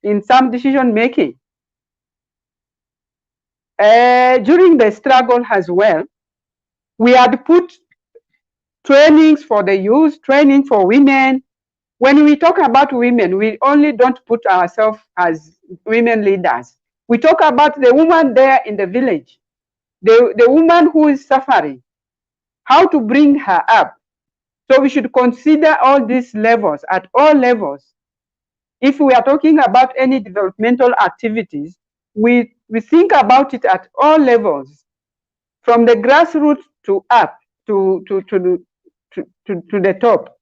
in some decision making. During the struggle as well, we had put trainings for the youth, training for women. When we talk about women, we only don't put ourselves as women leaders. We talk about the woman there in the village, the woman who is suffering, how to bring her up. So we should consider all these levels, at all levels. If we are talking about any developmental activities, we think about it at all levels, from the grassroots to up to the top.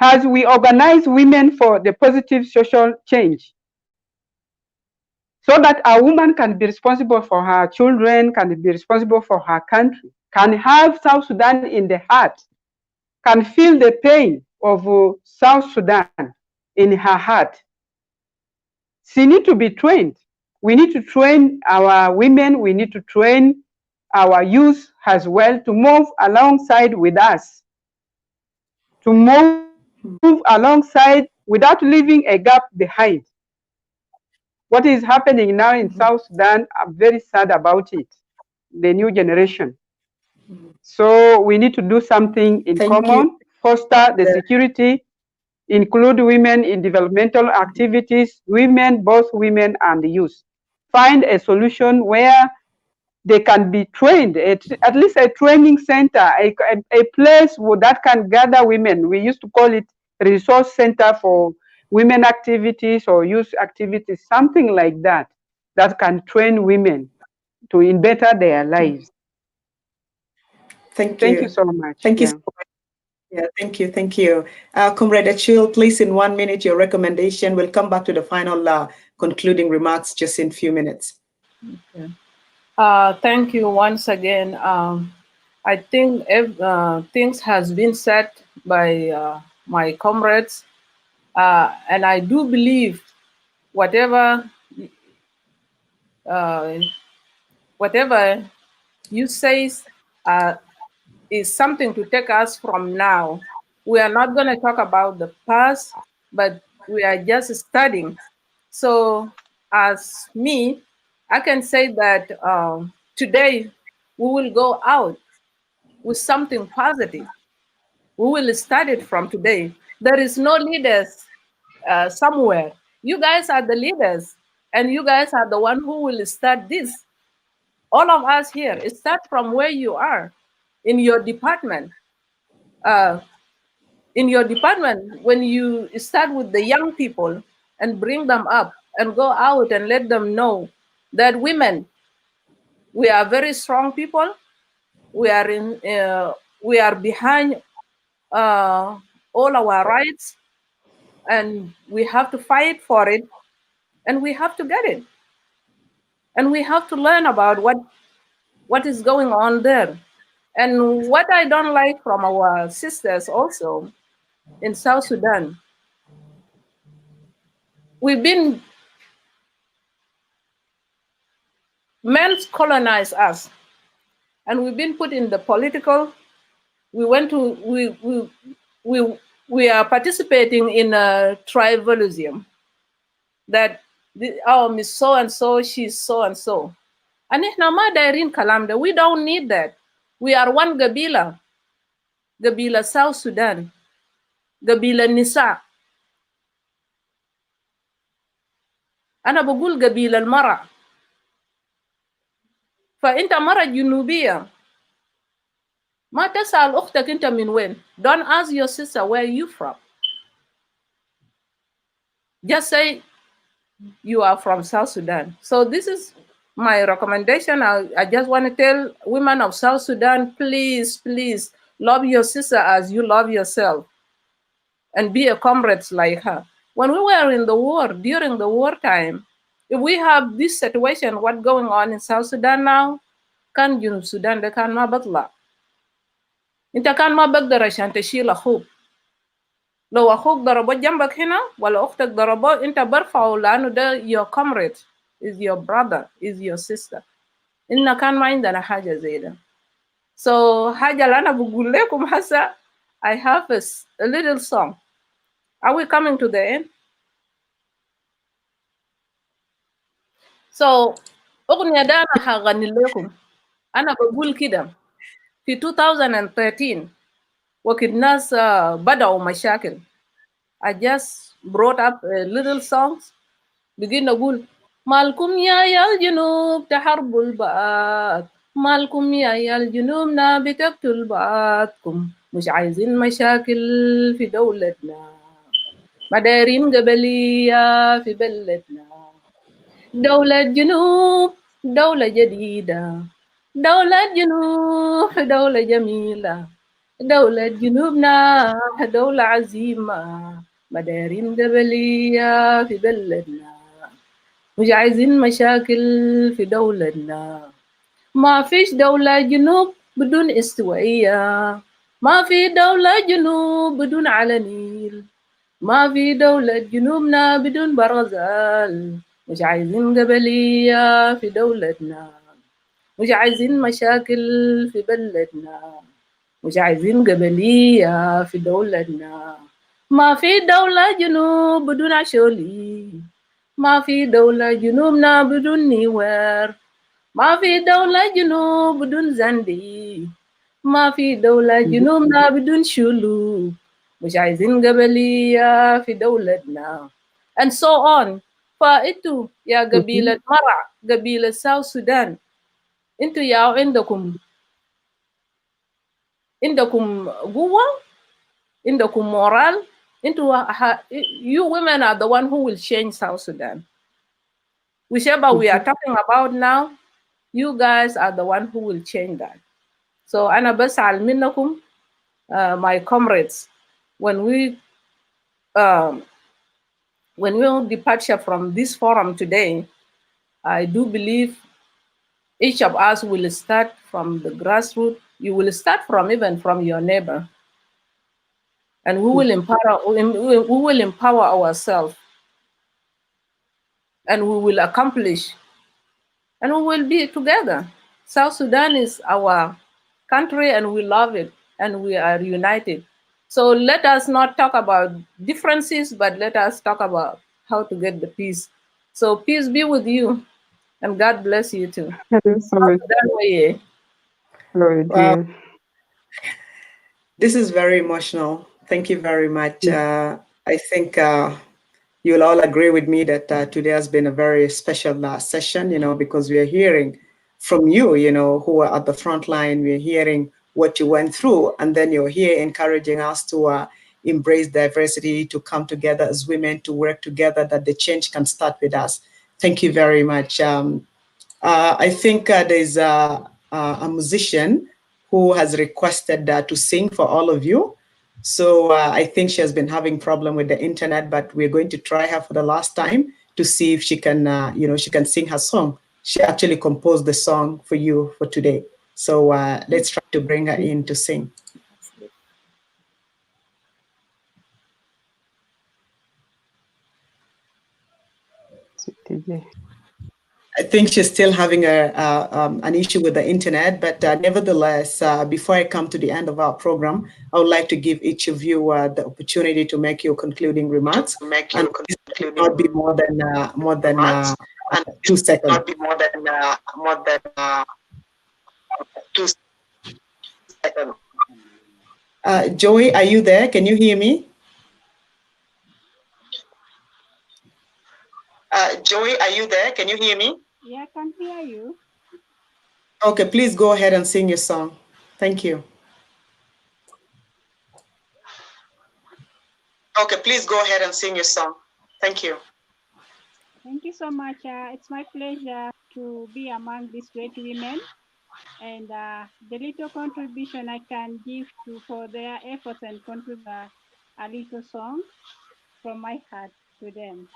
As we organize women for the positive social change, so that a woman can be responsible for her children, can be responsible for her country, can have South Sudan in the heart, can feel the pain of South Sudan in her heart. She needs to be trained. We need to train our women, we need to train our youth as well to move alongside with us, to move alongside without leaving a gap behind. What is happening now in South Sudan, I'm very sad about it, the new generation. So we need to do something in common, foster the security, include women in developmental activities, women, both women and youth. Find a solution where they can be trained, at least a training center, a place that can gather women. We used to call it resource center for women activities or youth activities, something like that, that can train women to better their lives. Thank you so much. Thank you so much. Yeah, thank you. Comrade Achille, please, in 1 minute, your recommendation. We'll come back to the final concluding remarks just in a few minutes. Okay. Thank you once again. I think things has been said by my comrades, and I do believe whatever you say is something to take us from now. We are not going to talk about the past, but we are just studying. So as me, I can say that today we will go out with something positive. We will start it from today. There is no leaders somewhere. You guys are the leaders, and you guys are the one who will start this. All of us here, start from where you are in your department. In your department, when you start with the young people and bring them up and go out and let them know that women, we are very strong people. We are behind all our rights, and we have to fight for it, and we have to get it, and we have to learn about what is going on there. And what I don't like from our sisters also in South Sudan, we've been, men colonized us, and we've been put in the political. We went to we are participating in a tribalism that oh, Miss so and so, she's so and so. And إحنا ما دايرين كلام ده. We don't need that. We are one قبيلة. قبيلة South Sudan. قبيلة النساء. أنا بقول قبيلة المرأة. فأنت مرأة جنوبية. ما تسأل أختك أنت من وين. Don't ask your sister where you from. Just say you are from South Sudan. So this is my recommendation. I just want to tell women of South Sudan, please, please love your sister as you love yourself and be a comrade like her. When we were in the war, during the wartime, if we have this situation, what's going on in South Sudan now, kan Junub Sudan ده كان ما بطلع. انت كان ما بقدر عشان تشيل اخوك. لو اخوك ضربه جنبك هنا ولا اختك ضربه انت برفعه لانه ده your comrade is your brother is your sister. إننا كان ما عندنا حاجة زي ده. So حاجة اللي أنا بقول لكم هسه I have a little song. Are we coming to the end? So أغنية ده أنا هغني لكم. أنا بقول كده في 2013 وقت الناس بدأوا مشاكل. I just brought up a little songs. بقينا نقول مالكم يا الجنوب تحاربوا البعض مالكم يا الجنوبنا بتقتل بعضكم مش عايزين مشاكل في دولتنا مدارين قبلية في بلدنا دولة جنوب دولة جديدة دولة جنوب دولة جميلة دولة جنوبنا دولة عزيمة مدارين قبلية في بلدنا مش عايزين مشاكل في دولتنا ما فيش دولة جنوب بدون استوائية ما في دولة جنوب بدون على نيل ما في دولة جنوبنا بدون برغزال مش عايزين قبلية في دولتنا مش عايزين مشاكل في بلدنا مش عايزين قبلية في دولتنا ما في دولة جنوب بدون عشولي ما في دولة جنوبنا بدون نيوير ما في دولة جنوب بدون زندي ما في دولة جنوبنا بدون شلو مش عايزين قبلية في دولتنا and so on. فانتوا يا قبيلة مرع قبيلة ساوث السودان انتوا يا عندكم قوة عندكم moral you women are the one who will change South Sudan. Whichever we are talking about now, you guys are the one who will change that. So أنا بسأل منكم my comrades when we departure from this forum today, I do believe each of us will start from the grassroots. You will start from even from your neighbor. And we will empower ourselves, and we will accomplish, and we will be together. South Sudan is our country, and we love it, and we are united. So let us not talk about differences, but let us talk about how to get the peace. So peace be with you, and God bless you too. Wow. This is very emotional. Thank you very much. I think you'll all agree with me that today has been a very special session, because we are hearing from you, who are at the front line. We're hearing what you went through, and then you're here encouraging us to embrace diversity, to come together as women, to work together, that the change can start with us. Thank you very much. I think there's a musician who has requested to sing for all of you. So I think she has been having problem with the internet, but we're going to try her for the last time to see if she can, she can sing her song. She actually composed the song for you for today. So let's try to bring her in to sing. I think she's still having an issue with the internet, but nevertheless, before I come to the end of our program, I would like to give each of you the opportunity to make your concluding remarks. And not be more than 2 seconds. Not be more than 2 seconds. Joey, are you there? Can you hear me? Joey, are you there? Can you hear me? Yeah, I can hear you. Okay, please go ahead and sing your song. Thank you. Okay, please go ahead and sing your song. Thank you. Thank you so much. It's my pleasure to be among these great women, and the little contribution I can give for their efforts and contribute a little song from my heart to them.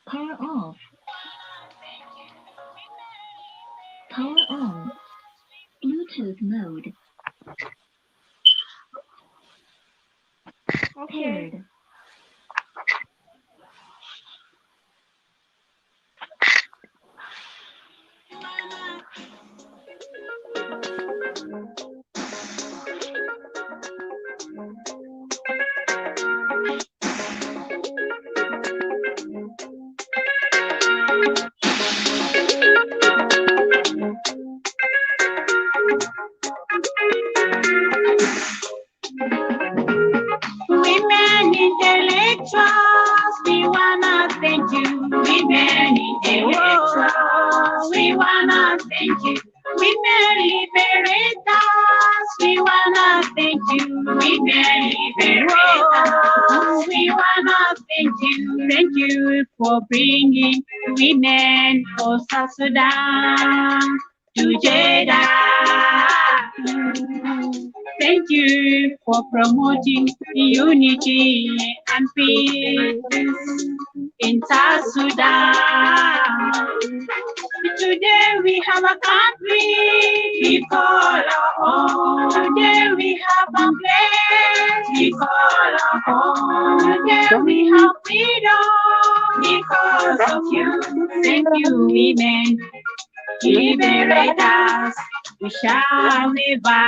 Power off. Power on. Bluetooth mode. Okay. Paired. Women intellectuals, we wanna thank you. Women intellectuals, we wanna thank you. Women liberators, we wanna thank you. Women liberators, we wanna thank you. Thank you for bringing women of South Sudan together. Thank you for promoting unity and peace in South Sudan. Today we have a country we call our own. Today we have a place we call our home. Today we have freedom because of you. Thank you, women. Liberate us. We shall never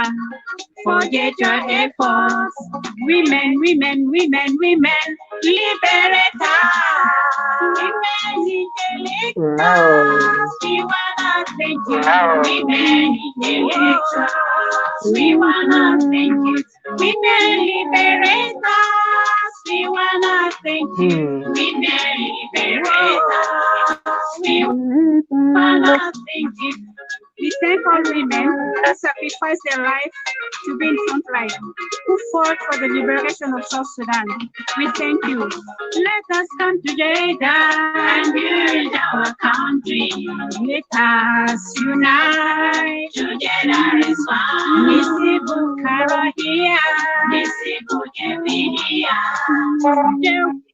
forget your efforts. Women, women, women, women, liberate us. Women intellectuals, we wanna thank you. Women intellectuals, we wanna thank you. Women liberate us, we wanna thank you. Women liberate us, we wanna thank you. We thank all women who sacrificed their life to be in front line, who fought for the liberation of South Sudan. We thank you. Let us come together and build our country. Let us unite together as one. Nisibu Karahia, Nisibu Kevinia.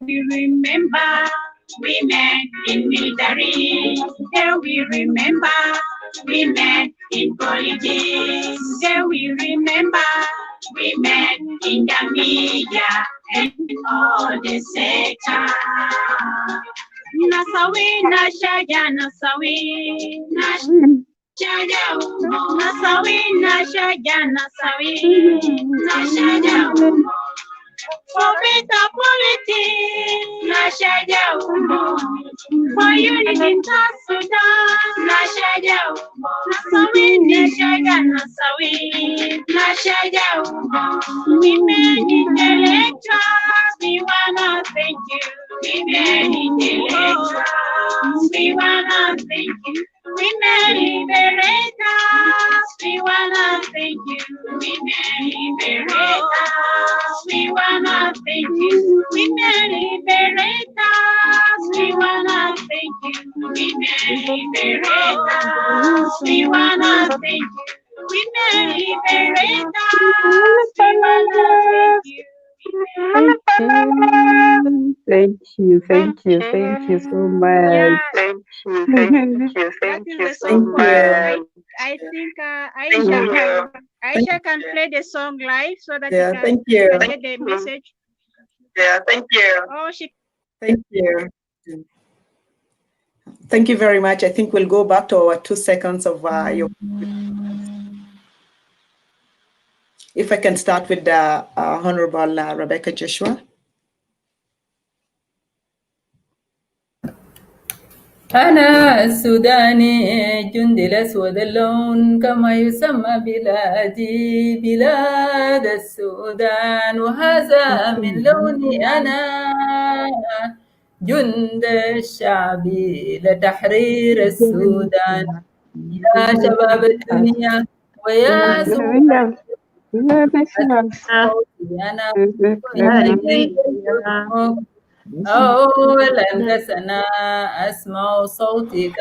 We remember women in military. There we remember women in politics. There we remember women in the media and all the sectors. Nasawi, Nashaja, Nasawi, Nashaja, Nasawi, Nashaja, Nasawi, Nashaja. For better politics, Nashaja Umo. For unity in South Sudan, Nashaja Umo. Nasawi, Nashaja, Nasawi, Nashaja Umo. Women intellectuals, we wanna thank you. Women intellectuals, we wanna thank you. Women liberators, we wanna thank you. Women liberators, we wanna thank you. Women liberators, we wanna thank you. Women liberators, we wanna thank you. Women liberators, we wanna thank you. Thank you. Thank you. Thank you so much. Yeah, Thank that is you. the song. Thank you. I think Aisha can play the song live so that Yeah, thank you you. can get the message. Yeah, thank you. Oh, she. Thank you. Thank you very much. I think we'll go back to our 2 seconds of your. If I can start with the Honorable Rebecca Joshua. أنا السوداني جندي الأسود اللون كما يسمى بلادي بلاد السودان وهذا من لوني أنا جند الشعبي لتحرير السودان يا شباب الدنيا ويا سودان صوتي أنا أولا كسنا أسمع صوتي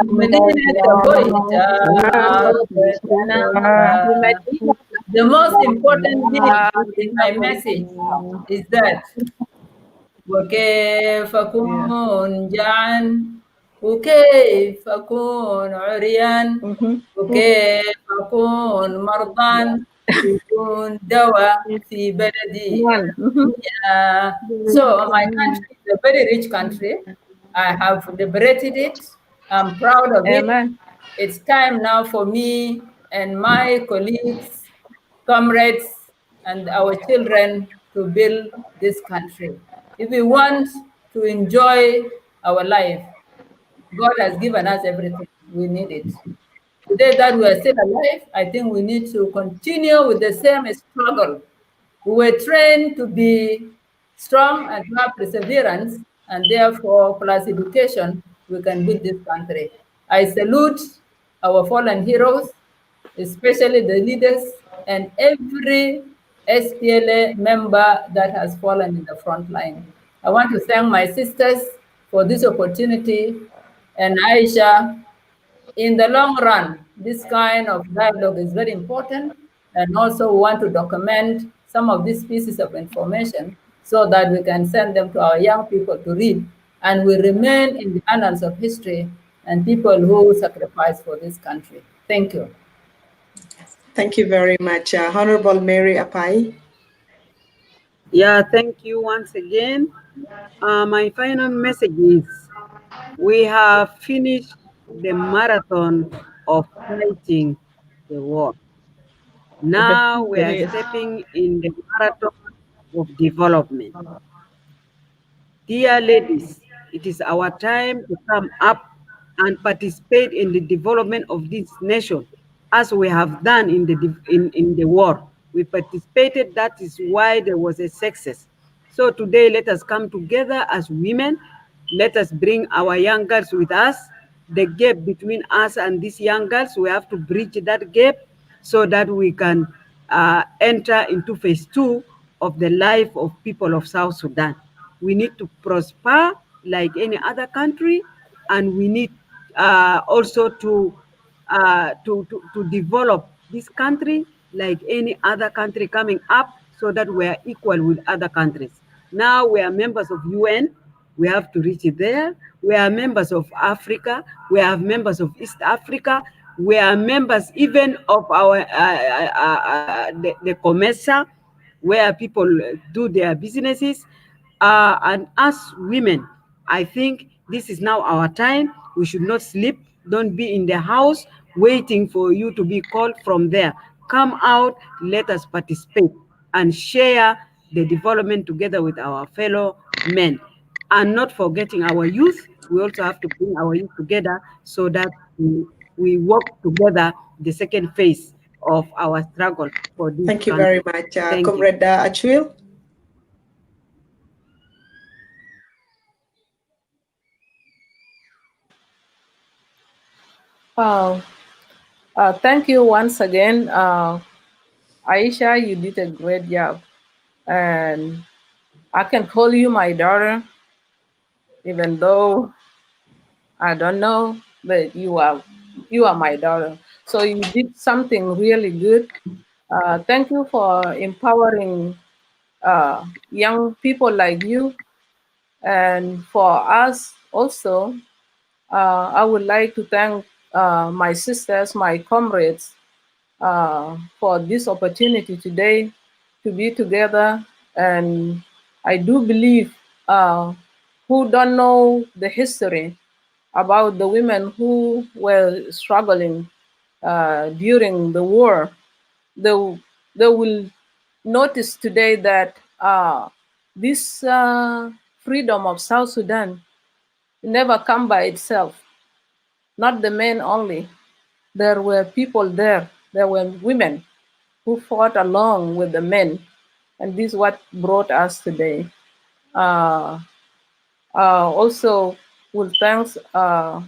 مدينة بويتا The most important thing in my message is that وكيف أكون جعان وكيف أكون عريان وكيف أكون مرضان بدون دواء في بلدي. So my country is a very rich country. I have liberated it. I'm proud of it. It's time now for me and my colleagues, comrades, and our children to build this country. If we want to enjoy our life, God has given us everything. We need it. Today that we are still alive, I think we need to continue with the same struggle. We were trained to be strong and to have perseverance, and therefore, plus education, we can build this country. I salute our fallen heroes, especially the leaders and every SPLA member that has fallen in the front line. I want to thank my sisters for this opportunity, and Aisha, in the long run, this kind of dialogue is very important, and also we want to document some of these pieces of information so that we can send them to our young people to read, and we remain in the annals of history and people who sacrificed for this country. Thank you. Thank you very much. Honorable Mary Apai. Yeah, thank you once again. My final message is we have finished the marathon of fighting the war. Now we are stepping in the marathon of development. Dear ladies, it is our time to come up and participate in the development of this nation as we have done in the war. We participated, that is why there was a success. So today, let us come together as women. Let us bring our young girls with us. The gap between us and these young girls, we have to bridge that gap so that we can enter into phase 2 of the life of people of South Sudan. We need to prosper like any other country, and we need also to develop this country like any other country coming up so that we are equal with other countries. Now we are members of UN. We have to reach it there. We are members of Africa. We are members of East Africa. We are members even of our the COMESA, where people do their businesses. And as women, I think this is now our time. We should not sleep. Don't be in the house waiting for you to be called from there. Come out, let us participate and share the development together with our fellow men. And not forgetting our youth, we also have to bring our youth together so that we work together the second phase of our struggle for this Thank you country. very much. Thank you. Comrade Achwil. Uh, Thank you once again, Aisha. You did a great job, and I can call you my daughter, even though I don't know, but you are my daughter. So you did something really good. Thank you for empowering young people like you, and for us also. I would like to thank my sisters, my comrades, for this opportunity today to be together. And I do believe who don't know the history about the women who were struggling during the war, they, they will notice today that this freedom of South Sudan never come by itself, not the men only. There were people there, there were women who fought along with the men, and this is what brought us today. Uh, Also, will thanks uh,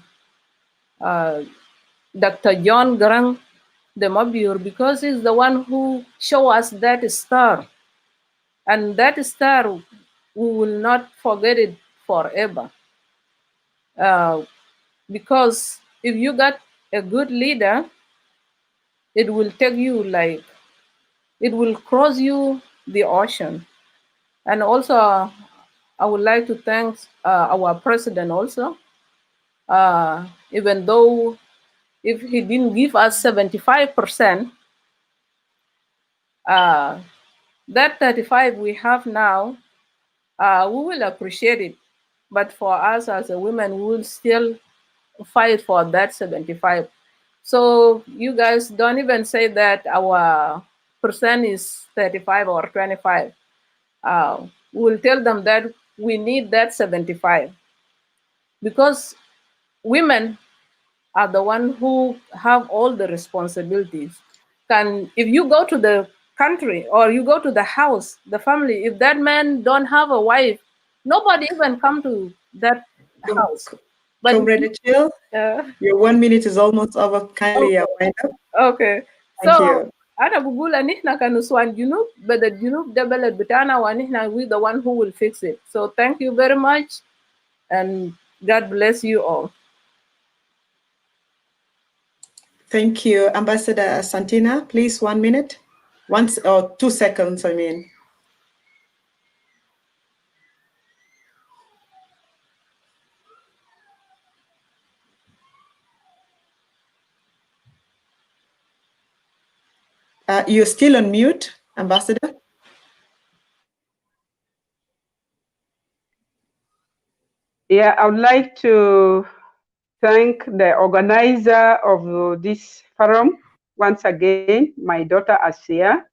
Dr. John Garang de Mabur, because he's the one who show us that star, and that star we will not forget it forever. Because if you got a good leader, it will take you like, it will cross you the ocean. And also, I would like to thank our president also, even though if he didn't give us 75%, uh, that 35 we have now, we will appreciate it. But for us as a women, we will still fight for that 75. So you guys don't even say that our percent is 35 or 25. We'll tell them that we need that 75, because women are the one who have all the responsibilities. Can if you go to the country or you go to the house, the family, if that man don't have a wife, nobody even come to that house. But Comrade Chill, your 1 minute is almost over. Kindly wind up. okay. Thank So you. أنا بقول إن إحنا كنسوان جنوب بدل الجنوب ده بلد بتاعنا وإن إحنا we the one who will fix it. So thank you very much, and God bless you all. Thank you. Ambassador Santina, please 1 minute. Once or 2 seconds, I mean. You're still on mute, Ambassador. Yeah, I would like to thank the organizer of this forum once again, my daughter Asia.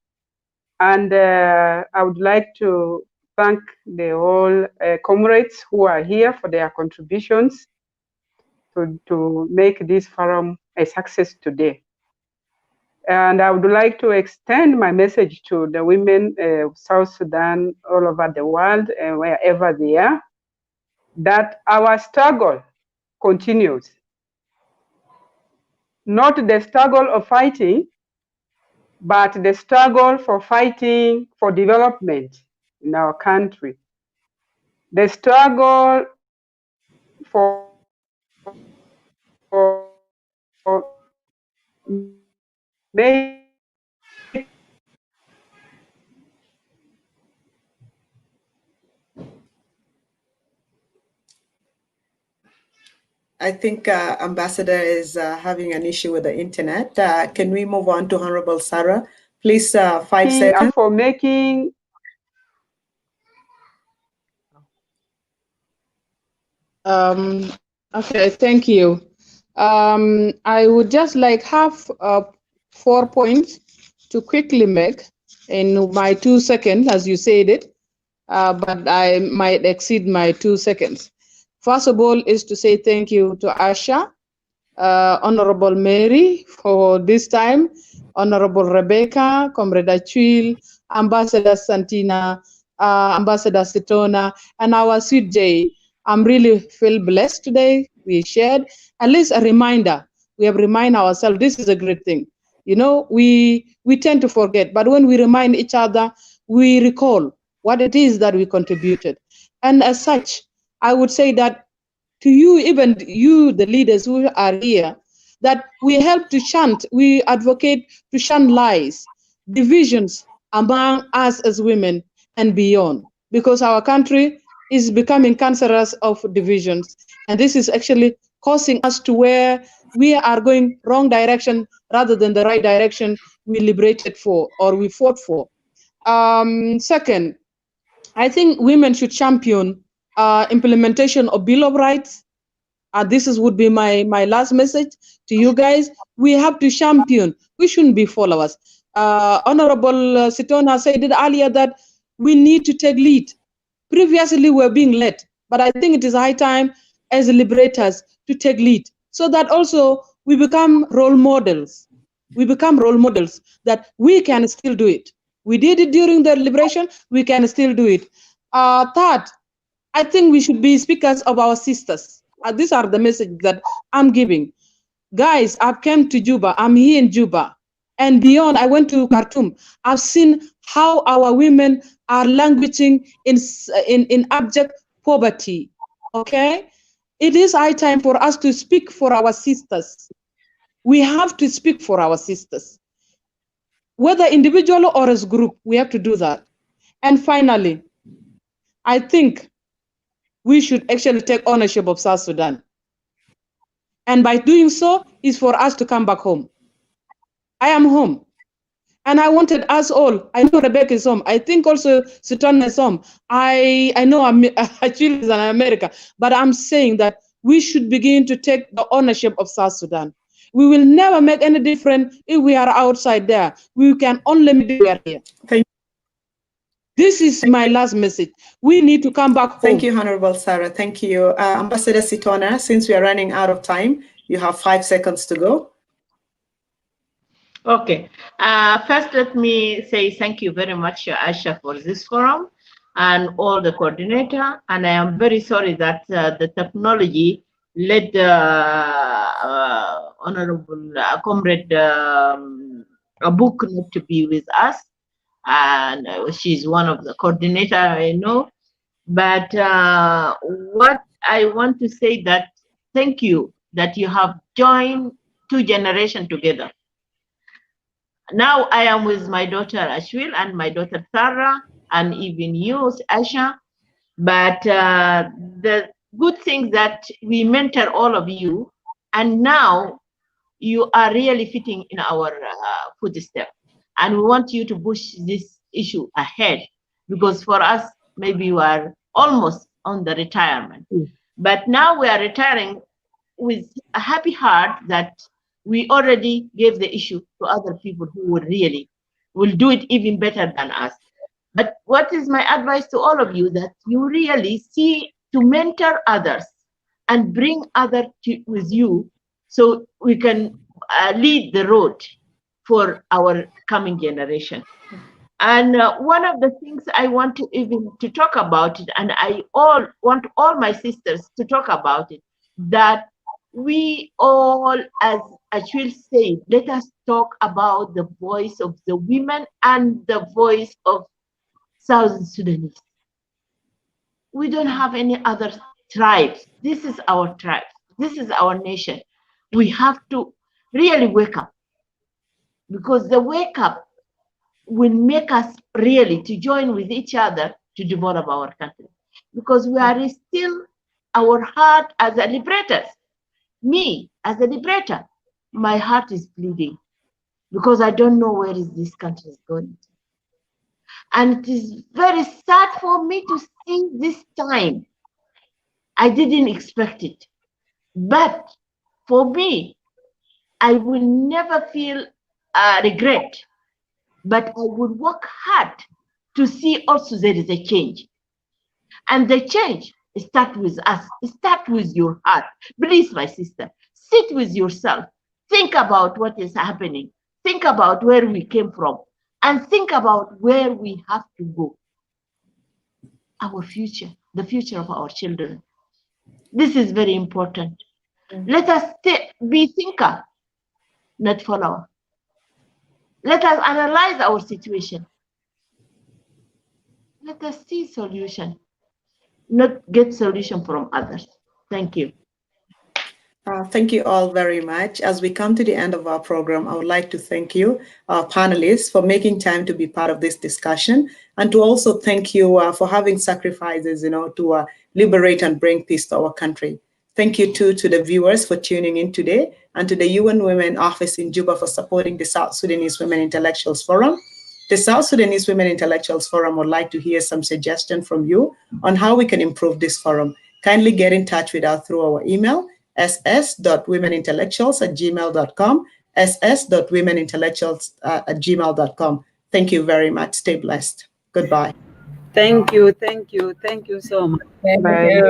And I would like to thank the whole comrades who are here for their contributions to make this forum a success today. And I would like to extend my message to the women of South Sudan all over the world and wherever they are, that our struggle continues. Not the struggle of fighting, but the struggle for fighting for development in our country. The struggle for making I think Ambassador is having an issue with the internet. Can we move on to Honorable Sarah? Please, 5 seconds. for making Okay, thank you. I would just like have 4 points to quickly make in my 2 seconds, as you said it, but I might exceed my 2 seconds. First of all, is to say thank you to Asha, Honorable Mary for this time, Honorable Rebecca, Comrade Achille, Ambassador Santina, Ambassador Sitona, and our sweet Jay. I'm really feel blessed today. We shared at least a reminder. we have reminded ourselves this is a great thing. You know, we tend to forget, but when we remind each other, we recall what it is that we contributed. And as such, I would say that to you, even you, the leaders who are here, that we help to shunt, we advocate to shun lies, divisions among us as women and beyond, because our country is becoming cancerous of divisions. And this is actually causing us to where we are going wrong direction rather than the right direction we liberated for or we fought for. Second, I think women should champion implementation of Bill of Rights. Would be my last message to you guys. We have to champion. We shouldn't be followers. Honorable Sitona said it earlier that we need to take lead. Previously, we're being led, but I think it is high time as liberators to take lead, so that also we become role models. We become role models that we can still do it. We did it during the liberation. We can still do it. Third, I think we should be speakers of our sisters. These are the messages that I'm giving. Guys, I've come to Juba. I'm here in Juba. And beyond, I went to Khartoum. I've seen how our women are languishing in abject poverty. Okay? It is high time for us to speak for our sisters. We have to speak for our sisters. Whether individually or as a group, we have to do that. And finally, I think we should actually take ownership of South Sudan. And by doing so is for us to come back home. I am home. And I wanted us all. I know Rebecca is home. I think also Sudan is home. I know Achille is in America. But I'm saying that we should begin to take the ownership of South Sudan. We will never make any difference if we are outside there. We can only make it we are here. This is my last message. We need to come back home. Thank you, Honorable Sarah. Thank you. Ambassador Sitona, since we are running out of time, you have 5 seconds to go. Okay. First, let me say thank you very much, Aisha, for this forum and all the coordinator. And I am very sorry that the technology led Honorable Comrade Abuk not to be with us. And she's one of the coordinator, I know. But what I want to say that thank you that you have joined 2 generations together. Now I am with my daughter Ashwil and my daughter Sarah and even you, Asha. But the good thing that we mentor all of you, and now you are really fitting in our footsteps. And we want you to push this issue ahead, because for us, maybe you are almost on the retirement. But now we are retiring with a happy heart that we already gave the issue to other people who will do it even better than us. But what is my advice to all of you, that you really see to mentor others and bring others with you, so we can lead the road for our coming generation. And one of the things I want to even to talk about it, and I want all my sisters to talk about it, that we all, as Achille said, let us talk about the voice of the women and the voice of South Sudanese. We don't have any other tribes. This is our tribe. This is our nation. We have to really wake up, because the wake up will make us really to join with each other to develop our country, because we are still, our heart as a liberators. Me as a liberator, my heart is bleeding, because I don't know where is this country going. And it is very sad for me to see this time. I didn't expect it. But for me, I will never feel regret, but I would work hard to see also there is a change. And the change starts with us. It starts with your heart. Please, my sister, sit with yourself. Think about what is happening. Think about where we came from. And think about where we have to go. Our future, the future of our children. This is very important. Let us be thinker. not follower. Let us analyze our situation. Let us see solution, not get solution from others. Thank you. Thank you all very much. As we come to the end of our program, I would like to thank you, our panelists, for making time to be part of this discussion, and to also thank you for having sacrifices, to liberate and bring peace to our country. Thank you too to the viewers for tuning in today, and to the UN Women Office in Juba for supporting the South Sudanese Women Intellectuals Forum. The South Sudanese Women Intellectuals Forum would like to hear some suggestions from you on how we can improve this forum. Kindly get in touch with us through our email, ss.womenintellectuals@gmail.com, ss.womenintellectuals@gmail.com. Thank you very much. Stay blessed. Goodbye. Thank you so much. Thank Bye. you.